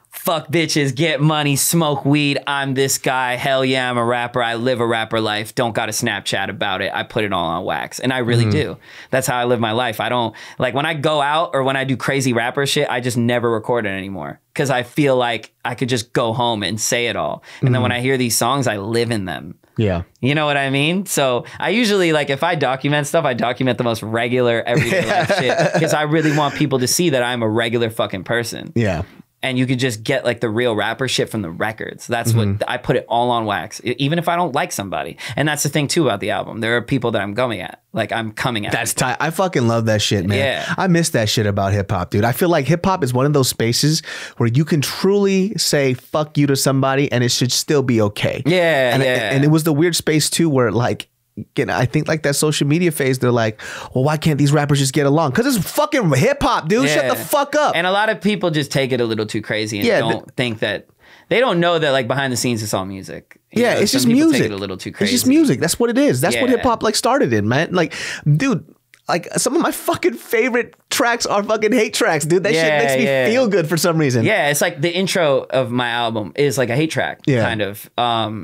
fuck bitches, get money, smoke weed. I'm this guy. Hell yeah, I'm a rapper. I live a rapper life. Don't got a Snapchat about it. I put it all on wax. And I really do. That's how I live my life. I don't, like when I go out or when I do crazy rapper shit, I just never record it anymore. Because I feel like I could just go home and say it all. And then when I hear these songs, I live in them. Yeah. You know what I mean? So I usually, like, if I document stuff, I document the most regular, everyday life shit. Because I really want people to see that I'm a regular fucking person. Yeah. and you could just get like the real rapper shit from the records. That's what I put it all on wax, even if I don't like somebody. And that's the thing too about the album. There are people that I'm coming at. Like I'm coming at. That's tight. I fucking love that shit, man. Yeah. I miss that shit about hip hop, dude. I feel like hip hop is one of those spaces where you can truly say fuck you to somebody and it should still be okay. Yeah. And it was the weird space too where like, again, I think like that social media phase, they're like, well, why can't these rappers just get along? Because it's fucking hip hop, dude. Shut the fuck up. And a lot of people just take it a little too crazy and don't think that, they don't know that like behind the scenes it's all music. You know, it's some just people music. take it a little too crazy. It's just music. That's what it is. That's what hip hop like started in, man. Like, dude, like some of my fucking favorite tracks are fucking hate tracks, dude. That shit makes me feel good for some reason. Yeah, it's like the intro of my album is like a hate track, kind of.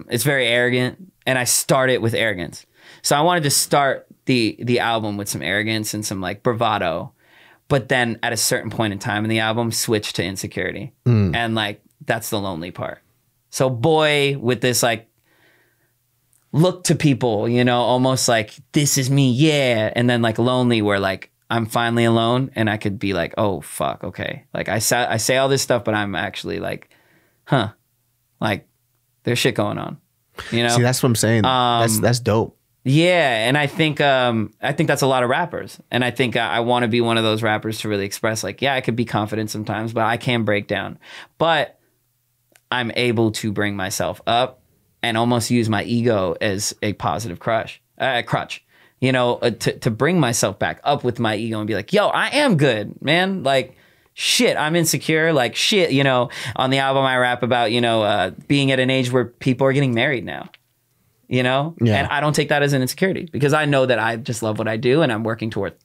It's very arrogant, and I start it with arrogance. So I wanted to start the album with some arrogance and some like bravado, but then at a certain point in time in the album, switch to insecurity, and like that's the lonely part. So boy, with this like look to people, you know, almost like this is me, yeah, and then like lonely, where like I'm finally alone and I could be like, oh fuck, okay, like I say all this stuff, but I'm actually like, like there's shit going on, you know. See, that's what I'm saying. That's dope. Yeah, and I think that's a lot of rappers, and I think I want to be one of those rappers to really express like, yeah, I could be confident sometimes, but I can break down, but I'm able to bring myself up and almost use my ego as a positive crutch, you know, to bring myself back up with my ego and be like, yo, I am good, man. Like, shit, I'm insecure. Like, shit, you know, on the album I rap about, you know, being at an age where people are getting married now, you know? Yeah. And I don't take that as an insecurity because I know that I just love what I do and I'm working towards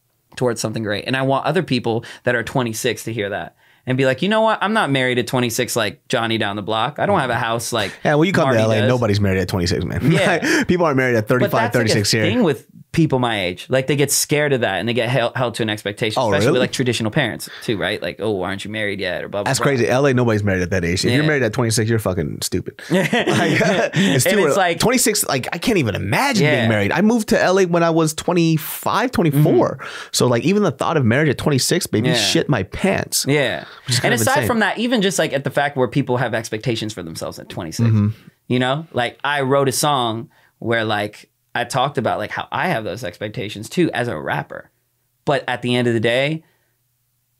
something great. And I want other people that are 26 to hear that. And be like, you know what? I'm not married at 26 like Johnny down the block. I don't have a house like well, you come Marty to LA, does. Nobody's married at 26, man. Yeah. Like, people aren't married at 35, but that's 36 like a here. thing with people my age. Like they get scared of that and they get held to an expectation, especially really? with like traditional parents too, right? Like, oh, aren't you married yet? Or blah, blah, That's blah. crazy. LA, nobody's married at that age. If you're married at 26, you're fucking stupid. Like, it's like 26, like I can't even imagine being married. I moved to LA when I was 25, 24. So like even the thought of marriage at 26, baby, shit my pants. Yeah. And aside from that, even just like at the fact where people have expectations for themselves at 26, you know, like I wrote a song where like I talked about like how I have those expectations too as a rapper. But at the end of the day,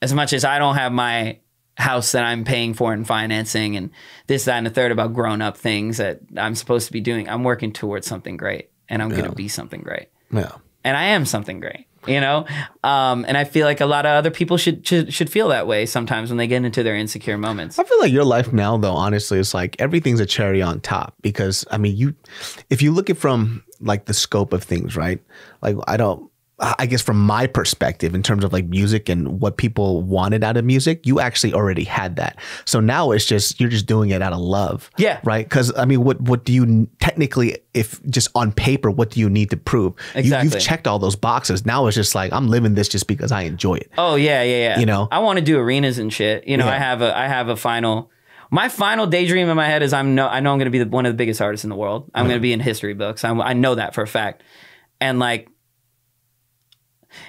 as much as I don't have my house that I'm paying for and financing and this, that, and the third about grown up things that I'm supposed to be doing, I'm working towards something great and I'm going to be something great. Yeah. And I am something great, you know? And I feel like a lot of other people should feel that way sometimes when they get into their insecure moments. I feel like your life now, though, honestly, it's like everything's a cherry on top because, I mean, if you look at from like the scope of things, right? Like, I guess from my perspective, in terms of like music and what people wanted out of music, you actually already had that. So now it's just, you're just doing it out of love. Yeah. Right. Because I mean, what do you technically, if just on paper, what do you need to prove? Exactly. You've checked all those boxes. Now it's just like, I'm living this just because I enjoy it. Oh yeah. Yeah. You know, I want to do arenas and shit. You know, I have a final, my final daydream in my head is I know I'm going to be one of the biggest artists in the world. I'm going to be in history books. I know that for a fact. And like,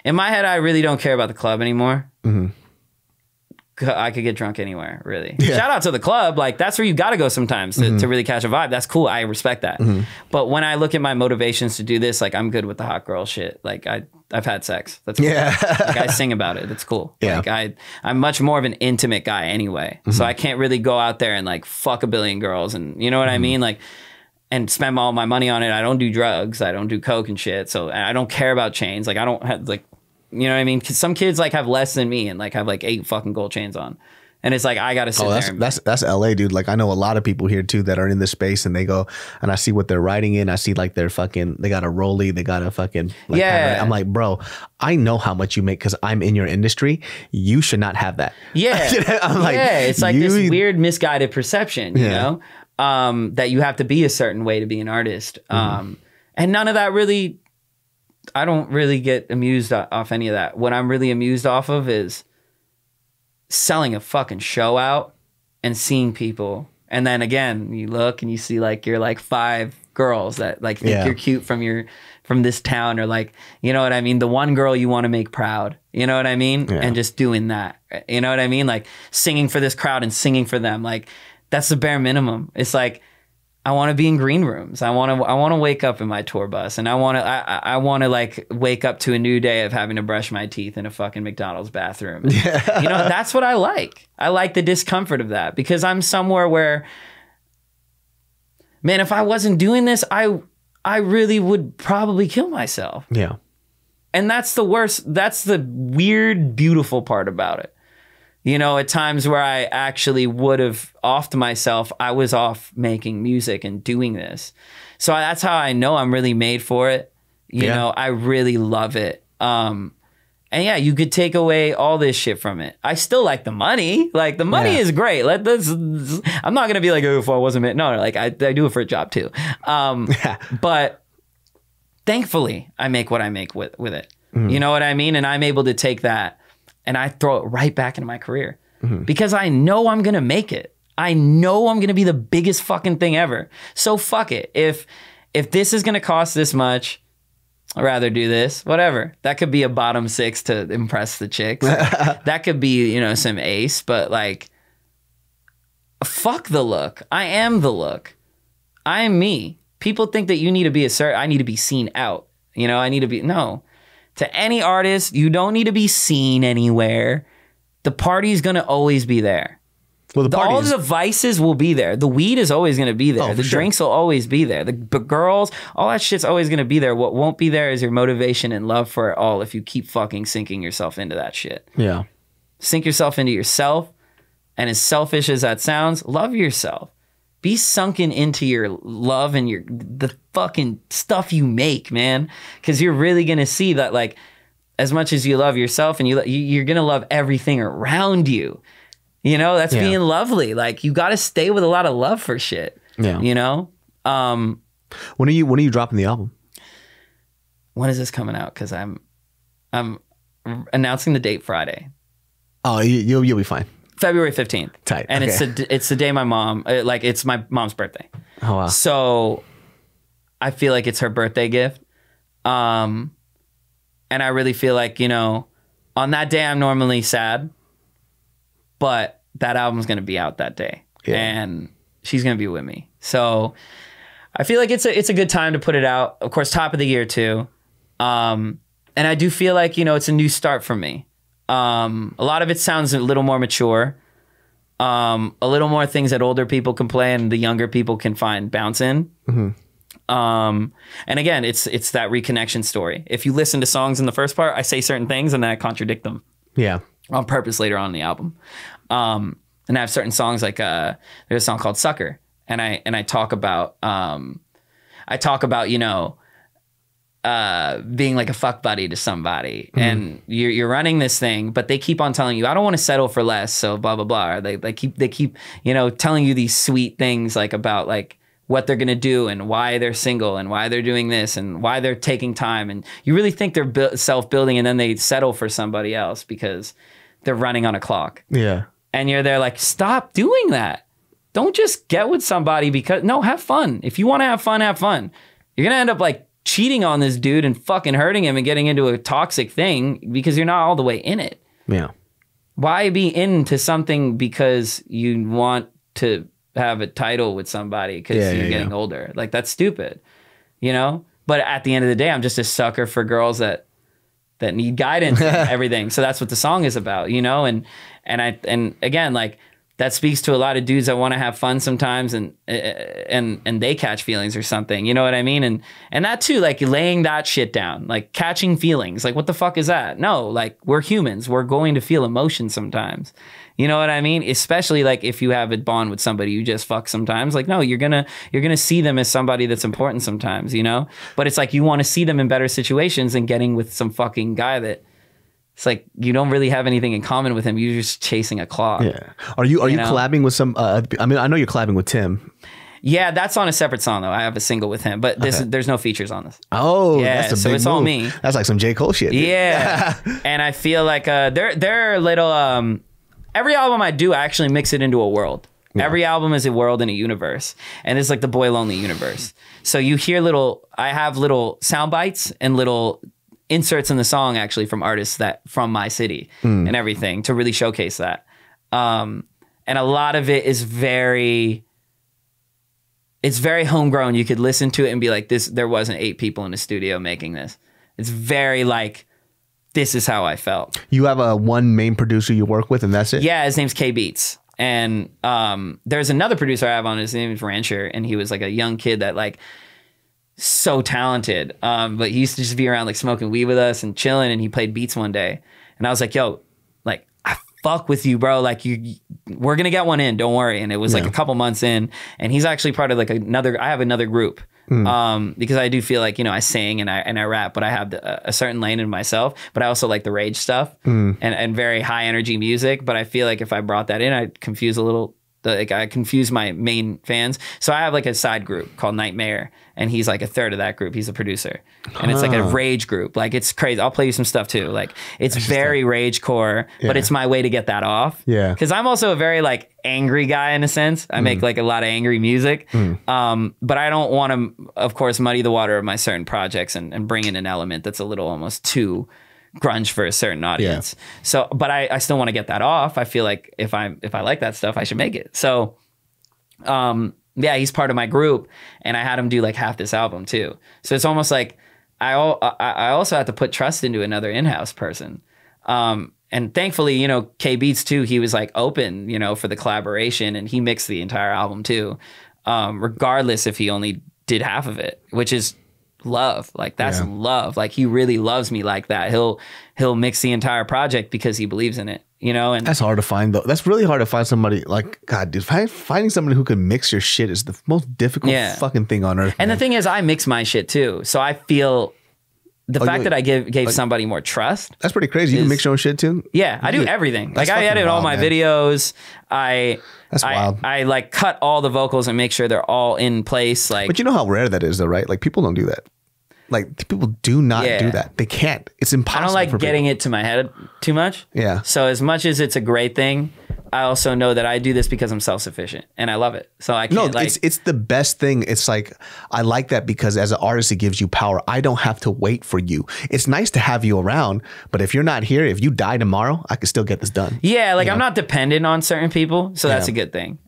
in my head, I really don't care about the club anymore. I could get drunk anywhere, really. Yeah. Shout out to the club. Like, that's where you got to go sometimes to really catch a vibe. That's cool. I respect that. But when I look at my motivations to do this, like, I'm good with the hot girl shit. Like, I've had sex. That's cool. Yeah. Like, I sing about it. That's cool. Yeah. Like, I'm much more of an intimate guy anyway. So I can't really go out there and, like, fuck a billion girls. And you know what I mean? Like, and spend all my money on it. I don't do drugs. I don't do coke and shit. So I don't care about chains. Like I don't have like, you know what I mean? 'Cause some kids like have less than me and like have like 8 fucking gold chains on. And it's like, I got to sit there. That's LA, dude. Like I know a lot of people here too that are in this space and they go and I see what they're writing in. I see like they're fucking, they got a rollie, they got a fucking, like, I'm like, bro, I know how much you make because I'm in your industry. You should not have that. Yeah. I'm like, it's like this weird misguided perception, you know? That you have to be a certain way to be an artist. And none of that really, I don't really get amused off any of that. What I'm really amused off of is selling a fucking show out and seeing people. And then again, you look and you see like you're like $5 girls that like think you're cute from this town, or like, you know what I mean? The one girl you want to make proud, you know what I mean? Yeah. And just doing that, you know what I mean? Like singing for this crowd and singing for them. Like that's the bare minimum. It's like, I want to be in green rooms. I want to wake up in my tour bus, and I want to like wake up to a new day of having to brush my teeth in a fucking McDonald's bathroom. Yeah. You know, that's what I like. I like the discomfort of that, because I'm somewhere where, man, if I wasn't doing this, I really would probably kill myself. Yeah. And that's the worst. That's the weird, beautiful part about it. You know, at times where I actually would have offed myself, I was off making music and doing this. So that's how I know I'm really made for it. You know, I really love it. And yeah, you could take away all this shit from it. I still like the money. Like the money is great. I'm not going to be like, oh, if I wasn't made. No, like I do it for a job too. But thankfully I make what I make with it. You know what I mean? And I'm able to take that and I throw it right back into my career because I know I'm going to make it. I know I'm going to be the biggest fucking thing ever. So fuck it. If this is going to cost this much, I'd rather do this, whatever. That could be a bottom 6 to impress the chicks. That could be, you know, some ace, but like, fuck the look. I am the look. I am me. People think that you need to be I need to be seen out. You know, I need to be, no. To any artist, you don't need to be seen anywhere. The party's going to always be there. Well, all the vices will be there. The weed is always going to be there. The drinks will always be there. The girls, all that shit's always going to be there. What won't be there is your motivation and love for it all if you keep fucking sinking yourself into that shit. Yeah. Sink yourself into yourself. And as selfish as that sounds, love yourself. Be sunken into your love and the fucking stuff you make, man. Because you're really going to see that, like, as much as you love yourself, and you're going to love everything around you. You know, that's being lovely. Like, you got to stay with a lot of love for shit. Yeah. You know? When are you dropping the album? When is this coming out? Because I'm announcing the date Friday. Oh, you'll be fine. February 15th. Tight. And it's the day my mom, like it's my mom's birthday. Oh, wow. So I feel like it's her birthday gift. And I really feel like, you know, on that day I'm normally sad, but that album's going to be out that day and she's going to be with me. So I feel like it's a good time to put it out. Of course, top of the year too. And I do feel like, you know, it's a new start for me. A lot of it sounds a little more mature, a little more things that older people can play and the younger people can find bounce in. And again, it's that reconnection story. If you listen to songs in the first part, I say certain things and then I contradict them. Yeah. On purpose later on in the album. And I have certain songs like there's a song called Sucker, and I talk about you know, being like a fuck buddy to somebody, and you're running this thing, but they keep on telling you, I don't want to settle for less, so blah blah blah. Or they keep you know, telling you these sweet things like about like what they're gonna do and why they're single and why they're doing this and why they're taking time, and you really think they're self-building, and then they settle for somebody else because they're running on a clock. Yeah, and you're there like, stop doing that. Don't just get with somebody because no, have fun. If you want to have fun, have fun. You're gonna end up like cheating on this dude and fucking hurting him and getting into a toxic thing because you're not all the way in it. Yeah. Why be into something because you want to have a title with somebody because you're getting older? Like, that's stupid, you know? But at the end of the day, I'm just a sucker for girls that need guidance and everything. So that's what the song is about, you know? And again, like, that speaks to a lot of dudes that want to have fun sometimes and they catch feelings or something. You know what I mean? And that too, like laying that shit down, like catching feelings. Like, what the fuck is that? No, like, we're humans. We're going to feel emotion sometimes. You know what I mean? Especially like if you have a bond with somebody you just fuck sometimes. Like, no, you're gonna see them as somebody that's important sometimes, you know? But it's like you want to see them in better situations than getting with some fucking guy that it's like you don't really have anything in common with him. You're just chasing a clock. Yeah. Are you collabing with some? I mean, I know you're collabing with Tim. Yeah, that's on a separate song though. I have a single with him, but there's no features on this. Oh, yeah. That's a big move. All me. That's like some J. Cole shit. Dude. Yeah. And I feel like they're little. Every album I do, I actually mix it into a world. Yeah. Every album is a world and a universe. And it's like the Boy Lonely universe. So you hear I have little sound bites and little inserts in the song actually from artists that from my city and everything to really showcase that. And a lot of it is it's very homegrown. You could listen to it and be like, there wasn't 8 people in the studio making this. It's very like, this is how I felt. You have one main producer you work with and that's it? Yeah, his name's K Beats. And there's another producer I have on, his name is Rancher, and he was like a young kid that like, so talented. But he used to just be around like smoking weed with us and chilling, and he played beats one day. And I was like, yo, like, I fuck with you, bro. Like we're gonna get one in, don't worry. And it was like a couple months in, and he's actually part of like I have another group. Because I do feel like, I sing and I rap, but I have a certain lane in myself, but I also like the rage stuff and very high energy music. But I feel like if I brought that in, I'd confuse I confuse my main fans. So I have like a side group called Nightmare, and he's like a third of that group. He's a producer, and it's like a rage group. Like it's crazy. I'll play you some stuff too. Like it's very rage core, but it's my way to get that off. Yeah. Cause I'm also a very like angry guy in a sense. I make like a lot of angry music. But I don't want to, of course, muddy the water of my certain projects and bring in an element that's a little almost too grunge for a certain audience. So, but I still want to get that off. I feel like if I like that stuff, I should make it. So, yeah, he's part of my group, and I had him do like half this album too. So it's almost like I also have to put trust into another in-house person. And thankfully, K Beats too, he was like open, for the collaboration, and he mixed the entire album too. Regardless if he only did half of it, which is love. Like that's love. Like he really loves me like that. He'll mix the entire project because he believes in it, and that's hard to find though. That's really hard to find somebody like, God, dude, finding somebody who can mix your shit is the most difficult fucking thing on earth. And the thing is, I mix my shit too. So I feel the fact that I gave somebody more trust. That's pretty crazy. You can mix your own shit too? Yeah, I do everything. Like I edit all my videos. That's wild. I like cut all the vocals and make sure they're all in place. Like, but you know how rare that is though, right? Like people don't do that. Like people do not do that. They can't. It's impossible. I don't like getting it to my head too much. Yeah. So as much as it's a great thing, I also know that I do this because I'm self-sufficient and I love it. So I can't it's the best thing. It's like, I like that because as an artist, it gives you power. I don't have to wait for you. It's nice to have you around, but if you're not here, if you die tomorrow, I can still get this done. Yeah. Like I'm not dependent on certain people. So that's a good thing.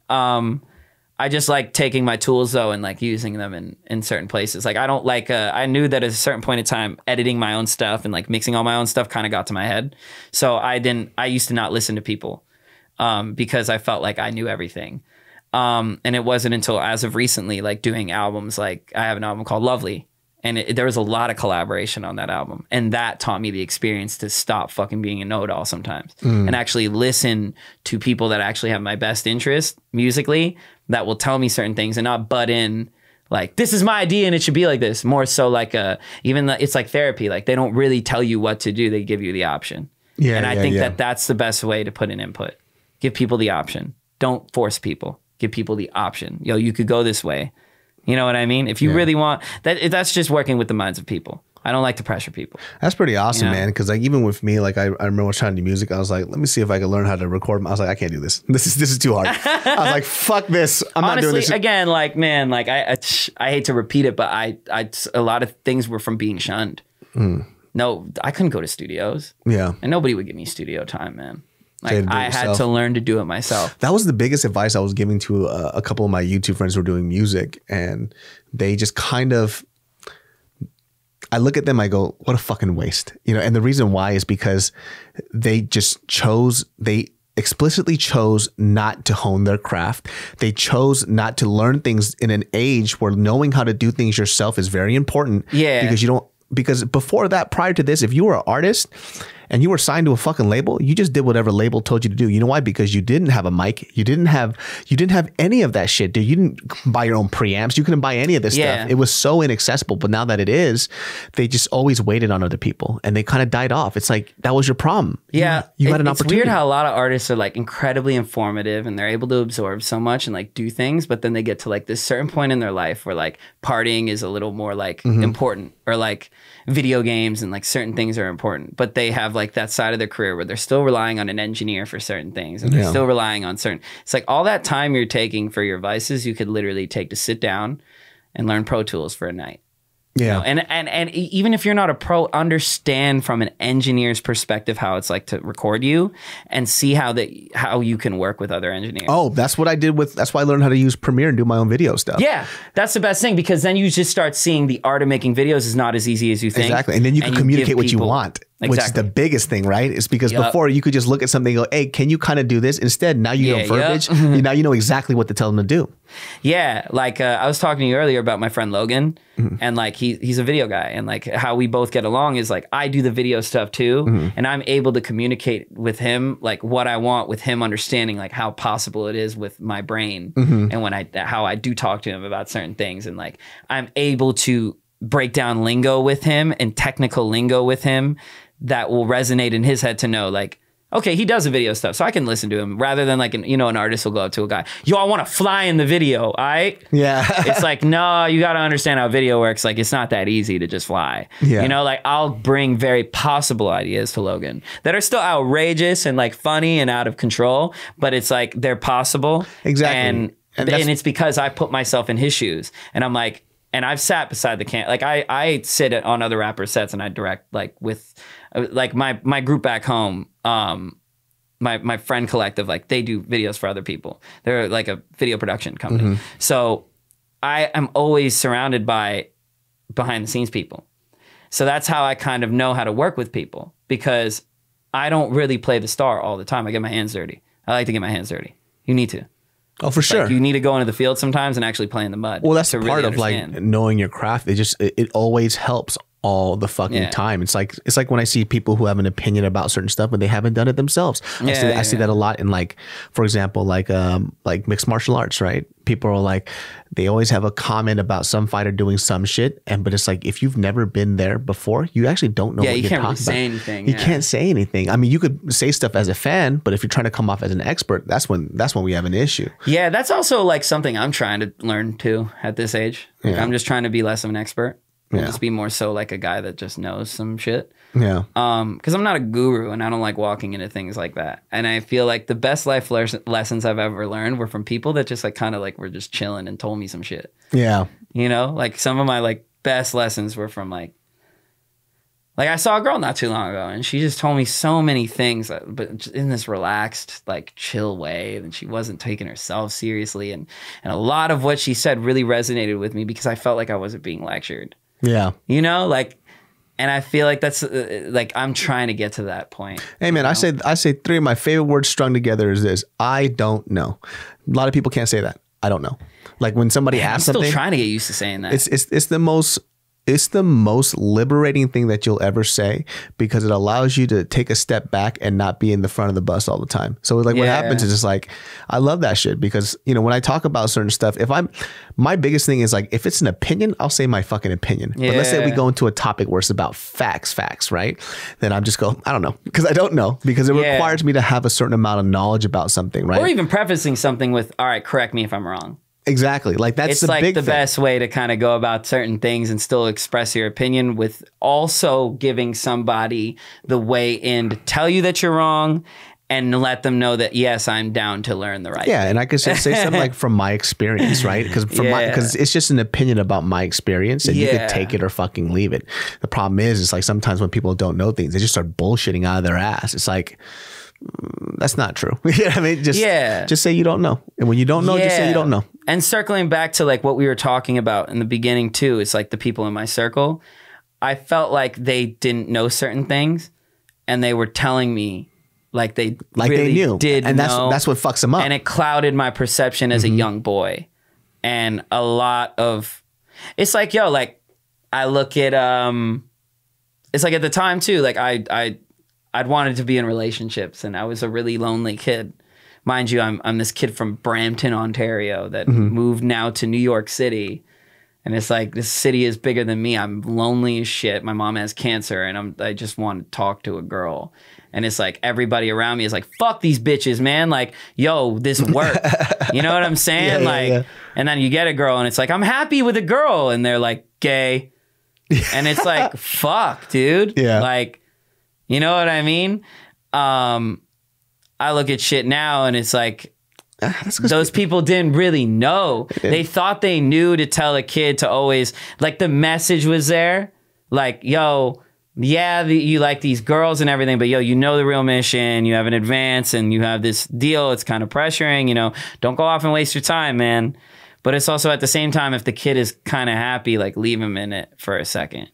I just like taking my tools though and like using them in certain places. Like I don't like, I knew that at a certain point in time, editing my own stuff and like mixing all my own stuff kind of got to my head. So I used to not listen to people because I felt like I knew everything. And it wasn't until as of recently, like doing albums, like I have an album called Lovely, and there was a lot of collaboration on that album. And that taught me the experience to stop fucking being a know-it-all sometimes and actually listen to people that actually have my best interest musically that will tell me certain things and not butt in like, this is my idea and it should be like this. More so like it's like therapy. Like they don't really tell you what to do. They give you the option. Yeah, and I think that that's the best way to put an input. Give people the option. Don't force people. Give people the option. Yo, you could go this way. You know what I mean? If you really want that, that's just working with the minds of people. I don't like to pressure people. That's pretty awesome, man. Because like even with me, like I remember I was trying to do music. I was like, let me see if I can learn how to record. I was like, I can't do this. This is too hard. I was like, fuck this. I'm not doing this. Again, like man, like I hate to repeat it, but I a lot of things were from being shunned. No, I couldn't go to studios. Yeah, and nobody would give me studio time, man. Like I had to learn to do it myself. That was the biggest advice I was giving to a couple of my YouTube friends who were doing music, and they just kind of. I look at them, I go, what a fucking waste. And the reason why is because they explicitly chose not to hone their craft. They chose not to learn things in an age where knowing how to do things yourself is very important. Yeah. Because before that, prior to this, if you were an artist and you were signed to a fucking label, you just did whatever label told you to do. You know why? Because you didn't have a mic. You didn't have any of that shit, dude. You didn't buy your own preamps. You couldn't buy any of this stuff. It was so inaccessible. But now that it is, they just always waited on other people and they kind of died off. It's like, that was your problem. Yeah. You had an opportunity. It's weird how a lot of artists are like incredibly informative and they're able to absorb so much and like do things, but then they get to like this certain point in their life where like partying is a little more like important, or like video games and like certain things are important, but they have like like that side of their career where they're still relying on an engineer for certain things, and they're still relying on certain, it's like all that time you're taking for your vices, you could literally take to sit down and learn Pro Tools for a night. Yeah. You know? And even if you're not a pro, understand from an engineer's perspective how it's like to record you, and see how you can work with other engineers. Oh, that's what I did that's why I learned how to use Premiere and do my own video stuff. Yeah, that's the best thing, because then you just start seeing the art of making videos is not as easy as you think. Exactly. And then you can communicate what you want. Which is the biggest thing, right? It's because before you could just look at something and go, hey, can you kind of do this? Instead, now you know verbiage. Now you know exactly what to tell them to do. Yeah. Like I was talking to you earlier about my friend Logan, and like he's a video guy, and like how we both get along is like I do the video stuff too, and I'm able to communicate with him like what I want, with him understanding like how possible it is with my brain, and how I do talk to him about certain things, and like I'm able to break down lingo with him and technical lingo with him that will resonate in his head to know like, okay, he does the video stuff, so I can listen to him, rather than like, an artist will go up to a guy, yo, I want to fly in the video, all right? Yeah. It's like, no, you got to understand how video works. Like, it's not that easy to just fly. Yeah. You know, like I'll bring very possible ideas to Logan that are still outrageous and like funny and out of control, but it's like they're possible. Exactly. And it's because I put myself in his shoes, and I'm like, and I've sat beside the camera. Like I sit on other rappers' sets and I direct like with like my group back home. My friend collective, like they do videos for other people. They're like a video production company. So I am always surrounded by behind the scenes people. So that's how I kind of know how to work with people, because I don't really play the star all the time. I get my hands dirty. I like to get my hands dirty. You need to. Oh, for sure. Like you need to go into the field sometimes and actually play in the mud. Well, that's to part really of understand. like knowing your craft. It always helps all the fucking time. It's like when I see people who have an opinion about certain stuff, but they haven't done it themselves. I see that a lot in like, for example, like mixed martial arts, right? People are like, they always have a comment about some fighter doing some shit, but it's like, if you've never been there before, you actually don't know what you're talking about. You can't really say anything. You can't say anything. I mean, you could say stuff as a fan, but if you're trying to come off as an expert, that's when we have an issue. Yeah, that's also like something I'm trying to learn too at this age. Like, I'm just trying to be less of an expert. Just be more so like a guy that just knows some shit. Yeah. Because I'm not a guru, and I don't like walking into things like that. And I feel like the best life lessons I've ever learned were from people that just like kind of like were just chilling and told me some shit. Yeah. You know, like some of my like best lessons were from like I saw a girl not too long ago, and she just told me so many things, but in this relaxed, like chill way, and she wasn't taking herself seriously. And a lot of what she said really resonated with me, because I felt like I wasn't being lectured. Yeah. You know, like, and I feel like that's like, I'm trying to get to that point. Hey man, I say three of my favorite words strung together is this: I don't know. A lot of people can't say that. I don't know. Like when somebody asks something, I'm still trying to get used to saying that. It's the most liberating thing that you'll ever say, because it allows you to take a step back and not be in the front of the bus all the time. So like what happens is just like, I love that shit, because when I talk about certain stuff, my biggest thing is like, if it's an opinion, I'll say my fucking opinion. But let's say we go into a topic where it's about facts, right? Then I'm just go, I don't know, because I don't know, because it requires me to have a certain amount of knowledge about something, right? Or even prefacing something with, all right, correct me if I'm wrong. Exactly. Like that's it's like the best way to kind of go about certain things and still express your opinion, with also giving somebody the way in to tell you that you're wrong and let them know that, yes, I'm down to learn the right thing. And I could say something like from my experience, right? Because it's just an opinion about my experience, and you could take it or fucking leave it. The problem is, it's like sometimes when people don't know things, they just start bullshitting out of their ass. It's like, that's not true. You know what I mean? Just say you don't know. And when you don't know, just say you don't know. And circling back to like what we were talking about in the beginning too, it's like the people in my circle, I felt like they didn't know certain things, and they were telling me like they really knew. And that's what fucks them up. And it clouded my perception as a young boy. And a lot of, it's like, yo, like I look at, it's like at the time too, like I'd wanted to be in relationships, and I was a really lonely kid. Mind you, I'm this kid from Brampton, Ontario that moved now to New York City. And it's like, this city is bigger than me. I'm lonely as shit. My mom has cancer, and I just want to talk to a girl. And it's like, everybody around me is like, fuck these bitches, man. Like, yo, this worked. You know what I'm saying? And then you get a girl, and it's like, I'm happy with a girl. And they're like, gay. And it's like, fuck, dude. Yeah. Like, You know what I mean? I look at shit now and it's like, those people didn't really know. They thought they knew to tell a kid to always, like, the message was there. Like, yo, yeah, you like these girls and everything, but yo, you know the real mission. You have an advance and you have this deal. It's kind of pressuring, you know, don't go off and waste your time, man. But it's also at the same time, if the kid is kind of happy, like, leave him in it for a second.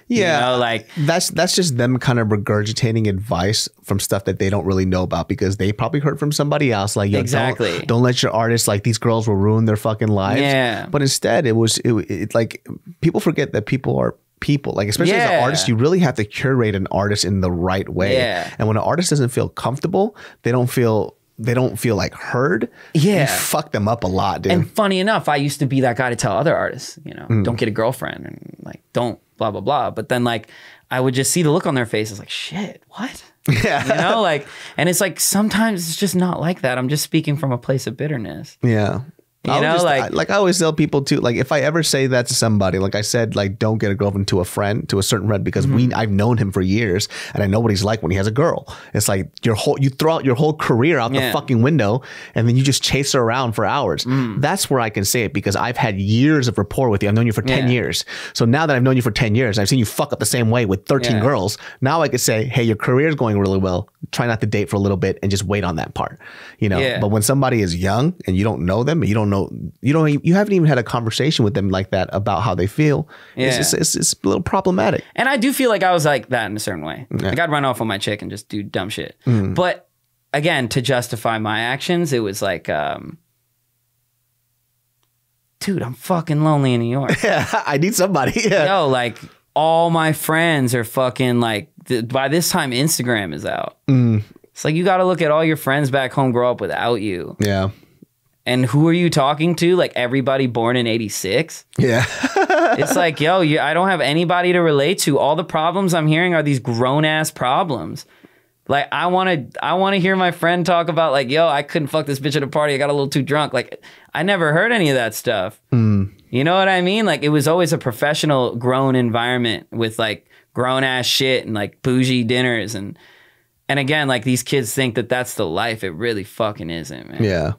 Yeah, you know, like that's just them kind of regurgitating advice from stuff that they don't really know about because they probably heard from somebody else. Like, yo, exactly, don't let your artists, like, these girls will ruin their fucking lives. Yeah, but instead, it like people forget that people are people. Like, especially as an artist, you really have to curate an artist in the right way. Yeah, and when an artist doesn't feel comfortable, they don't feel like heard. Yeah, you fuck them up a lot, dude. And funny enough, I used to be that guy to tell other artists, you know, don't get a girlfriend and, like, don't blah blah blah. But then, like, I would just see the look on their faces, like, shit, what? Yeah, you know, like, and it's like sometimes it's just not like that. I'm just speaking from a place of bitterness. Yeah. You know, like I always tell people too, like, if I ever say that to somebody, like I said, like, don't get a girlfriend to a certain friend, because I've known him for years and I know what he's like when he has a girl. It's like you throw out your whole career out the fucking window and then you just chase her around for hours. That's where I can say it, because I've had years of rapport with you. I've known you for 10 years. So now that I've known you for 10 years, I've seen you fuck up the same way with 13 girls. Now I could say, hey, your career is going really well. Try not to date for a little bit and just wait on that part, you know. But when somebody is young and you don't know them, you haven't even had a conversation with them like that about how they feel. It's a little problematic. And I do feel like I was like that in a certain way. Like, I'd run off on my chick and just do dumb shit. But again, to justify my actions, it was like, dude, I'm fucking lonely in New York. Yeah, I need somebody. Yo, like, all my friends are fucking, like, by this time Instagram is out. It's like, you got to look at all your friends back home grow up without you. Yeah. And who are you talking to? Like, everybody born in 86? Yeah. It's like, yo, I don't have anybody to relate to. All the problems I'm hearing are these grown-ass problems. Like, I want to hear my friend talk about, like, yo, I couldn't fuck this bitch at a party. I got a little too drunk. Like, I never heard any of that stuff. You know what I mean? Like, it was always a professional, grown environment with, like, grown-ass shit and, like, bougie dinners. And again, like, these kids think that that's the life. It really fucking isn't, man. Yeah.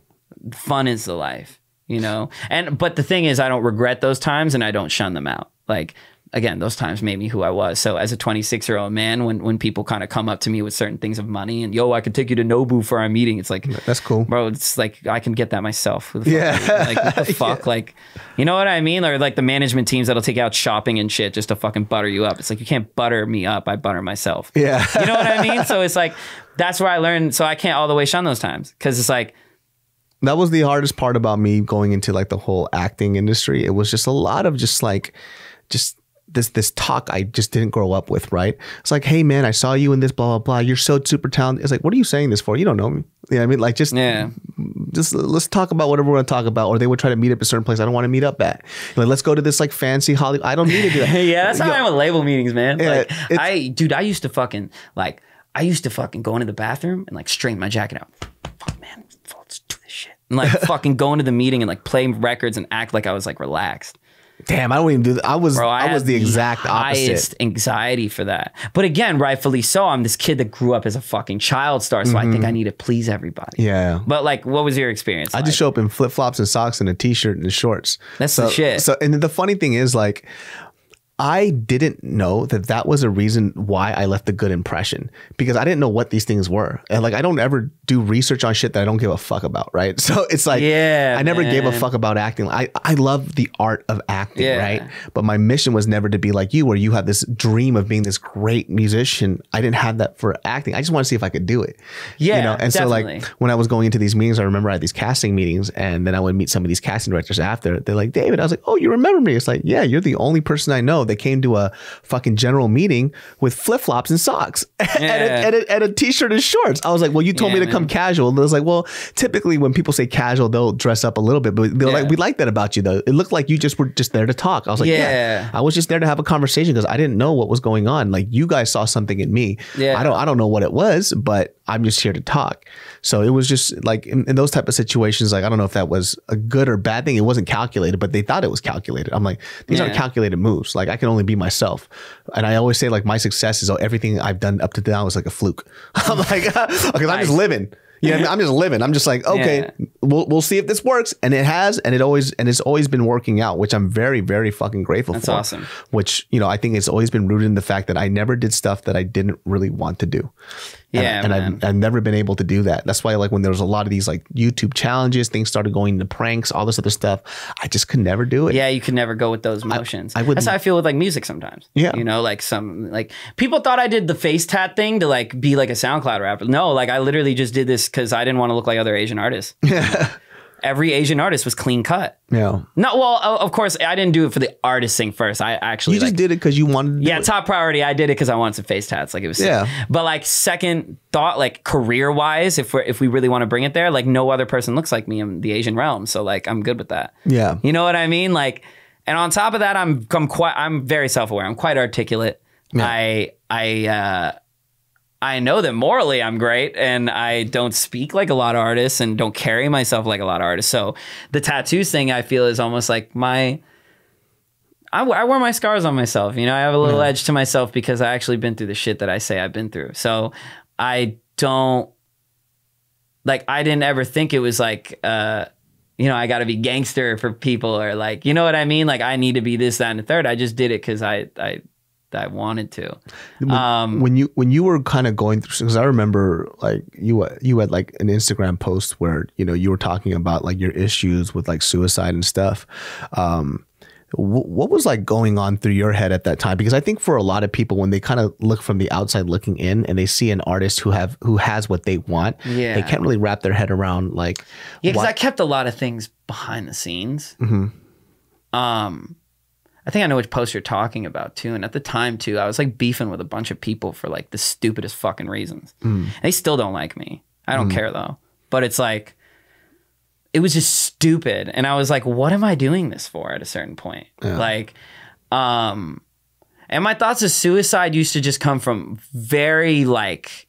Fun is the life, you know? But the thing is, I don't regret those times and I don't shun them out. Like, again, those times made me who I was. So as a 26-year-old man, when people kind of come up to me with certain things of money and, yo, I could take you to Nobu for our meeting, it's like, that's cool, bro. It's like, I can get that myself. Who the fuck like, what the fuck? Like, you know what I mean? Or like the management teams that'll take you out shopping and shit just to fucking butter you up. It's like, you can't butter me up. I butter myself. Yeah. You know what I mean? So it's like, that's where I learned. So I can't all the way shun those times, because it's like, that was the hardest part about me going into, like, the whole acting industry. It was just a lot of just this talk I just didn't grow up with, right? It's like, hey man, I saw you in this, blah, blah, blah. You're so super talented. It's like, what are you saying this for? You don't know me. You know what I mean? Like, just let's talk about whatever we're going to talk about. Or they would try to meet up at a certain place I don't want to meet up at. Like, let's go to this, like, fancy Hollywood. I don't need to do that. Yeah, that's how I am with label meetings, man. Yeah, like, I used to fucking go into the bathroom and, like, straighten my jacket out. Fuck, man, let's do this shit. And, like, fucking go into the meeting and, like, play records and act like I was, like, relaxed. Damn, I don't even do that. I was the exact opposite. Highest anxiety for that. But again, rightfully so. I'm this kid that grew up as a fucking child star, so I think I need to please everybody. Yeah. But, like, what was your experience I just show up in flip-flops and socks and a t-shirt and shorts. That's the shit. So, and the funny thing is, like, I didn't know that was a reason why I left a good impression, because I didn't know what these things were. And, like, I don't ever do research on shit that I don't give a fuck about, right? So it's like, I never gave a fuck about acting. I love the art of acting, right? But my mission was never to be like you, where you have this dream of being this great musician. I didn't have that for acting. I just want to see if I could do it. Yeah, you know? And definitely. So, like, when I was going into these meetings, I remember I had these casting meetings, and then I would meet some of these casting directors after. They're like, David. I was like, oh, you remember me? It's like, yeah, you're the only person I know that came to a fucking general meeting with flip-flops and socks and a t-shirt and shorts. I was like, well, you told me to come casual. And it was like, well, typically when people say casual, they'll dress up a little bit, but they're like, we like that about you though. It looked like you just were just there to talk. I was like, I was just there to have a conversation because I didn't know what was going on. Like, you guys saw something in me. I don't know what it was, but I'm just here to talk. So it was just like in those type of situations, like, I don't know if that was a good or bad thing. It wasn't calculated, but they thought it was calculated. I'm like, these aren't calculated moves. Like, I can only be myself. And I always say like my success is everything I've done up to now is like a fluke. I'm like, because I'm just living. Yeah, I'm just living. I'm just like, okay, we'll see if this works, and it has, and it's always been working out, which I'm very, very fucking grateful for. That's awesome. Which, you know, I think it's always been rooted in the fact that I never did stuff that I didn't really want to do. Yeah, and I've never been able to do that. That's why, like, when there was a lot of these like YouTube challenges, things started going into pranks, all this other stuff, I just could never do it. Yeah, you could never go with those motions. That's how I feel with like music sometimes. Yeah, you know, like people thought I did the face tat thing to like be like a SoundCloud rapper. No, like I literally just did this because I didn't want to look like other Asian artists. Yeah. Every Asian artist was clean cut. Yeah. No, well, of course, I didn't do it for the artist thing first. I actually just did it because you wanted to do it. Top priority. I did it because I wanted some face tats. Like it was sick. But like second thought, like career wise, if we really want to bring it there, like no other person looks like me in the Asian realm. So like I'm good with that. Yeah. You know what I mean? Like, and on top of that, I'm very self-aware. I'm quite articulate. Yeah. I know that morally I'm great, and I don't speak like a lot of artists and don't carry myself like a lot of artists. So the tattoos thing I feel is almost like I wear my scars on myself. You know, I have a little edge to myself because I actually been through the shit that I say I've been through. So I didn't ever think it was like, you know, I got to be gangster for people or like, you know what I mean? Like I need to be this, that, and the third. I just did it because I wanted to. When you were kind of going through, because I remember like you had like an Instagram post where, you know, you were talking about like your issues with like suicide and stuff. What was like going on through your head at that time? Because I think for a lot of people, when they kind of look from the outside looking in and they see an artist who has what they want, they can't really wrap their head around like. Yeah, because I kept a lot of things behind the scenes. Mm-hmm. I think I know which post you're talking about too. And at the time too, I was like beefing with a bunch of people for like the stupidest fucking reasons. They still don't like me. I don't care though. But it's like, it was just stupid. And I was like, what am I doing this for at a certain point? Yeah. Like, and my thoughts of suicide used to just come from very like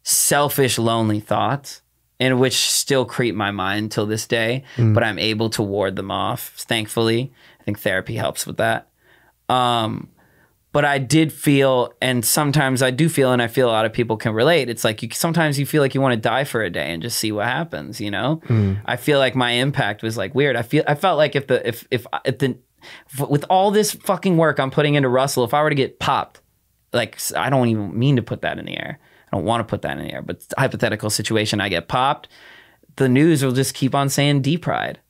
selfish, lonely thoughts, and which still creep my mind till this day, but I'm able to ward them off, thankfully. I think therapy helps with that. But I did feel, and sometimes I do feel, and I feel a lot of people can relate. It's like sometimes you feel like you want to die for a day and just see what happens, you know? I feel like my impact was like weird. I felt like with all this fucking work I'm putting into Russell, if I were to get popped, like I don't even mean to put that in the air. I don't want to put that in the air, but hypothetical situation, I get popped, the news will just keep on saying D-Pride.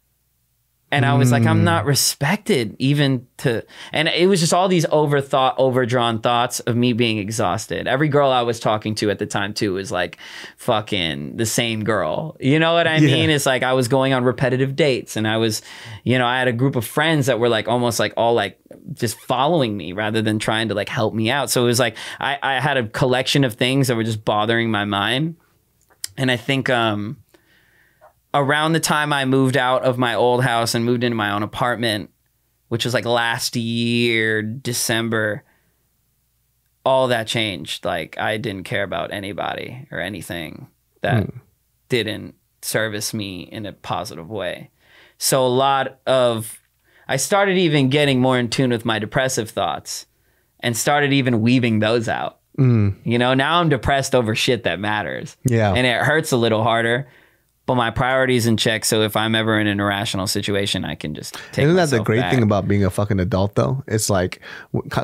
And I was like, I'm not respected even to, and it was just all these overdrawn thoughts of me being exhausted. Every girl I was talking to at the time too was like fucking the same girl. You know what I mean? It's like I was going on repetitive dates, and I was, you know, I had a group of friends that were like almost like all like just following me rather than trying to like help me out. So it was like, I had a collection of things that were just bothering my mind. And I think, around the time I moved out of my old house and moved into my own apartment, which was like last year, December, all that changed. Like I didn't care about anybody or anything that didn't service me in a positive way. So I started even getting more in tune with my depressive thoughts and started even weaving those out. You know, now I'm depressed over shit that matters. Yeah. And it hurts a little harder. But my priority's in check, so if I'm ever in an irrational situation, I can just take Isn't that myself the great back. thing about being a fucking adult, though? It's like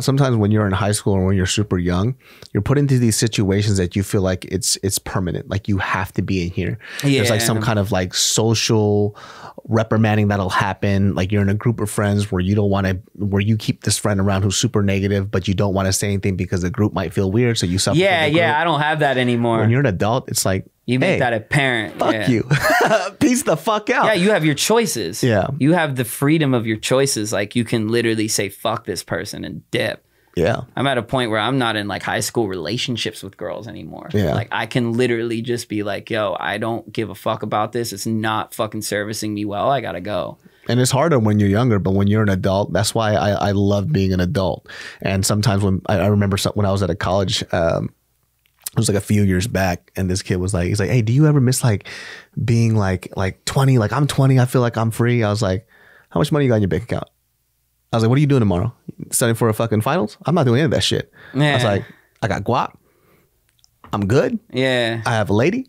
sometimes when you're in high school or when you're super young, you're put into these situations that you feel like it's permanent. Like you have to be in here. Yeah. There's like some kind of like social reprimanding that'll happen. Like you're in a group of friends where you don't want to, where you keep this friend around who's super negative, but you don't want to say anything because the group might feel weird. So you suffer. Yeah, I don't have that anymore. When you're an adult, it's like, you make that apparent. Fuck you. Peace the fuck out. Yeah, you have your choices. Yeah. You have the freedom of your choices. Like you can literally say, fuck this person and dip. Yeah. I'm at a point where I'm not in like high school relationships with girls anymore. Yeah. Like I can literally just be like, yo, I don't give a fuck about this. It's not fucking servicing me well. I gotta go. And it's harder when you're younger, but when you're an adult, that's why I love being an adult. And sometimes when I remember when I was at a college, it was like a few years back, and this kid was like, he's like, hey, do you ever miss like being like 20? Like I'm 20, I feel like I'm free. I was like, how much money you got in your bank account? I was like, what are you doing tomorrow? Studying for a fucking finals? I'm not doing any of that shit. Yeah. I was like, I got guap. I'm good. Yeah. I have a lady.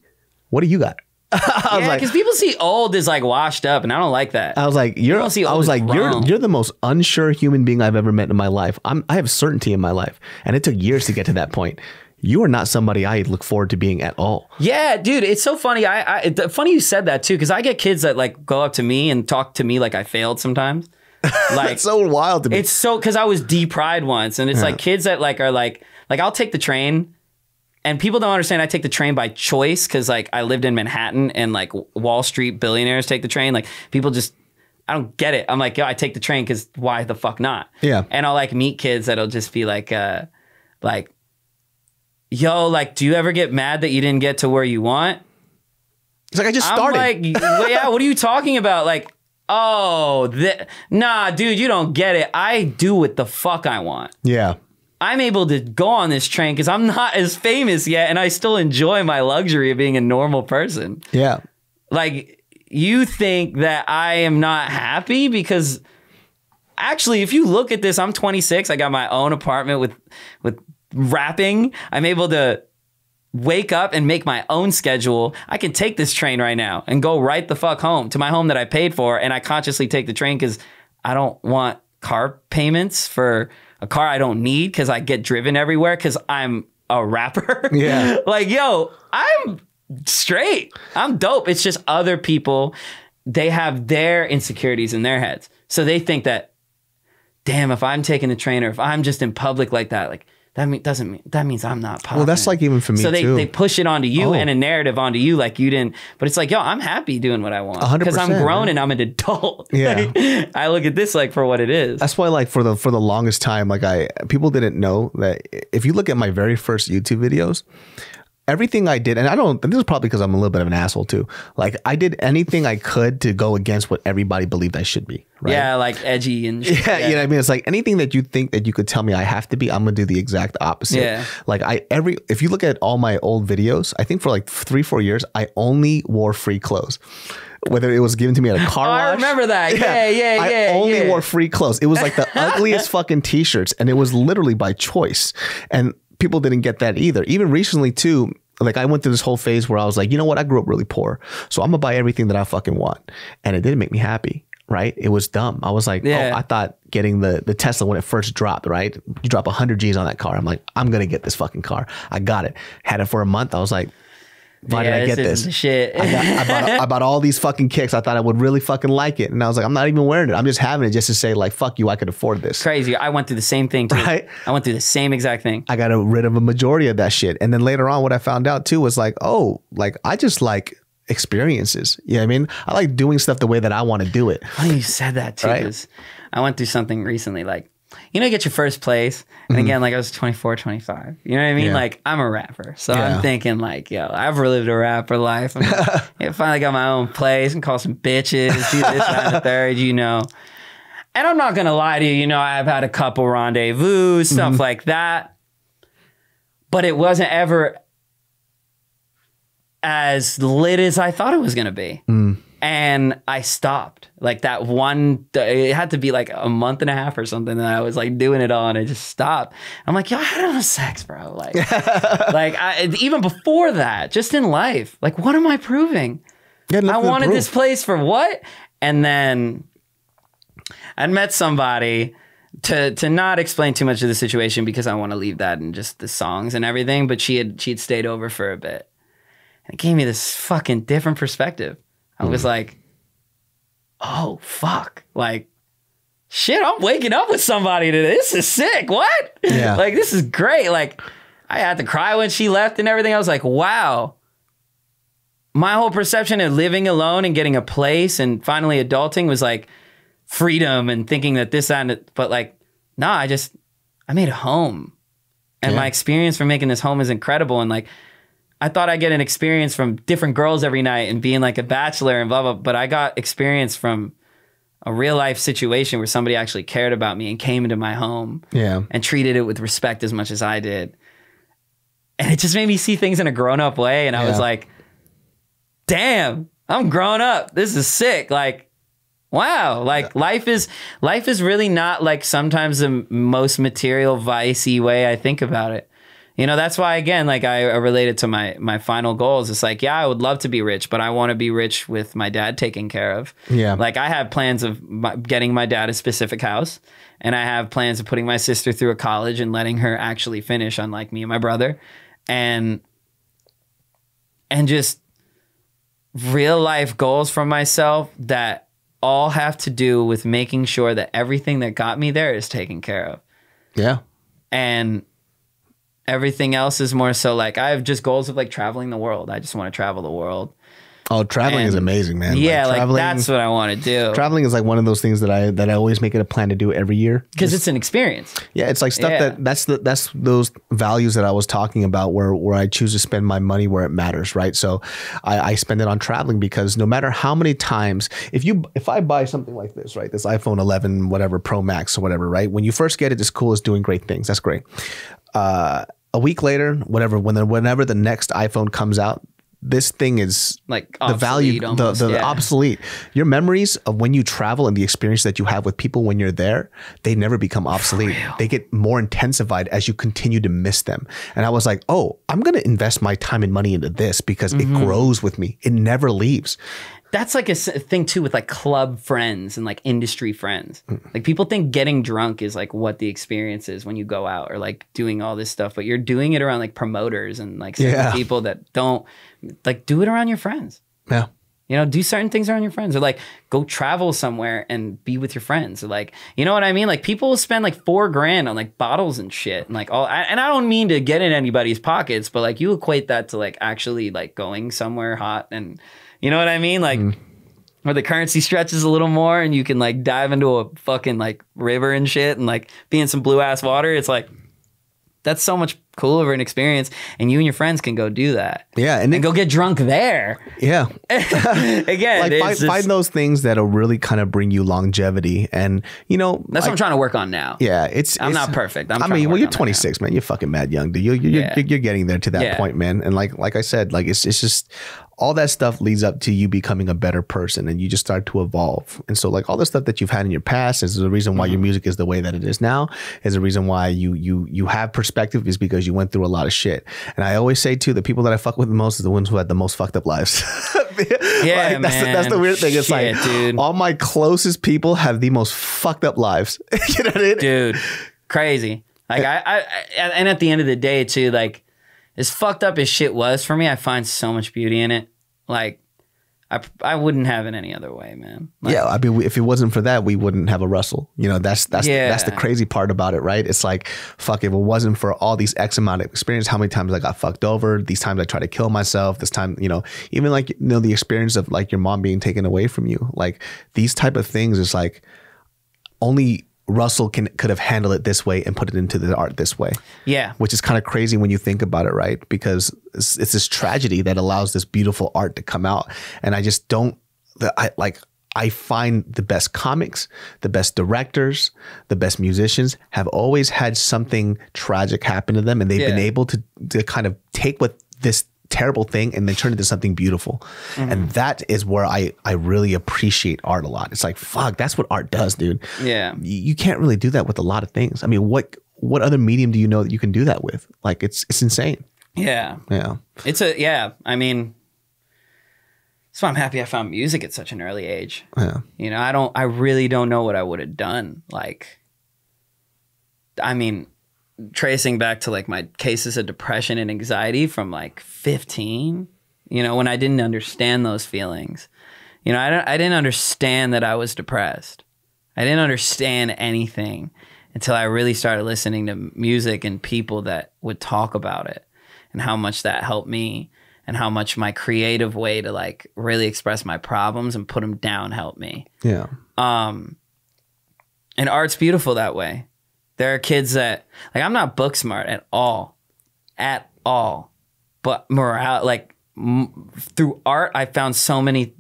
What do you got? I was like, because people see old as like washed up, and I don't like that. I was like, you're the most unsure human being I've ever met in my life. I have certainty in my life, and it took years to get to that point. You are not somebody I look forward to being at all. Yeah, dude, it's so funny. Funny you said that too, because I get kids that like go up to me and talk to me like I failed sometimes. Like it's so wild to me. It's so, because I was deprived once, and it's like kids that like are like I'll take the train. And people don't understand I take the train by choice, because like I lived in Manhattan and like Wall Street billionaires take the train. Like people just, I don't get it. I'm like, yo, I take the train because why the fuck not? Yeah. And I'll like meet kids that'll just be like, yo, like, do you ever get mad that you didn't get to where you want? It's like, I just started. I'm like, well, yeah, what are you talking about? Like, oh, nah, dude, you don't get it. I do what the fuck I want. Yeah. I'm able to go on this train because I'm not as famous yet, and I still enjoy my luxury of being a normal person. Yeah. Like, you think that I am not happy because actually, if you look at this, I'm 26. I got my own apartment with rapping. I'm able to wake up and make my own schedule. I can take this train right now and go right the fuck home to my home that I paid for, and I consciously take the train because I don't want car payments for a car I don't need because I get driven everywhere because I'm a rapper. Yeah. Like, yo, I'm straight. I'm dope. It's just other people, they have their insecurities in their heads. So they think that, damn, if I'm taking the train or if I'm just in public like that, like that means I'm not popular. Well, that's like even for me, so too. they push it onto you and a narrative onto you like you didn't. But it's like, yo, I'm happy doing what I want. 100%. Because I'm grown and I'm an adult. Yeah. Like, I look at this like for what it is. That's why, like, for the longest time, like, people didn't know that if you look at my very first YouTube videos, everything I did, and this is probably because I'm a little bit of an asshole too. Like, I did anything I could to go against what everybody believed I should be. Right? Yeah, like edgy and shit. Yeah, you know what I mean? It's like anything that you think that you could tell me I have to be, I'm gonna do the exact opposite. Yeah. Like if you look at all my old videos, I think for like 3-4 years, I only wore free clothes. Whether it was given to me at a car wash. I remember that. Yeah. I only wore free clothes. It was like the ugliest fucking t-shirts, and it was literally by choice. And people didn't get that either. Even recently too, like I went through this whole phase where I was like, you know what? I grew up really poor, so I'm gonna buy everything that I fucking want. And it didn't make me happy, right? It was dumb. I was like, oh, I thought getting the Tesla when it first dropped, right? You drop 100 G's on that car. I'm like, I'm gonna get this fucking car. I got it. Had it for a month. I was like, why did I get this? Shit. I bought all these fucking kicks. I thought I would really fucking like it. And I was like, I'm not even wearing it. I'm just having it just to say like, fuck you, I could afford this. Crazy. I went through the same thing too. Right? I went through the same exact thing. I got rid of a majority of that shit. And then later on, what I found out too was like, oh, like I just like experiences. You know what I mean? I like doing stuff the way that I want to do it. Funny you said that too. Right? I went through something recently, like, you know, you get your first place. And again, like I was 24, 25. You know what I mean? Yeah. Like I'm a rapper. So I'm thinking like, yo, I've lived a rapper life. I finally got my own place and call some bitches, do this, that, and the third, you know. And I'm not going to lie to you, you know, I've had a couple rendezvous, stuff like that. But it wasn't ever as lit as I thought it was going to be. And I stopped like that one, it had to be like a month and a half or something. And I was like doing it all and I just stopped. I'm like, yo, I had enough sex, bro. Like, even before that, just in life, like, what am I proving? I wanted this place for what? And then I'd met somebody to not explain too much of the situation because I want to leave that in just the songs and everything. But she'd stayed over for a bit and it gave me this fucking different perspective. I was like, oh, fuck. Like, shit, I'm waking up with somebody today. This is sick. What? Yeah. Like, this is great. Like, I had to cry when she left and everything. I was like, wow. My whole perception of living alone and getting a place and finally adulting was like freedom and thinking that this, that, and but like, nah, I made a home. And my experience from making this home is incredible. And like, I thought I'd get an experience from different girls every night and being like a bachelor and blah, blah, but I got experience from a real life situation where somebody actually cared about me and came into my home and treated it with respect as much as I did. And it just made me see things in a grown up way. And I was like, damn, I'm grown up. This is sick. Like, Wow. Like life is really not like sometimes the most material vicey way I think about it. You know, that's why, again, like I related to my final goals. It's like, yeah, I would love to be rich, but I want to be rich with my dad taken care of. Yeah. Like I have plans of getting my dad a specific house, and I have plans of putting my sister through a college and letting her actually finish, unlike me and my brother. And just real life goals for myself that all have to do with making sure that everything that got me there is taken care of. Yeah. And everything else is more so like I have just goals of like traveling the world. I just want to travel the world. Oh, traveling is amazing, man. Yeah, like that's what I want to do. Traveling is like one of those things that I always make it a plan to do every year. Because it's an experience. Yeah, it's like stuff that's those values that I was talking about where I choose to spend my money where it matters, right? So I spend it on traveling because no matter how many times, if I buy something like this, right, this iPhone 11, whatever, Pro Max or whatever, right? When you first get it, it's cool, it's doing great things. That's great. A week later, whatever, whenever the next iPhone comes out, this thing is like the value, the obsolete. Your memories of when you travel and the experience that you have with people when you're there, they never become obsolete. They get more intensified as you continue to miss them. And I was like, oh, I'm going to invest my time and money into this because it grows with me. It never leaves. That's like a thing too with like club friends and like industry friends. Like people think getting drunk is like what the experience is when you go out or like doing all this stuff, but you're doing it around like promoters and like certain people that don't like do it around your friends. Yeah. You know, do certain things around your friends or like go travel somewhere and be with your friends or like, you know what I mean? Like people will spend like $4,000 on like bottles and shit and like and I don't mean to get in anybody's pockets, but like you equate that to like actually like going somewhere hot and you know what I mean? Like where the currency stretches a little more and you can like dive into a fucking like river and shit and like be in some blue ass water. It's like, that's so much cooler of an experience. And you and your friends can go do that. Yeah. And go get drunk there. Yeah. Again, like find those things that'll really kind of bring you longevity. And, you know, that's what I'm trying to work on now. Yeah. I'm not perfect. You're 26, man. You're fucking mad young, dude. You're getting there to that point, man. And like I said, like it's just all that stuff leads up to you becoming a better person and you just start to evolve. And so like all the stuff that you've had in your past is the reason why your music is the way that it is now, is the reason why you have perspective is because you went through a lot of shit. And I always say too, the people that I fuck with the most are the ones who had the most fucked up lives. Yeah, like, that's the weird thing. It's like, dude, all my closest people have the most fucked up lives. You know what I mean? Dude, crazy. Like and at the end of the day too, like as fucked up as shit was for me, I find so much beauty in it. Like I wouldn't have it any other way, man. Like, yeah, I mean, if it wasn't for that, we wouldn't have a Russell. You know, that's the crazy part about it, right? It's like, fuck, if it wasn't for all these X amount of experience, how many times I got fucked over, these times I tried to kill myself, this time, you know, even like, you know, the experience of like your mom being taken away from you, like these type of things is like only Russell could have handled it this way and put it into the art this way. Yeah. Which is kind of crazy when you think about it, right? Because it's this tragedy that allows this beautiful art to come out. And I just don't, I find the best comics, the best directors, the best musicians have always had something tragic happen to them. And they've been able to kind of take what this terrible thing and then turn it into something beautiful. And that is where I really appreciate art a lot. It's like, fuck, that's what art does, dude. Yeah. You can't really do that with a lot of things. I mean, what other medium do you know that you can do that with? Like it's insane. Yeah. Yeah. I mean, that's why I'm happy I found music at such an early age. Yeah. You know, I really don't know what I would have done. Like, I mean, tracing back to like my cases of depression and anxiety from like 15, you know, when I didn't understand those feelings, you know, I didn't understand that I was depressed. I didn't understand anything until I really started listening to music and people that would talk about it and how much that helped me and how much my creative way to like really express my problems and put them down helped me. Yeah. And art's beautiful that way. There are kids that, like, I'm not book smart at all. But through art, I found so many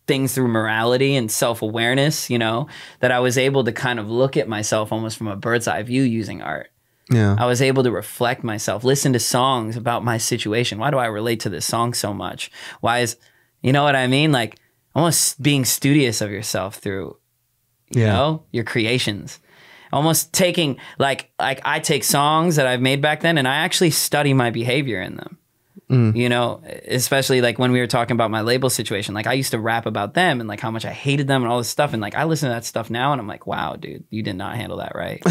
things through morality and self-awareness, you know, that I was able to kind of look at myself almost from a bird's eye view using art. Yeah. I was able to reflect myself, listen to songs about my situation. Why do I relate to this song so much? You know what I mean? Like, almost being studious of yourself through, you know, your creations. Almost taking, like I take songs that I've made back then and I actually study my behavior in them. You know, especially like when we were talking about my label situation, like I used to rap about them and like how much I hated them and all this stuff. And like I listen to that stuff now and I'm like, wow, dude, you did not handle that right.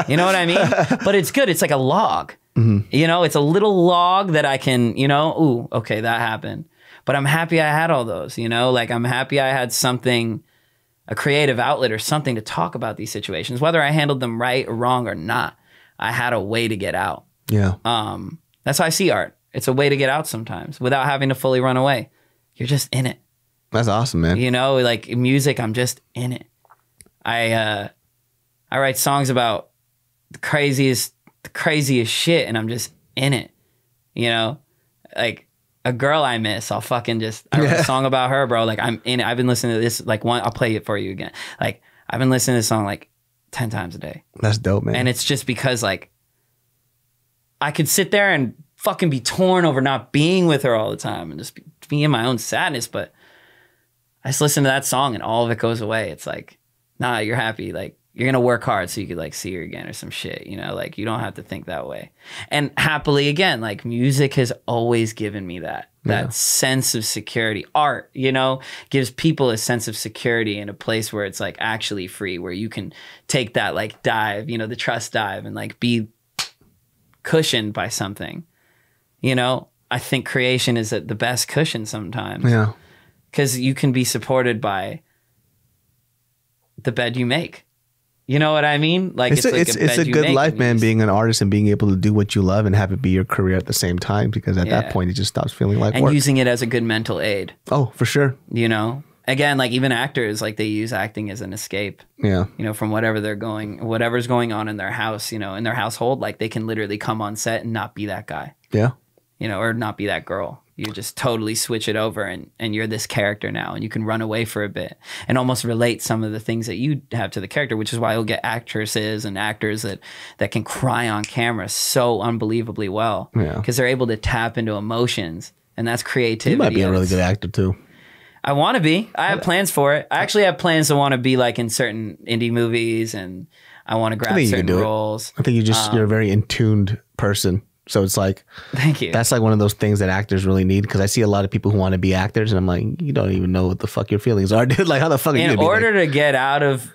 You know what I mean? But it's good. It's like a log. You know, it's a little log that I can, you know, ooh, okay, that happened. But I'm happy I had all those, you know, like I'm happy I had something, a creative outlet or something to talk about these situations, whether I handled them right or wrong or not. I had a way to get out. Yeah. That's how I see art. It's a way to get out sometimes without having to fully run away. You're just in it. That's awesome, man. You know, like music, I'm just in it. I write songs about the craziest shit and I'm just in it. You know, like a girl I miss, I'll fucking just, I write a song about her, bro. Like I'm in it. I've been listening to this, like I'll play it for you again. Like I've been listening to this song like 10 times a day. That's dope, man. And it's just because like I could sit there and fucking be torn over not being with her all the time and just be in my own sadness, but I just listen to that song and all of it goes away. It's like, nah, you're happy. Like you're gonna work hard so you could like see her again or some shit, you know, like you don't have to think that way. And happily again, like music has always given me that sense of security. Art, you know, gives people a sense of security in a place where it's like actually free, where you can take that like dive, you know, the trust dive and like be cushioned by something. You know, I think creation is the best cushion sometimes. Yeah. Because you can be supported by the bed you make. You know what I mean? Like it's a good life, man, being an artist and being able to do what you love and have it be your career at the same time. Because at that point, it just stops feeling like work. And using it as a good mental aid. Oh, for sure. You know? Again, like even actors, like they use acting as an escape. Yeah. You know, from whatever's going on in their house, you know, in their household, like they can literally come on set and not be that guy. Yeah. You know, or not be that girl. You just totally switch it over and you're this character now and you can run away for a bit and almost relate some of the things that you have to the character, which is why you'll get actresses and actors that can cry on camera so unbelievably well. Yeah. Because they're able to tap into emotions and that's creativity. You might be a really good actor too. I want to be. I have plans for it. I actually have plans to want to be like in certain indie movies and I want to grab certain roles. I think you're a very in-tuned person. So it's like, thank you. That's like one of those things that actors really need because I see a lot of people who want to be actors and I'm like, you don't even know what the fuck your feelings are, dude. Like, how the fuck are you in order to get out of,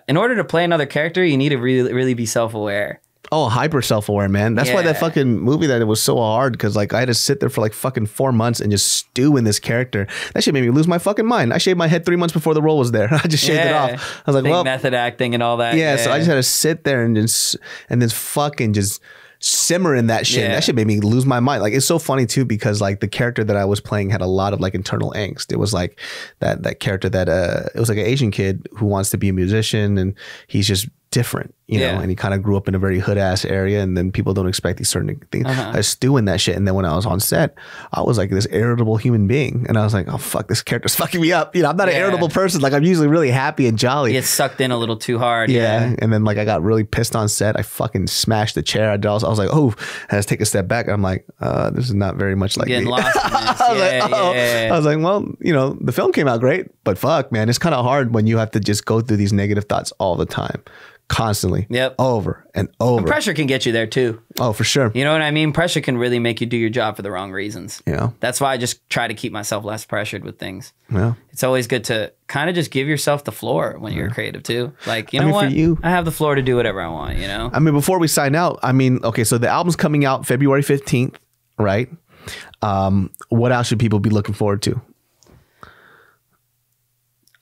in order to play another character, you need to really, really be self-aware. Oh, hyper self-aware, man. That's why that fucking movie, that it was so hard because like I had to sit there for like fucking 4 months and just stew in this character. That shit made me lose my fucking mind. I shaved my head 3 months before the role was there. I just shaved it off. I was like, well, method acting and all that. Yeah, so I just had to sit there and then fucking just simmer in that shit. That shit made me lose my mind. Like it's so funny too because like the character that I was playing had a lot of like internal angst. It was like that character that it was like an Asian kid who wants to be a musician and he's just different, you know, and he kind of grew up in a very hood ass area and then people don't expect these certain things. I stew in that shit. And then when I was on set, I was like this irritable human being. And I was like, oh fuck, this character's fucking me up. You know, I'm not an irritable person. Like I'm usually really happy and jolly. You get sucked in a little too hard. Yeah. And then like I got really pissed on set. I fucking smashed the chair. I was like, oh, I had to take a step back. And I'm like, this is not very much like getting me. Lost in this. I was like, well, you know, the film came out great, but fuck, man, it's kind of hard when you have to just go through these negative thoughts all the time. Constantly. Yep. Over and over. And pressure can get you there too. Oh, for sure. You know what I mean? Pressure can really make you do your job for the wrong reasons. Yeah. That's why I just try to keep myself less pressured with things. Yeah. It's always good to kind of just give yourself the floor when you're creative too. Like, you know what? I have the floor to do whatever I want, you know? I mean, before we sign out, I mean, okay, so the album's coming out February 15th, right? What else should people be looking forward to?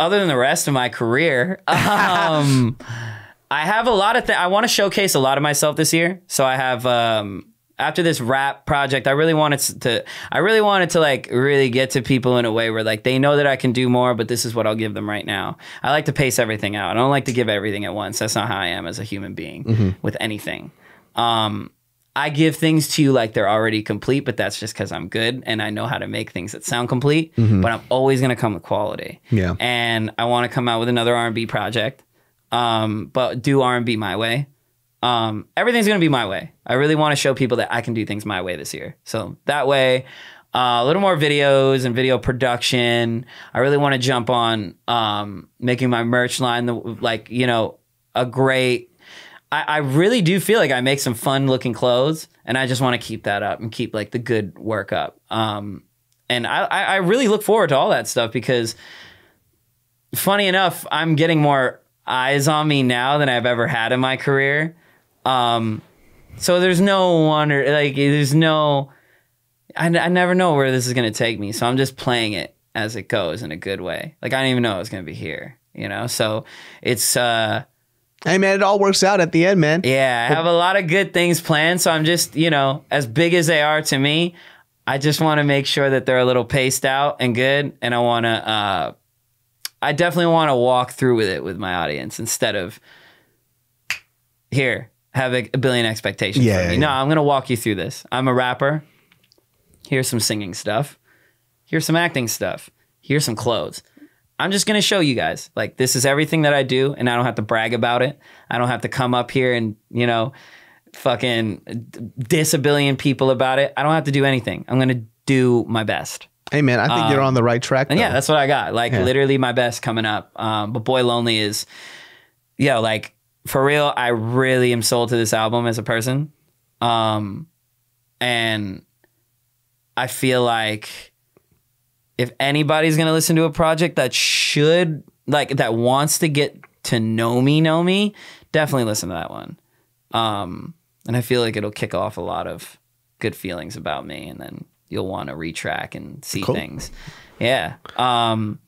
Other than the rest of my career, I have a lot of I want to showcase a lot of myself this year. So I have after this rap project, I really wanted to like really get to people in a way where like they know that I can do more, but this is what I'll give them right now. I like to pace everything out. I don't like to give everything at once. That's not how I am as a human being with anything. I give things to you like they're already complete, but that's just because I'm good and I know how to make things that sound complete, but I'm always going to come with quality. Yeah. And I want to come out with another R&B project. But do R&B my way. Everything's going to be my way. I really want to show people that I can do things my way this year. So that way, a little more videos and video production. I really want to jump on making my merch line, a great... I really do feel like I make some fun looking clothes, and I just want to keep that up and keep like the good work up. And I really look forward to all that stuff because, funny enough, I'm getting more eyes on me now than I've ever had in my career. So there's no wonder, I never know where this is going to take me. So I'm just playing it as it goes in a good way. Like, I didn't even know I was going to be here, So it's, hey, man, it all works out at the end, man. Yeah, I have a lot of good things planned. So I'm just, as big as they are to me, I just want to make sure that they're a little paced out and good. And I definitely want to walk through with it with my audience instead of have a billion expectations. Yeah. No, I'm going to walk you through this. I'm a rapper. Here's some singing stuff. Here's some acting stuff. Here's some clothes. I'm just going to show you guys, like, this is everything that I do, and I don't have to brag about it. I don't have to come up here and, fucking diss a billion people about it. I don't have to do anything. I'm going to do my best. Hey, man, I think you're on the right track, though. And yeah, that's what I got. Literally my best coming up. But Boy Lonely is, for real, I really am sold to this album as a person. And I feel like if anybody's going to listen to a project that that wants to get to know me, definitely listen to that one. And I feel like it'll kick off a lot of good feelings about me, and then you'll want to retrack and see things. Yeah. And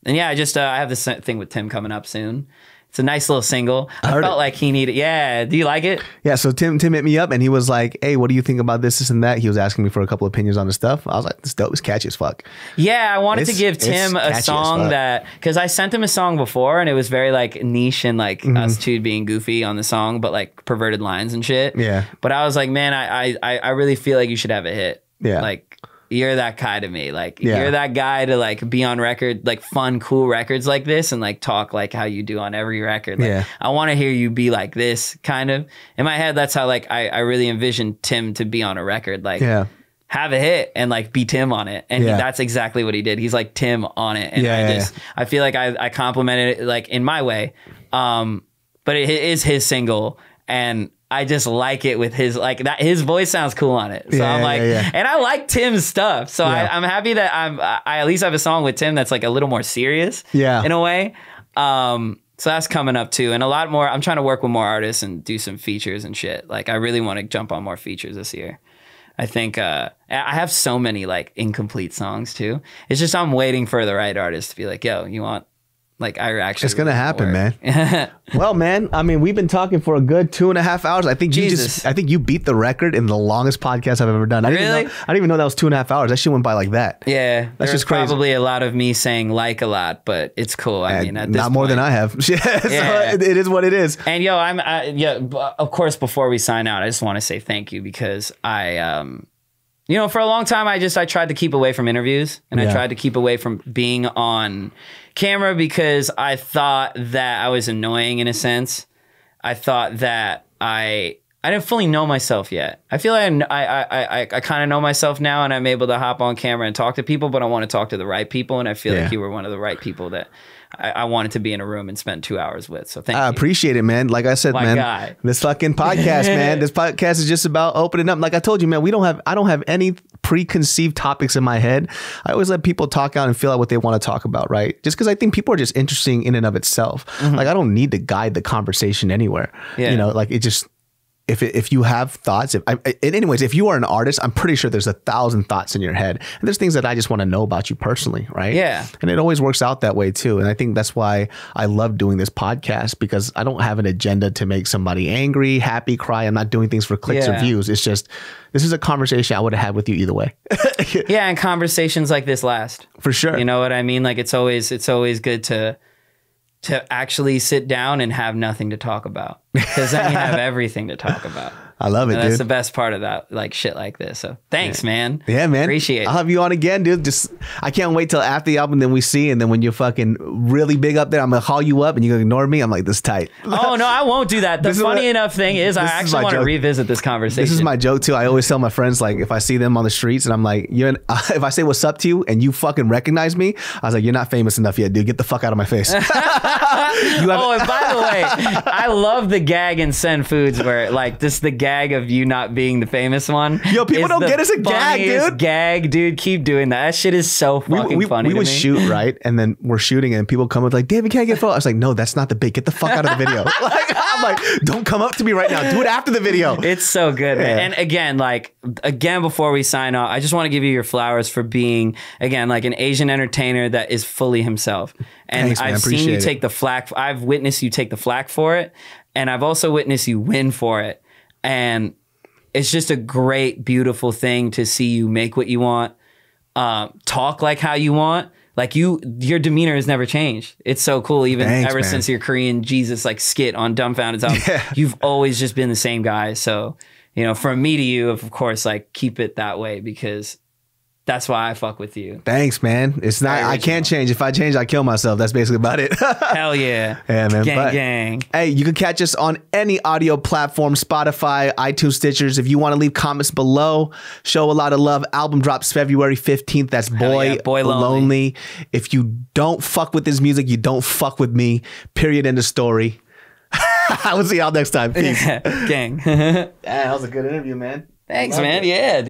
yeah, I have this thing with Tim coming up soon. It's a nice little single. I felt like he needed. Yeah. Do you like it? Yeah. So Tim hit me up and he was like, "Hey, what do you think about this and that?" He was asking me for a couple opinions on the stuff. I was like, "This dope. It's catchy as fuck." Yeah, I wanted to give Tim a song because I sent him a song before and it was very like niche and like us two being goofy on the song, but like perverted lines and shit. Yeah. But I was like, man, I really feel like you should have a hit. Yeah. Like, you're that guy to me. Like, you're that guy to like be on record, like fun, cool records like this, and like talk like how you do on every record. Like, I want to hear you be like this, kind of. In my head, that's how like I really envisioned Tim to be on a record. Like, have a hit and like be Tim on it. And that's exactly what he did. He's like Tim on it. And I feel like I complimented it like in my way. But it is his single, and I just like it with his like that. His voice sounds cool on it, so I'm like, and I like Tim's stuff. So I'm happy that I at least have a song with Tim that's like a little more serious, in a way. So that's coming up too, and a lot more. I'm trying to work with more artists and do some features and shit. Like, I really want to jump on more features this year. I think I have so many like incomplete songs too. It's just I'm waiting for the right artist to be like, yo, you want. Like, I actually... It's going to happen, man. Well, man, I mean, we've been talking for a good 2.5 hours. I think you beat the record in the longest podcast I've ever done. I didn't even know that was 2.5 hours. That shit went by like that. Yeah. That's just crazy. Probably a lot of me saying like a lot, but it's cool. I mean, at this not more than I have. So it is what it is. And yo, of course, before we sign out, I just want to say thank you because for a long time, I tried to keep away from interviews and I tried to keep away from being on camera because I thought that I was annoying in a sense. I thought that I didn't fully know myself yet. I feel like I kind of know myself now and I'm able to hop on camera and talk to people, but I want to talk to the right people. And I feel like you were one of the right people that I wanted to be in a room and spend 2 hours with. So thank you. I appreciate it, man. Like I said, man, this fucking podcast, man, this podcast is just about opening up. Like I told you, man, I don't have any preconceived topics in my head. I always let people talk out and feel out what they want to talk about, right? Just because I think people are just interesting in and of itself. Like, I don't need to guide the conversation anywhere. Like it just... If you have thoughts, anyways, if you are an artist, I'm pretty sure there's 1,000 thoughts in your head. And there's things that I just want to know about you personally, right? Yeah. And it always works out that way too. And I think that's why I love doing this podcast, because I don't have an agenda to make somebody angry, happy, cry. I'm not doing things for clicks or views. It's just, this is a conversation I would have had with you either way. Yeah, and conversations like this last. For sure. You know what I mean? Like, it's always good to actually sit down and have nothing to talk about. because then you have everything to talk about. I love it, and dude. that's the best part of that, like shit like this. So thanks, man. Yeah, man. Appreciate it. I'll have you on again, dude. Just I can't wait till after the album, then we see, and then when you're fucking really big up there, I'm gonna call you up and you're gonna ignore me. I'm like, this is tight. Oh no, I won't do that. The funny enough thing is, I actually want to revisit this conversation. This is my joke too. I always tell my friends, like, if I see them on the streets and I'm like, if I say what's up to you and you fucking recognize me, I was like, you're not famous enough yet, dude. Get the fuck out of my face. And by the way, I love the gag in Send Foods where like this the gag of you not being the famous one. Yo, people don't get us a gag, dude. Gag, dude. Keep doing that. That shit is so fucking funny. We would shoot, right? And then we're shooting and people come with like, David, can I get a photo? I was like, no, that's not the bit. Get the fuck out of the video. I'm like, don't come up to me right now. Do it after the video. It's so good, man. And again, before we sign off, I just want to give you your flowers for being, again, like an Asian entertainer that is fully himself. And thanks, man. I've seen you take the flack. I've witnessed you take the flack for it. And I've also witnessed you win for it. And it's just a great, beautiful thing to see you make what you want, talk like how you want. Like your demeanor has never changed. It's so cool. Even ever since your Korean Jesus like skit on Dumbfounded's album, you've always just been the same guy. So, from me to you, of course, like keep it that way because that's why I fuck with you. Thanks, man. It's not, I can't change. If I change, I kill myself. That's basically about it. Hell yeah. Yeah, man. Gang. Hey, you can catch us on any audio platform, Spotify, iTunes, Stitchers. If you want to leave comments below, show a lot of love. Album drops February 15th. That's Boy Lonely. If you don't fuck with this music, you don't fuck with me. Period. End of story. I will see y'all next time. Peace. Gang. That was a good interview, man. Thanks, man. Yeah.